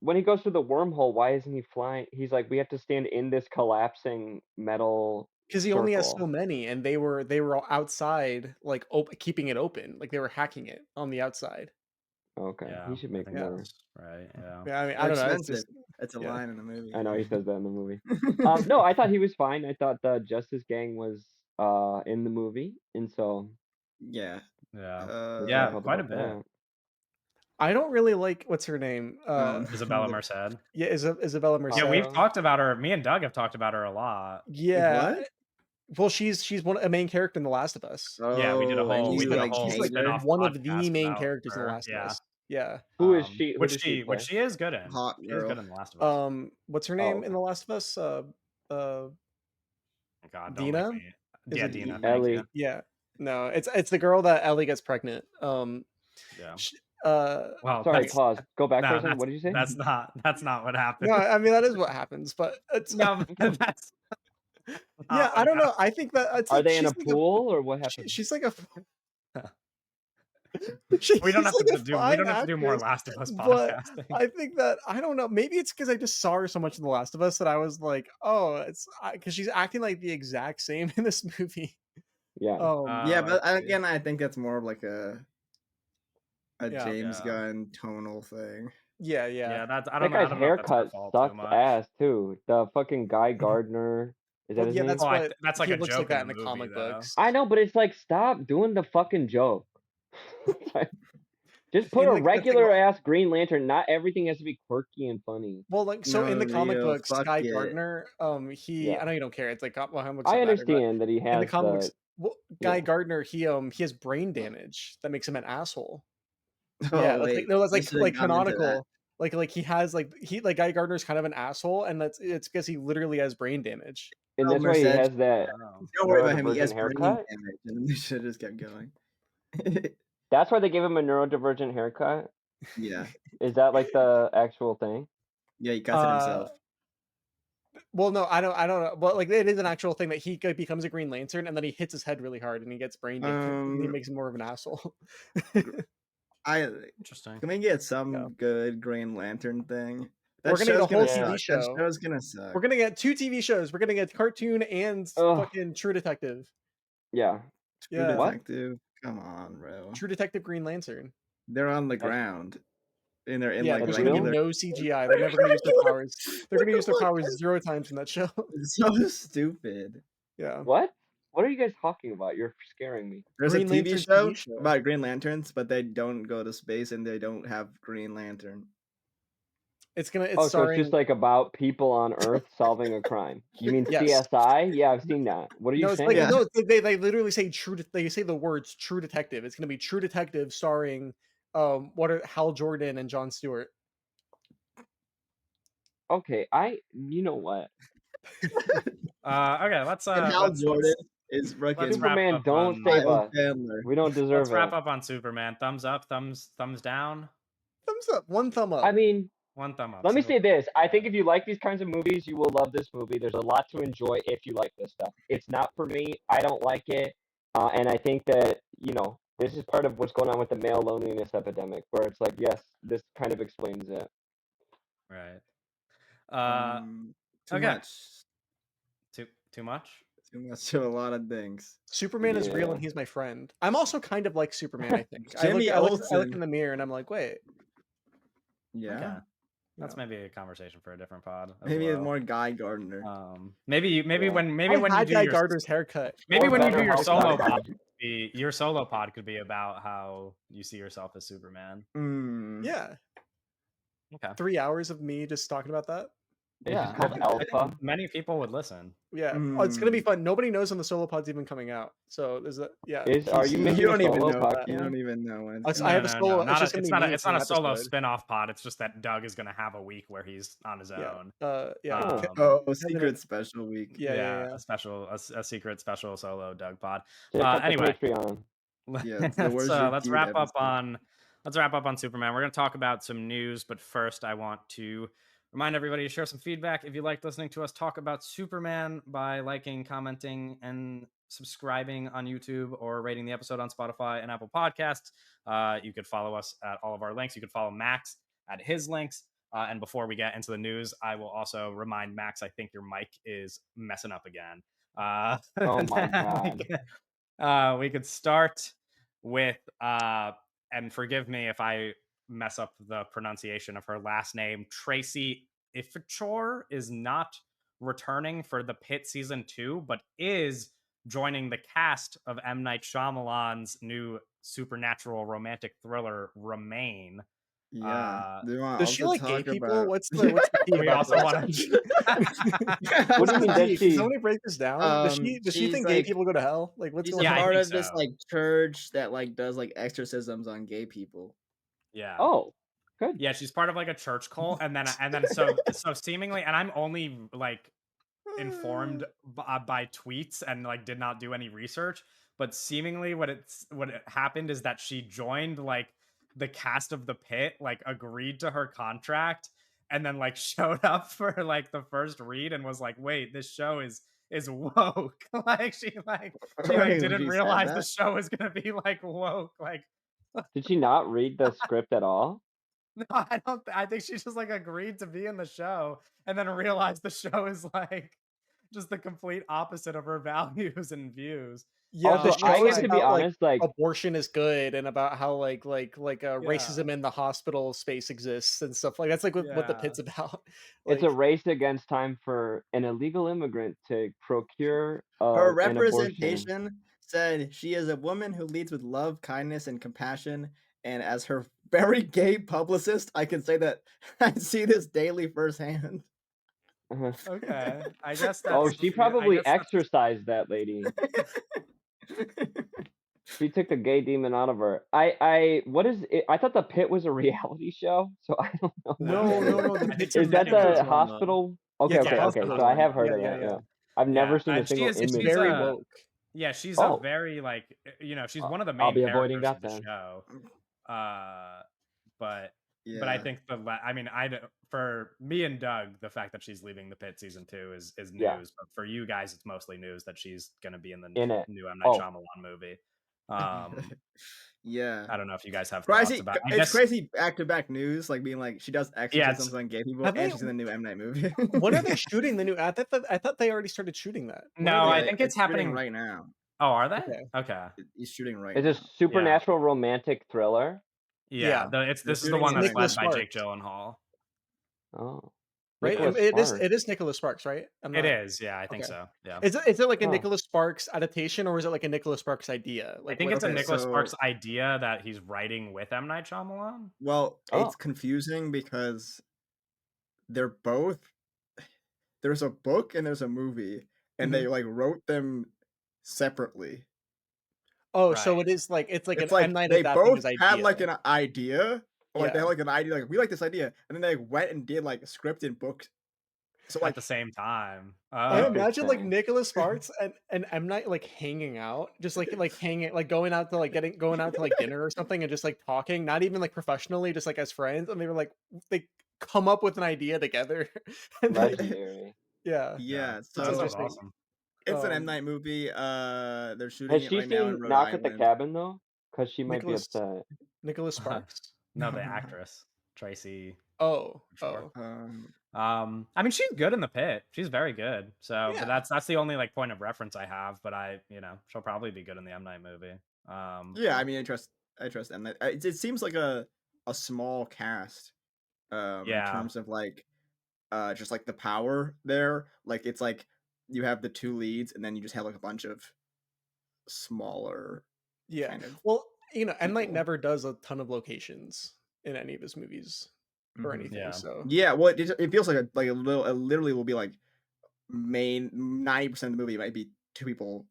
When he goes through the wormhole, why isn't he flying? He's like, we have to stand in this collapsing metal
Because he only has so
circle.
many, and they were all outside, like keeping it open, like they were hacking it on the outside.
Okay,
Yeah,
he should
I
make
think
more.
that's right. Yeah.
Yeah, I mean, I
They're
don't know. It's
expensive.
just
It's a
yeah.
line in the movie.
I know he says that in the movie. No, I thought he was fine. I thought the Justice Gang was in the movie, and so
Yeah.
Yeah.
let's
Yeah,
not talk
quite a
about
bit.
that.
I don't really like what's her name.
Isabella Merced.
Yeah, Isabella Merced.
Yeah, we've
Also-
talked about her. Me and Doug have talked about her a lot.
Yeah.
What?
Well, she's a main character in The Last of Us.
Yeah, we did a
Oh, and
whole
you,
She's
we did a
like,
whole
she's like
hate her?
spin-off
one of the
podcast
main
about
characters in The
her.
Last
Yeah.
of Us. Yeah.
Who is she? Who
Which
does she
which
play?
she is good in.
Hot
She's
girl.
good in The Last of Us.
What's her name in The Last of Us?
God, don't
Dina?
make me.
Is
Yeah,
it
Dina.
Dina?
Thank
Ellie.
you.
Yeah. No, it's the girl that Ellie gets pregnant.
Yeah.
sh-
Well,
Sorry,
that's,
pause. Go back for
no,
a second. What did you say?
that's not what happened.
no, I mean that is what happens, but it's
No, but that's
yeah.
not
I
what
don't know.
happened.
I think that it's
Are
like,
they in a
she's like
pool or what happened?
she's like a.
We don't have
she's
to
like a
do. We
fine
don't have to do more
actress,
Last of Us
but
podcasting.
I think that I don't know. Maybe it's because I just saw her so much in The Last of Us that I was like, oh, it's because she's acting like the exact same in this movie.
Yeah.
Yeah,
Oh,
but
I see.
again, I think that's more of like a
Yeah.
James
Yeah.
Gunn tonal thing.
Yeah,
Yeah, that's I
That
don't know. I
guy's
don't know if that's her
haircut
fault too
sucks
much.
ass too. The fucking Guy Gardner. Is that
Well,
his
yeah,
name?
that's
Oh,
what
that's like
he
a
looks
joke
like that in
in
the
the movie,
comic
though.
books.
I know, but it's like, stop doing the fucking joke. Just put
In
a
the thing-
regular ass Green Lantern. Not everything has to be quirky and funny.
Well, like so in the
No,
comic
Leo,
books,
fuck
Guy
it.
Gardner, he
Yeah.
I know you don't care. It's like comic books
I
don't matter, but
understand that he
in the
has
comics,
the.
well, Guy
yeah.
Gardner, he has brain damage that makes him an asshole.
Oh,
Yeah, that's
wait,
like no, that's
we
like
should've
like
gotten into that.
canonical. Like he has like Guy Gardner's kind of an asshole, and it's because he literally has brain damage.
And
Oh,
that's why he
Merced.
has that
Don't worry about him. He has
neurodivergent
brain
haircut.
damage, and they should have just kept going.
That's why they gave him a neurodivergent haircut.
Yeah,
Is that like the actual thing?
yeah, he cuts it himself.
Well, no, I don't know. But like it is an actual thing that he becomes a Green Lantern, and then he hits his head really hard, and he gets brain damage, and he makes him more of an asshole.
Interesting.
Can we get some
Yeah.
good Green Lantern thing? That
We're gonna get a
show's
whole
suck.
TV
That
show.
show's gonna suck.
We're gonna get 2 TV shows. We're gonna get cartoon and
Ugh.
fucking True Detective.
Yeah.
True
Yeah.
What?
Detective. Come on, bro.
True Detective Green Lantern.
They're on the ground. And they're in
Yeah,
like
there's
really?
gonna be no CGI. They're never gonna use their powers. They're gonna use their powers 0 times in that show.
It's so stupid.
Yeah.
What? What are you guys talking about? You're scaring me.
There's
Green
a TV
Lantern
show,
TV show.
about Green Lanterns, but they don't go to space and they don't have Green Lantern.
It's gonna. It's
Oh, so
starring.
it's just like about people on Earth solving a crime. You mean
Yes.
CSI? Yeah, I've seen that. What are you
No, it's
saying?
like
Yeah.
no. They literally say They say the words True Detective. It's gonna be True Detective starring Hal Jordan and Jon Stewart.
Okay, you know what?
Okay, let's
And Hal
let's
Jordan is fucking
let's wrap
Superman,
up
don't
on-
save
Miles
us.
Chandler.
We don't deserve
let's wrap
it.
up on Superman. Thumbs up, thumbs down.
Thumbs up. 1 thumb up.
I mean,
One thumb up.
let me
single
say this. I think if you like these kinds of movies, you will love this movie. There's a lot to enjoy if you like this stuff. It's not for me. I don't like it. And I think that, this is part of what's going on with the male loneliness epidemic, where it's like, yes, this kind of explains it.
Right.
Too
okay.
much.
Too much.
Too much of a lot of things.
Superman is real
Yeah.
and he's my friend. I'm also kind of like Superman, I think.
Jimmy
I look
Olsen.
in the mirror and I'm like, wait.
Yeah.
Okay. That's
Yeah.
maybe a conversation for a different pod. as
Maybe it's
well.
more Guy Gardner.
Maybe
Yeah.
when
I
you
had
do
Guy
your
Gardner's haircut.
maybe
Or
when you
better
do your
Hulk
solo
Hogan.
pod, your solo pod could be about how you see yourself as Superman.
Yeah.
Okay.
3 hours of me just talking about that.
It's
Yeah,
just called
I think
Alpha.
many people would listen.
Yeah. Oh, it's gonna be
Mm.
fun. Nobody knows when the solo pod's even coming out. So there's that. Yeah.
Are you making
You
a
don't even
solo
know.
podcast?
You don't even know when.
I have a solo. It's
Not
just
a,
gonna
it's
be
not a,
me
it's
for
not
an
a solo
episode.
spin-off pod. It's just that Doug is gonna have a week where he's on his
Yeah.
own.
Yeah.
Oh.
Secret special week.
Yeah.
A secret special solo Doug pod.
Check out the
Anyway.
Patreon.
Yeah, it's the worst
let's
reviewed
wrap up
episode.
on Superman. We're going to talk about some news, but first I want to remind everybody to share some feedback if you like listening to us talk about Superman by liking, commenting, and subscribing on YouTube or rating the episode on Spotify and Apple Podcasts. You could follow us at all of our links. You could follow Max at his links. And before we get into the news, I will also remind Max, I think your mic is messing up again.
Oh my God.
We could start with, and forgive me if I mess up the pronunciation of her last name, Tracy Ifichor is not returning for The Pit Season 2, but is joining the cast of M. Night Shyamalan's new supernatural romantic thriller, Remain.
Yeah. Do you want to
Does she
also
like gay
talk
people?
about?
What's the tea
We
about
also
this?
want
What
What's
do you
the
mean, does
tea? Can
she-
somebody break this down? Does she
She's
think gay
like
people go to hell? Like what's
she's
going
a
Yeah, I
on?
part
think
of this
so.
like church that like does like exorcisms on gay people.
Yeah.
Oh, good.
Yeah, she's part of like a church cult, and then so seemingly, and I'm only like informed by tweets and like did not do any research, but seemingly what happened is that she joined like the cast of The Pit, like agreed to her contract, and then like showed up for like the first read and was like, wait, this show is woke. like she
Wait,
didn't
she said
realize the
that?
show was gonna be like woke. Like
Did she not read the script at all?
no, I don't. I think she just like agreed to be in the show and then realized the show is like just the complete opposite of her values and views.
Yeah,
Also,
the
I
show is
have to be
about like
honest, like
abortion is good and about how
Yeah.
racism in the hospital space exists and stuff like that's like what the
Yeah.
pit's about.
it's a
Like
race against time for an illegal immigrant to procure
Her
an abortion.
representation said she is a woman who leads with love, kindness, and compassion. And as her very gay publicist, I can say that I see this daily firsthand.
Okay. I guess that's.
Oh, she
I
probably
guess that's-
exorcised that lady. She took the gay demon out of her. What is it? I thought The Pit was a reality show, so I don't know.
no, the
I think
pit's
you're
Is that
thinking
the
of-
Netflix one, though.
hospital? Okay,
Yeah, it's
okay,
a
okay.
hospital
So I
one.
have heard
Yeah,
of that.
yeah.
Yeah, I've never
Yeah,
seen a
and
single
it's
image.
very
a-
woke.
Yeah, she's
Oh.
a very like she's one of the
I'll
main
be avoiding
characters
that
of the
then.
show. But
Yeah.
I think I mean for me and Doug, the fact that she's leaving The Pit season 2 is news.
Yeah.
But for you guys, it's mostly news that she's gonna be in the
In it.
new M Night
Oh.
Shyamalan movie.
Yeah.
I don't know if you guys have
Crazy.
thoughts about.
It's crazy back-to-back news, like being like she does exorcisms on gay people,
Have
and
they-
she's in the new M Night movie.
When are they shooting the new? I thought they already started shooting that. When
No,
are
I
they-
think it's
shooting
happening
right now.
Oh, are they?
Okay.
Okay.
He's shooting right
It's
now.
a supernatural romantic thriller.
Yeah.
Yeah.
This is the
shooting
one
it
that's
right
led
now.
by Jake Gyllenhaal.
Oh,
right.
Nicholas
It is.
Sparks.
It is Nicholas Sparks, right?
It is. Yeah, I think
Okay.
so. Yeah.
Is it like a
Huh.
Nicholas Sparks adaptation or is it like a Nicholas Sparks idea?
I
Like
think
what-
it's a
okay,
Nicholas
so-
Sparks idea that he's writing with M Night Shyamalan.
Well,
Oh.
it's confusing because they're both. There's a book and there's a movie, and they like wrote them separately.
Oh, so
Right.
it is like it's like
It's
an
like
M Night
they
adapting
both
his idea.
had like an idea, or like they
Yeah.
had like an idea, like we like this idea, and then they went and did like script and book. So
At
like
the same time.
I
Oh.
imagine like
Interesting.
Nicholas Sparks and M Night like hanging out, just like hanging, like going out to like dinner or something, and just like talking, not even like professionally, just like as friends. And they were like they come up with an idea together. And they-
Legendary.
yeah,
yeah,
It's
so
That sounds
interesting.
awesome.
it's an M
Um,
Night movie. They're shooting
Has
it
she
right now in
seen
Rhode
Knock at the
Island.
Cabin though? Because she might
Nicholas-
be upset.
Nicholas Sparks.
No, the actress Tracy.
Oh,
Sure.
oh,
I mean, she's good in The Pit. She's very good. So,
Yeah.
but that's the only like point of reference I have. But she'll probably be good in the M Night movie.
Yeah, I mean, I trust M Night. It seems like a small cast.
Yeah.
In terms of like, just like the power there. Like it's like you have the two leads, and then you just have like a bunch of smaller.
yeah.
Kind of
Well, M Night
people.
never does a ton of locations in any of his movies or
Mhm.
anything.
Yeah.
So
Yeah, well, it feels like a little. It literally will be like main 90% of the movie might be two people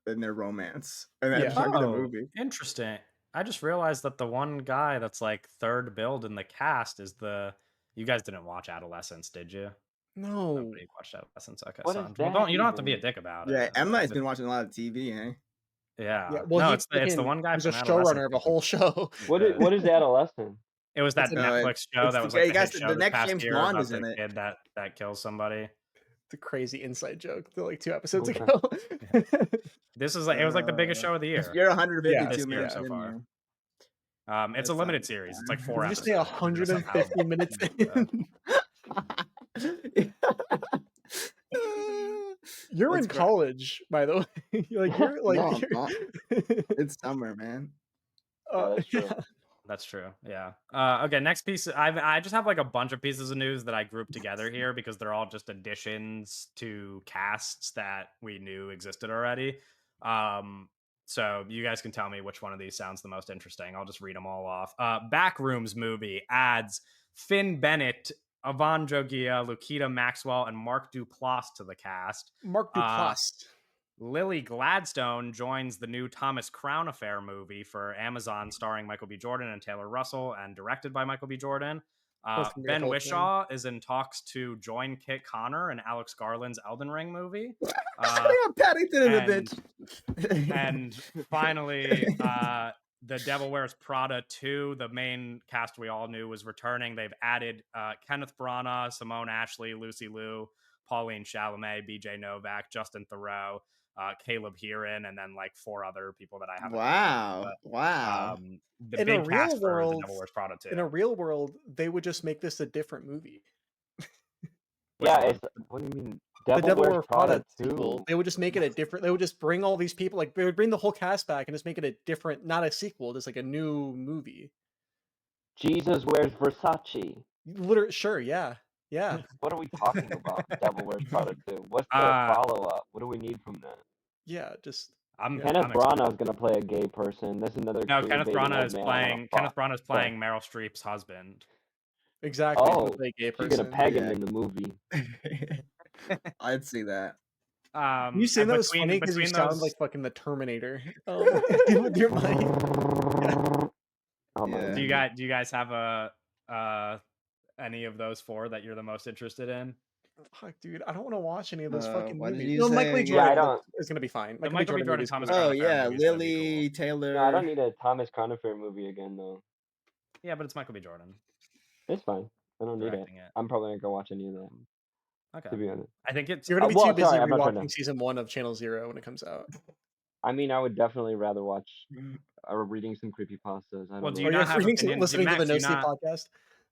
in their romance, and then
Yeah.
it's might be the
Oh,
movie.
interesting. I just realized that the one guy that's like third build in the cast is the. You guys didn't watch Adolescence, did you?
no.
Nobody watched Adolescence. Okay,
What
so
is
well,
that
you don't have to be a
even?
dick about
Yeah,
it.
M Night's
It's-
been watching a lot of TV, eh?
Yeah.
Yeah, well,
no,
he
it's the
freaking
one guy
was a
from
showrunner of a
Adolescence.
whole show.
What is Adolescent?
It was that
It's a-
Netflix show
it's
that
the
was
guy-
like
you
the
guys-
hit
the
show this
next
past
James
year
Bond
about
is in
the
it.
kid that kills somebody.
The crazy inside joke, like 2 episodes
Okay.
ago.
This is like it was like the biggest show of the year.
You're 152
Yeah,
this year
minutes
so
in,
far.
yeah.
It's a
That
limited
sounds
series. It's
bad.
like 4
Did you
episodes.
say
They're just like,
150 minutes in? You're
That's
in
great.
college, by the way. You're like
No, I'm
you're-
not. It's summer, man.
Yeah, that's true.
That's true. Yeah. Okay. Next piece. I just have like a bunch of pieces of news that I grouped together here because they're all just additions to casts that we knew existed already. So you guys can tell me which one of these sounds the most interesting. I'll just read them all off. Backrooms movie adds Finn Bennett, Ivan Jogia, Lukita Maxwell, and Mark Duplass to the cast.
Mark Duplass.
Lily Gladstone joins the new Thomas Crown Affair movie for Amazon, starring Michael B. Jordan and Taylor Russell, and directed by Michael B. Jordan. Ben Whishaw is in talks to join Kit Connor in Alex Garland's Elden Ring movie.
Paddington and the bitch.
And finally, The Devil Wears Prada 2, the main cast we all knew was returning. They've added Kenneth Branagh, Simone Ashley, Lucy Liu, Pauline Chalamet, BJ Novak, Justin Theroux, Caleb Heron, and then like 4 other people that I haven't.
Wow.
The big cast for The Devil Wears Prada 2.
In a real world, they would just make this a different movie.
Yeah, what do you mean?
The Devil Wears Prada 2. They would just make it a different. They would just bring all these people, like they would bring the whole cast back and just make it a different, not a sequel, just like a new movie.
Jesus Wears Versace.
Literally, sure, yeah.
What are we talking about? Devil Wears Prada 2. What's the follow up? What do we need from that?
Yeah, just.
Kenneth Branagh is gonna play a gay person. That's another.
No, Kenneth Branagh is playing. Kenneth Branagh is playing Meryl Streep's husband.
Exactly.
Oh, she's gonna peg him in the movie.
I'd see that.
You saying that was funny because you sound like fucking the Terminator. With your mic.
Yeah.
Do you guys have any of those 4 that you're the most interested in?
Fuck, dude, I don't want to watch any of those fucking
what did
movies.
you
No,
say
Michael B.
again?
Jordan is gonna be fine.
Michael B. Jordan, Thomas
Oh
Crown
yeah,
Affair movie's gonna be
Lily
cool.
Taylor.
No, I don't need a Thomas Crown Affair movie again though.
Yeah, but it's Michael B. Jordan.
It's fine. I don't need it. I'm probably not gonna watch any of that.
Okay.
To be honest,
I think it's.
You're gonna be too busy
I'm not
rewatching season 1 of Channel Zero when it comes out.
I mean, I would definitely rather watch reading some creepypastas. I don't know.
Do you not have opinions?
Listening to the No Sleep podcast?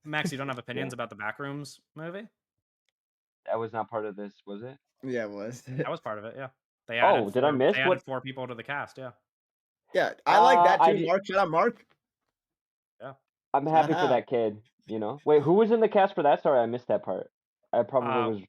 Max, you don't have opinions about the Backrooms movie?
That was not part of this, was it?
Yeah, it was.
That was part of it. Yeah. They
did I miss?
They added 4 people to the cast. Yeah.
Yeah, I like that too. Mark, shut up, Mark.
Yeah.
I'm happy for that kid. You know. Wait, who was in the cast for that? Sorry, I missed that part. I probably was.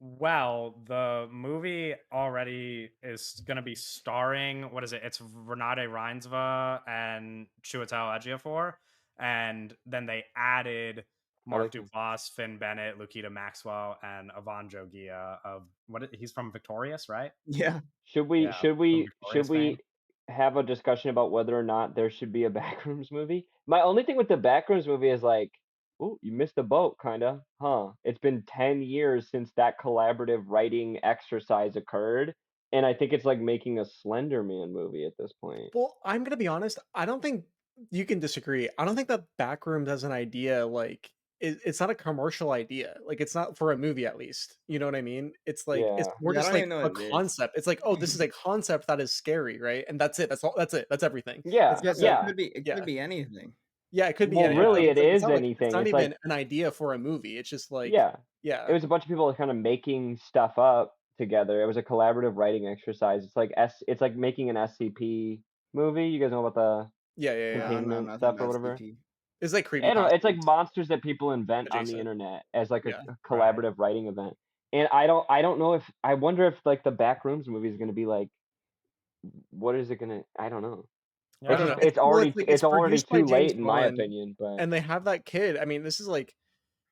Well, the movie already is going to be starring, what is it? It's Renate Reinsva and Chiwetel Ejiofor. And then they added Mark Duplass, Finn Bennett, Lukita Maxwell, and Ivan Jogia he's from Victorious, right?
Yeah.
Should we have a discussion about whether or not there should be a Backrooms movie? My only thing with the Backrooms movie is like, oh, you missed the boat, kinda, huh? It's been 10 years since that collaborative writing exercise occurred, and I think it's like making a Slender Man movie at this point.
Well, I'm gonna be honest. I don't think you can disagree. I don't think that Backrooms as an idea, like, it's not a commercial idea. Like, it's not for a movie, at least. You know what I mean? It's like it's more just like a concept. It's like, oh, this is a concept that is scary, right? And that's it. That's all. That's it. That's everything.
Yeah,
It could be anything.
Yeah, it could be.
Well, really, it is anything.
It's not even an idea for a movie. It's just like
yeah. It was a bunch of people kind of making stuff up together. It was a collaborative writing exercise. It's like making an SCP movie. You guys know about the containment stuff or whatever.
It's like creepy.
It's like monsters that people invent on the internet as like a collaborative writing event. And I don't know if I wonder if like the Backrooms movie is going to be like, what is it going to? I don't know.
Yeah,
it's already too late in my opinion, but
and they have that kid. I mean, this is like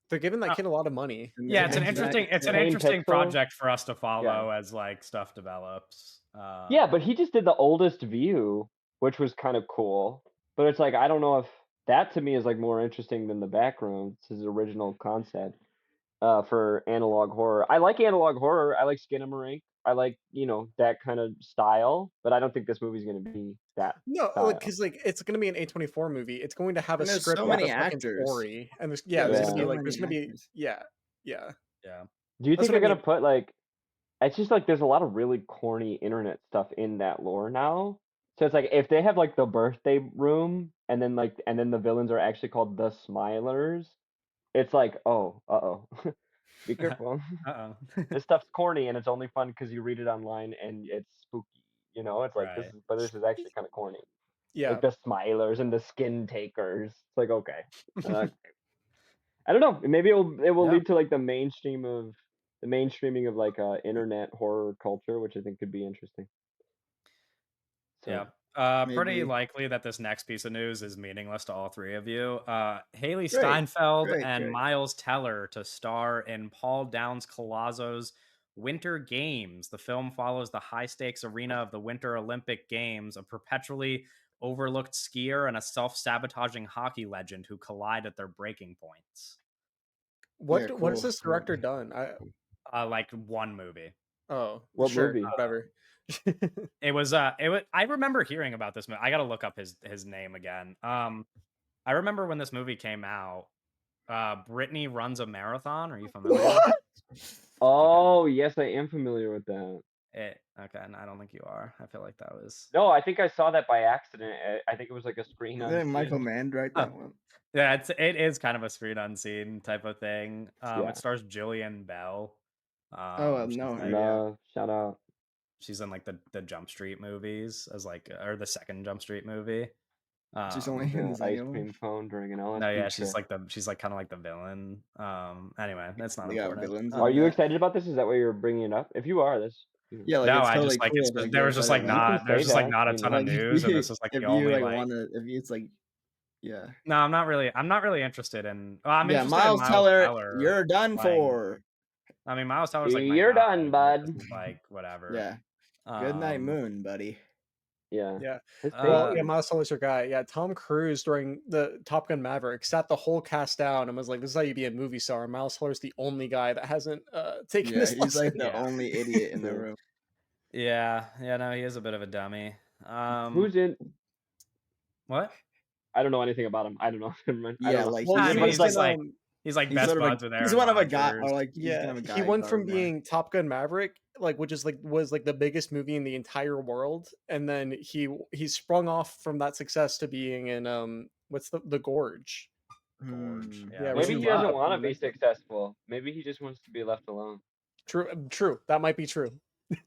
they're giving that kid a lot of money.
Yeah, it's an interesting project for us to follow as like stuff develops.
Yeah, but he just did The Oldest View, which was kind of cool. But it's like I don't know if that to me is like more interesting than the Backrooms, his original concept for analog horror. I like analog horror. I like Skinamarink. I like, that kind of style, but I don't think this movie's going to be that.
No, because like it's going to be an A24 movie. It's going to have a script,
so many actors,
story, and there's going to be yeah.
Do you think they're going to put like? It's just like there's a lot of really corny internet stuff in that lore now. So it's like if they have like the birthday room, and then the villains are actually called the Smilers, it's like be careful. This stuff's corny and it's only fun because you read it online and it's spooky. It's like this is actually kind of corny.
Yeah,
like the Smilers and the Skin Takers. It's like okay. I don't know. Maybe it will lead to like the mainstreaming of like internet horror culture, which I think could be interesting. So,
Yeah. Pretty
Maybe.
likely that this next piece of news is meaningless to all three of you. Haley
Great,
Steinfeld
great,
and
great.
Miles Teller to star in Paul Downs Colazzo's Winter Games. The film follows the high-stakes arena of the Winter Olympic Games, a perpetually overlooked skier and a self-sabotaging hockey legend who collide at their breaking points.
What
Yeah,
what has
cool.
this director done?
Like one movie.
What
sure,
movie?
whatever.
It was I remember hearing about this movie. I gotta look up his name again. I remember when this movie came out. Brittany runs a marathon. Are you familiar?
What?
Oh, yes, I am familiar with that.
Okay, and I don't think you are. I feel like that was.
No, I think I saw that by accident. I think it was like a screen on.
Didn't Michael Mann direct that
Oh.
one?
Yeah, it is kind of a screen unseen type of thing.
Yeah.
It stars Jillian Bell. She's
no,
like-
No, shout out.
She's in like the Jump Street movies as like, or the second Jump Street movie.
She's only in the
The ice
second one.
cream cone during an LSD
No, yeah,
trip.
she's like kind of like the villain. Anyway, that's not
They got
important.
villains in
Are you
that.
excited about this? Is that why you're bringing it up? If you are, this.
Yeah, like
No,
it's
I
totally
just like
cool.
it's,
Like,
there
you're
was just like
excited about it.
not there's just like not a ton of
Like, if
news, and
you-
this is like
if
the
you
only
like
like.
wanna, if you, it's like, yeah.
No, I'm not really interested in. Well, I'm
Yeah,
interested in
Miles Teller, you're done
playing-
for.
I mean, Miles Teller's like my
You're
guy,
done,
but this
bud.
is, like whatever.
Yeah. Good night,
Um,
Moon, buddy.
Yeah.
Yeah.
His
Well,
face-
yeah, Miles Teller's your guy. Yeah, Tom Cruise during the Top Gun Maverick sat the whole cast down and was like, "This is how you be a movie star." And Miles Teller's the only guy that hasn't taken
Yeah,
this
he's
lesson.
like the
Yeah.
only idiot in the
Yeah.
room.
Yeah, no, he is a bit of a dummy.
Who's in?
What?
I don't know anything about him. I don't know. Never mind. I
Yeah,
don't know.
like
Well,
I
he
mean,
was
he's just like-
in,
He's like
He's
best
sort of
buds with Aaron
he's one of a guy,
Rodgers.
or like he's kind of a guy.
he went
star
from
of mine.
being Top Gun Maverick, like which is like was like the biggest movie in the entire world, and then he sprung off from that success to being in what's the Gorge.
Gorge.
Hmm.
Yeah,
Yeah,
Maybe
which
he
is
doesn't
wild.
want to be successful. Maybe he just wants to be left alone.
True. That might be true.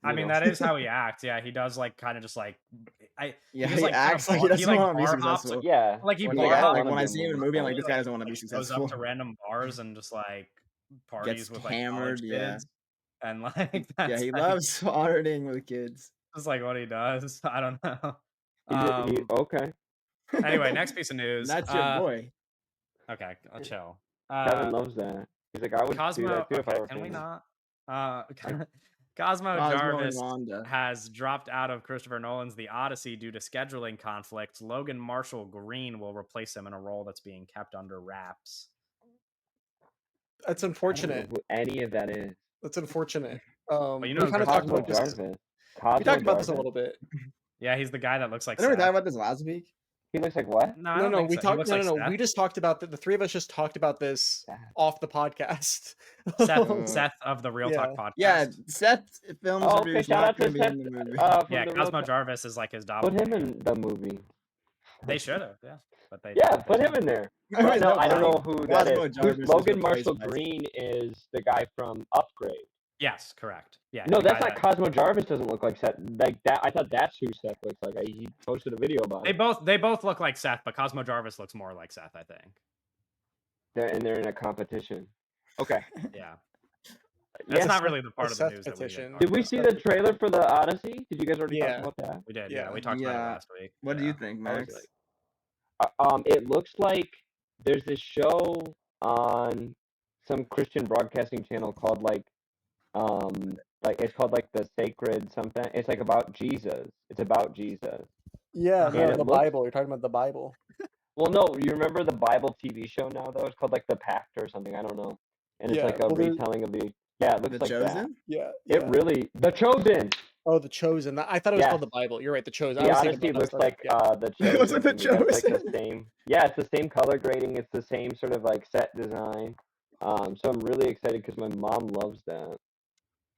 I
You
mean,
know?
that is how he acts. Yeah, he does like kind of just like
Yeah,
just,
he
like, kind of
acts like he
bar-
doesn't
like,
want to be
bar hops,
successful.
Yeah.
like he
When
bar
I
hops-
wanna
when
be
I
a
see him in a
movie
movie, I'm
star.
like, this guy doesn't want to be
goes
successful.
up to random bars and just like parties
Gets
with like
hammered,
college
yeah.
kids, and like
Yeah,
that's
he
like,
loves partying with kids.
just like what he does. I don't know.
Okay.
Anyway, next piece of news.
That's your boy.
Okay, I'll chill.
Kevin loves that. He's like, I would do
Cosmo.
that too if I
Okay,
were
can we
famous.
not? Cosmo
Cosmo and
Jarvis
Wanda.
has dropped out of Christopher Nolan's The Odyssey due to scheduling conflicts. Logan Marshall Green will replace him in a role that's being kept under wraps.
That's
I don't
unfortunate.
know who any of that is.
That's unfortunate.
But you know
we kind of talked
Cosmo
about this.
Jarvis.
We
Cosmo
talked about this a
Jarvis?
little bit.
Yeah, he's the guy that looks like
Didn't we
Seth.
talk about this last week?
He looks like what?
No, I
No,
don't
no,
think
we
so. He
talked.
looks
No,
like
no, no.
Seth.
We just talked about the three of us just talked about this
Seth.
off the podcast.
Seth of the Real Talk podcast.
Yeah, Seth films
Oh,
reviews
okay. Shout
not
out to
gonna be
Seth.
in the movie.
From
Yeah,
the Real
Cosmo
Talk-
Jarvis is like his
Put
doppelganger.
him in the movie.
They should have, yeah. But they
Yeah,
didn't.
put him in there.
I
But no,
know,
I don't
right?
know who that
Cosmo
is.
Jarvis
Who's
is
Logan
replaced
Marshall
by-
Green is the guy from Upgrade.
Yes, correct. Yeah.
No,
the
that's
guy
not
that-
Cosmo Jarvis. Doesn't look like Seth. Like that. I thought that's who Seth looks like. He posted a video about
They
it.
both look like Seth, but Cosmo Jarvis looks more like Seth, I think.
They're in a competition. Okay.
Yeah. That's
Yes.
not really the part
a
of the
Seth
news that we
petition.
talked
Did we
about.
see the trailer for the Odyssey? Did you guys already
Yeah.
talk about that?
We did,
Yeah.
yeah. We talked about it
Yeah.
last week.
What do
Yeah.
you think,
I was
Max?
It looks like there's this show on some Christian broadcasting channel called like it's called like the Sacred something. It's like about Jesus. It's about Jesus.
Yeah,
And
no,
it
the
looks-
Bible. You're talking about the Bible.
Well, no, you remember the Bible TV show now though? It's called like The Pact or something. I don't know. And it's
Yeah,
like a
well, there's-
retelling of the. Yeah, it looks
The
like that.
Chosen?
Yeah.
It
yeah.
really The Chosen.
Oh, the Chosen. I thought it was
Yeah.
called the Bible. You're right. The Chosen. I
The
was thinking
Odyssey
about
looks
that
like
stuff.
the
It
Chosen.
looks like The
to me. That's, like the
Chosen.
same. Yeah, it's the same color grading. It's the same sort of like set design. So I'm really excited because my mom loves that.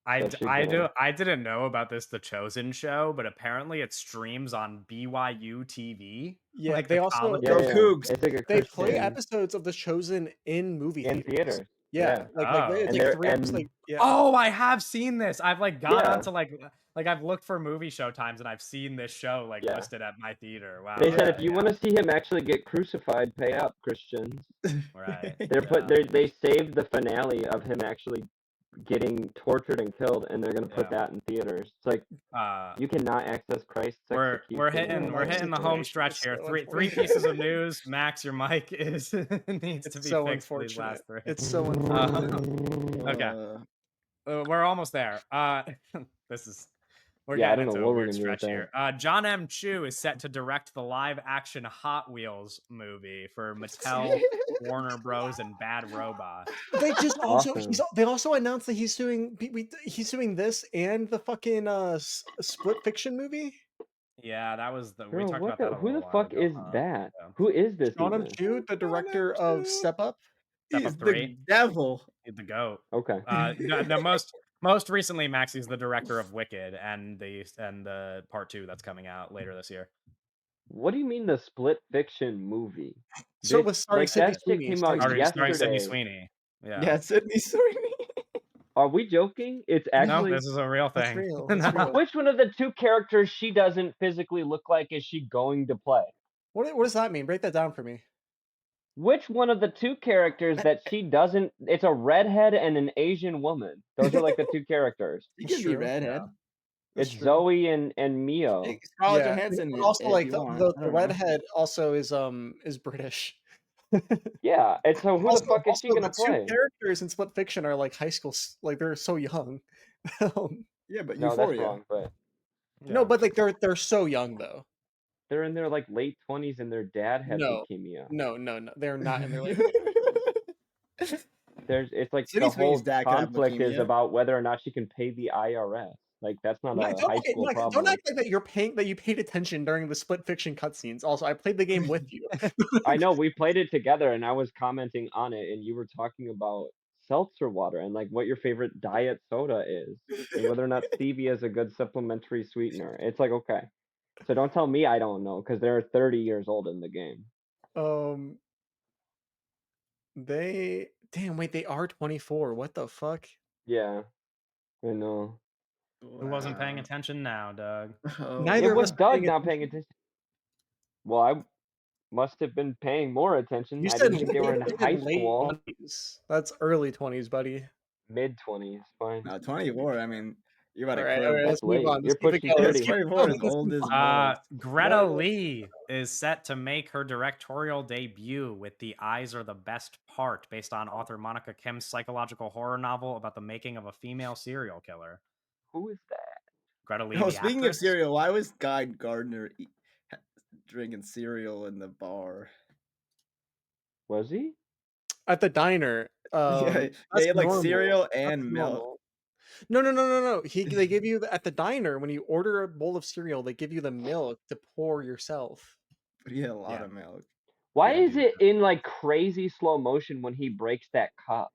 That should go.
I didn't know about this The Chosen show, but apparently it streams on BYU TV.
Yeah,
like
they
the
also
college-
Go Cougs.
It's like a
they play
Christian
episodes of The Chosen in movie
in
theaters.
theaters.
Yeah,
Yeah.
like
Oh.
it's
And
like
they're-
3 episodes.
and-
Like, yeah.
Oh, I have seen this. I've like gone
Yeah.
onto like I've looked for movie show times and I've seen this show like
Yeah.
listed at my theater. Wow.
They said
Yeah,
if you want to see him actually get crucified, pay up, Christians.
Right.
They saved the finale of him actually getting tortured and killed, and they're gonna put
Yeah.
that in theaters. It's like you cannot access Christ's
We're
execution.
hitting the home
situation
stretch
is
here.
so
Three
unfortunate.
pieces of news. Max, your mic needs to
It's
be
so
fixed for these
unfortunate.
last three.
It's so unfortunate.
Okay. We're almost there. We're
Yeah, I
getting
don't
into
know
a
what we're
weird
gonna do with
stretch here. John M. Chu is set to direct the live-action Hot Wheels movie for Mattel, Warner Bros, and Bad Robot.
They just also
Awesome.
they also announced that he's doing this and the fucking Split Fiction movie.
Yeah, that was we
Bro,
talked
what
about that.
the,
a
who the
little
fuck
while ago,
is
huh?
that?
Yeah.
Who is this
John M.
even?
Chu, the director of Step Up.
Step
He's
Up
the
3.
devil.
The goat.
Okay.
No, most recently, Max is the director of Wicked and the part 2 that's coming out later this year.
What do you mean the Split Fiction movie?
So it was starring
like
Sydney
that shit
Sweeney.
came
starring
out
Sydney
Starring Sydney
yesterday.
Sweeney. Yeah.
Yeah, Sydney Sweeney.
Are we joking? It's
No,
actually
this is a real
That's
thing.
real, that's real.
which one of the two characters she doesn't physically look like is she going to play?
What does that mean? Break that down for me.
Which one of the two characters that she doesn't? It's a redhead and an Asian woman. Those are like the two characters.
You
That's
can be
true.
redhead.
It's
true.
Zoe and Mio.
Hey, Scarlett
Yeah,
Johansson.
but also
if
like
you
the,
want.
the,
I
the
don't know.
redhead also is British.
Yeah, and so who
Also,
the fuck is she
also
gonna
the two
play?
characters in Split Fiction are like high school, like they're so young.
Yeah, but
No,
Euphoria.
that's wrong. But
No, but like they're so young though.
they're in their like late 20s, and their dad had
No.
leukemia.
No, they're not in their like.
It's like
Sydney
the whole
Sweeney's dad could have
conflict is
leukemia.
about whether or not she can pay the IRS. Like that's not a high school problem.
Don't act like that you paid attention during the Split Fiction cutscenes. Also, I played the game with you.
I know we played it together, and I was commenting on it, and you were talking about seltzer water and like what your favorite diet soda is, and whether or not stevia is a good supplementary sweetener. It's like okay, so don't tell me I don't know because they're 30 years old in the game.
They are 24. What the fuck?
Yeah, I know.
Who wasn't paying attention now, Doug?
Oh.
Neither
It
of
was
us
Doug
paying
not paying attention. Well, I must have been paying more attention.
You
I
said
didn't think they were in
you said
high
late
school.
20s. That's early 20s, buddy.
Mid 20s, fine.
24. I mean, you're about to
All
quit.
right, let's
That's
move
late.
on.
You're
Let's keep it
pushing
going.
30.
24 is old as balls.
Greta Lee is set to make her directorial debut with The Eyes Are the Best Part, based on author Monica Kim's psychological horror novel about the making of a female serial killer.
Who is that?
Greta Lee.
Oh,
the
speaking of
actress?
cereal, why was Guy Gardner drinking cereal in the bar?
Was he?
At the diner.
Yeah,
That's
they had like
normal.
cereal
That's
and milk.
normal. No. They give you at the diner when you order a bowl of cereal, they give you the milk to pour yourself.
But he had a lot
Yeah.
of milk.
Why
Yeah,
is
dude.
it in like crazy slow motion when he breaks that cup?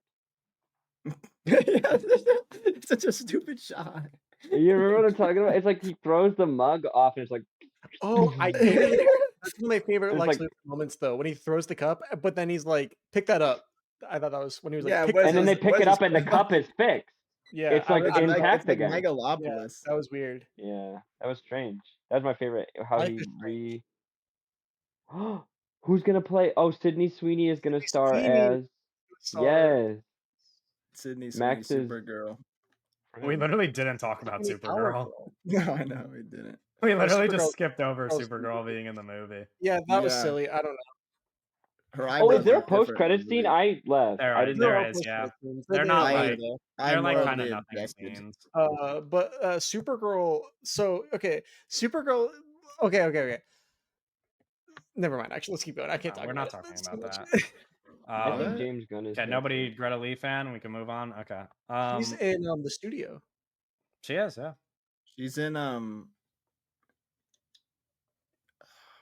Yeah, it's such a stupid shot.
You remember what I'm talking about? It's like he throws the mug off and it's like
Oh, I literally, that's one of my favorite
It's
Lex
like-
Luthor moments though, when he throws the cup, but then he's like, "Pick that up." I thought that was when he was like,
Yeah,
"Pick
what
that
is
and then
up."
they pick it up and the cup is fixed.
Yeah,
it's like
I-
intact
it's like
again.
Megalopolis.
that was weird.
Yeah, that was strange. That was my favorite. How
Life
he
is strange.
Who's gonna play? Oh, Sydney Sweeney is gonna
Sydney
star
Sweeney
as
Sorry.
yes.
Sydney Sweeney,
Max is-
Supergirl.
We literally didn't talk about
Sydney
Supergirl.
Powergirl.
No, I know we didn't.
We literally
Supergirl-
just skipped over
Oh,
Supergirl being in the movie.
Yeah, that was
Yeah.
silly. I don't know.
Her
Oh,
eyebrows
is there a
look different
post credit
in the
scene?
movie.
I left.
There
I
is,
didn't
there
know.
is, yeah.
They're
They're not
not
like- They're like kind of
morally
nothing
objected.
scenes.
But Supergirl. So okay, Supergirl. Okay. Never mind. Actually, let's keep going. I can't
No,
talk.
we're
about
not
it.
talking
It's
about
too
that.
much.
I think
Um,
James Gunn is.
okay, nobody Greta Lee fan. We can move on. Okay.
He's in the studio.
She is, yeah.
She's in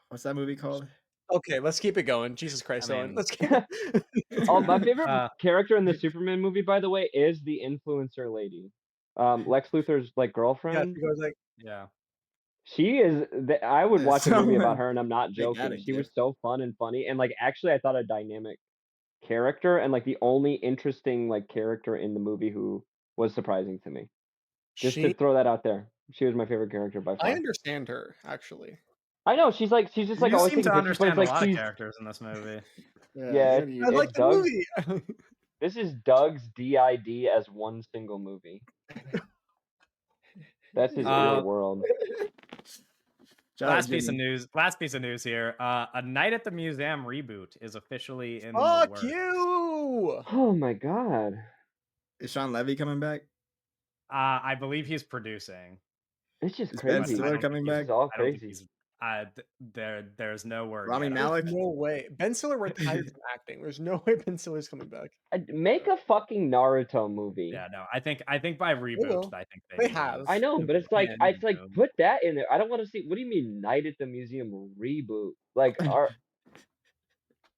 what's that movie called?
Okay, let's keep it going. Jesus Christ,
I
Owen.
mean-
Let's keep.
Oh, my favorite character in the
she-
Superman movie, by the way, is the influencer lady. Lex Luthor's like
Yeah,
girlfriend.
she goes like,
Yeah.
She is. I would watch a movie about her, and I'm not
They gotta
joking. She was
give.
so fun and funny, and like actually, I thought a dynamic character, and like the only interesting like character in the movie who was surprising to me. Just to
she.
throw that out there, she was my favorite character by far.
I understand her actually.
I know she's just like
you
always
seem to
taking pictures, but
understand
it's like
a lot of
she's
characters in this movie.
Yeah,
what do you
I
It's
like the
Doug.
movie.
This is Doug's DID as one single movie. That's his real world.
Shout out
Last piece of
Jimmy.
news. Last piece of news here. A Night at the Museum reboot is officially in the
Fuck
works.
you!
Oh my god.
Is Sean Levy coming back?
I believe he's producing.
It's just
Is Ben
crazy.
Stiller
don't
coming
think
This
back?
is all
I don't think
crazy.
he's. There's no word.
Rami
yet.
Malek?
There's no way. Ben Stiller retired from acting. There's no way Ben Stiller's coming back.
Make a fucking Naruto movie.
Yeah, no. I think by reboot,
will.
I think
They
mean
have.
I know, but it's like
Yeah,
it's like
no.
put that in there. I don't want to see. What do you mean, Night at the Museum reboot? Like,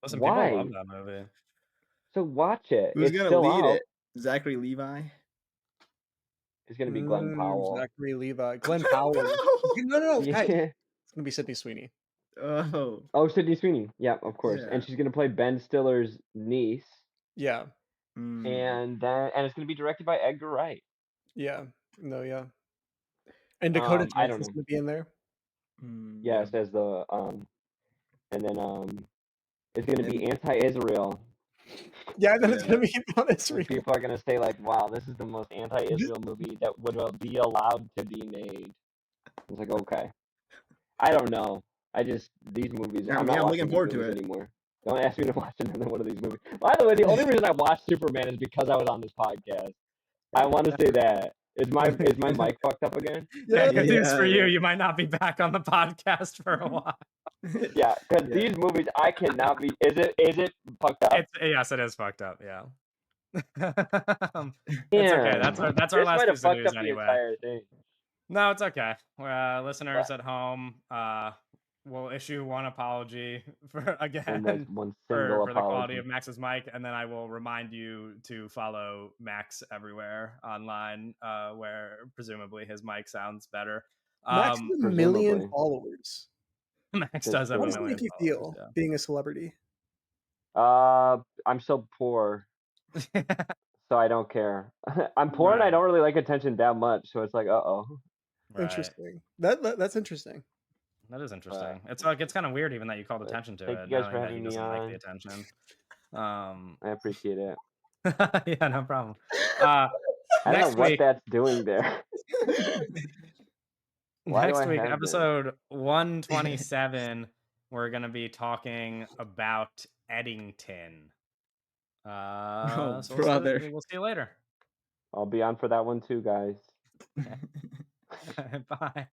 Listen,
why?
people love that movie.
So watch it.
Who's
It's
gonna
still
lead
out.
it? Zachary Levi?
It's gonna be Glenn Powell.
Zachary Levi. Glenn Powell. No, guys.
Yeah.
It's gonna be Sydney Sweeney.
Oh.
Oh, Sydney Sweeney. Yeah, of course. And
Yeah.
she's gonna play Ben Stiller's niece,
Yeah.
Mm.
and it's gonna be directed by Edgar Wright.
Yeah. No, yeah. And Dakota
I don't
Johnson's
know.
gonna be in there.
Yeah, it says the and then it's gonna be anti-Israel.
Yeah, and then it's
Yeah.
gonna be on
So
Israel.
people are gonna say like, "Wow, this is the most anti-Israel movie that would be allowed to be made." It's like, okay, I don't know. These movies.
Yeah,
I'm
yeah,
not
I'm
watching
looking
these
forward to
movies
it.
anymore. Don't ask me to watch another one of these movies. By the way, the only reason I watched Superman is because I was on this podcast. I want to say that. Is my mic fucked up again?
Yeah, good news for you.
yeah.
You might not be back on the podcast for a while.
Yeah, because
Yeah.
these movies I cannot be. Is it fucked up?
Yes, it is fucked up. Yeah. It's
Yeah.
okay. That's our
This
last
might have
piece of
fucked
news
up the
anyway.
entire thing.
No, it's okay. Listeners at home, we'll issue one apology for
And that's
again
one single
for the quality
apology.
of Max's mic, and then I will remind you to follow Max everywhere online, where presumably his mic sounds better.
Max has a million
Presumably.
followers.
Max
Just
does have
How
a
does it
million
make you
followers,
feel being a celebrity?
I'm so poor,
yeah.
so I don't care. I'm poor and I
Right.
don't really like attention that much, so it's like, uh-oh.
Right.
Interesting. That's interesting.
That is interesting. It's like it's kind of weird even that you called attention to
Thank
it,
you guys
knowing
for
that he
having me
doesn't like
on.
the attention.
I appreciate it.
Yeah, no problem.
I don't
Next
know what
week,
that's doing there. Why do
next
I
week,
have this?
episode 127, we're gonna be talking about Eddington. So
brother.
we'll see you later.
I'll be on for that one too, guys.
Bye.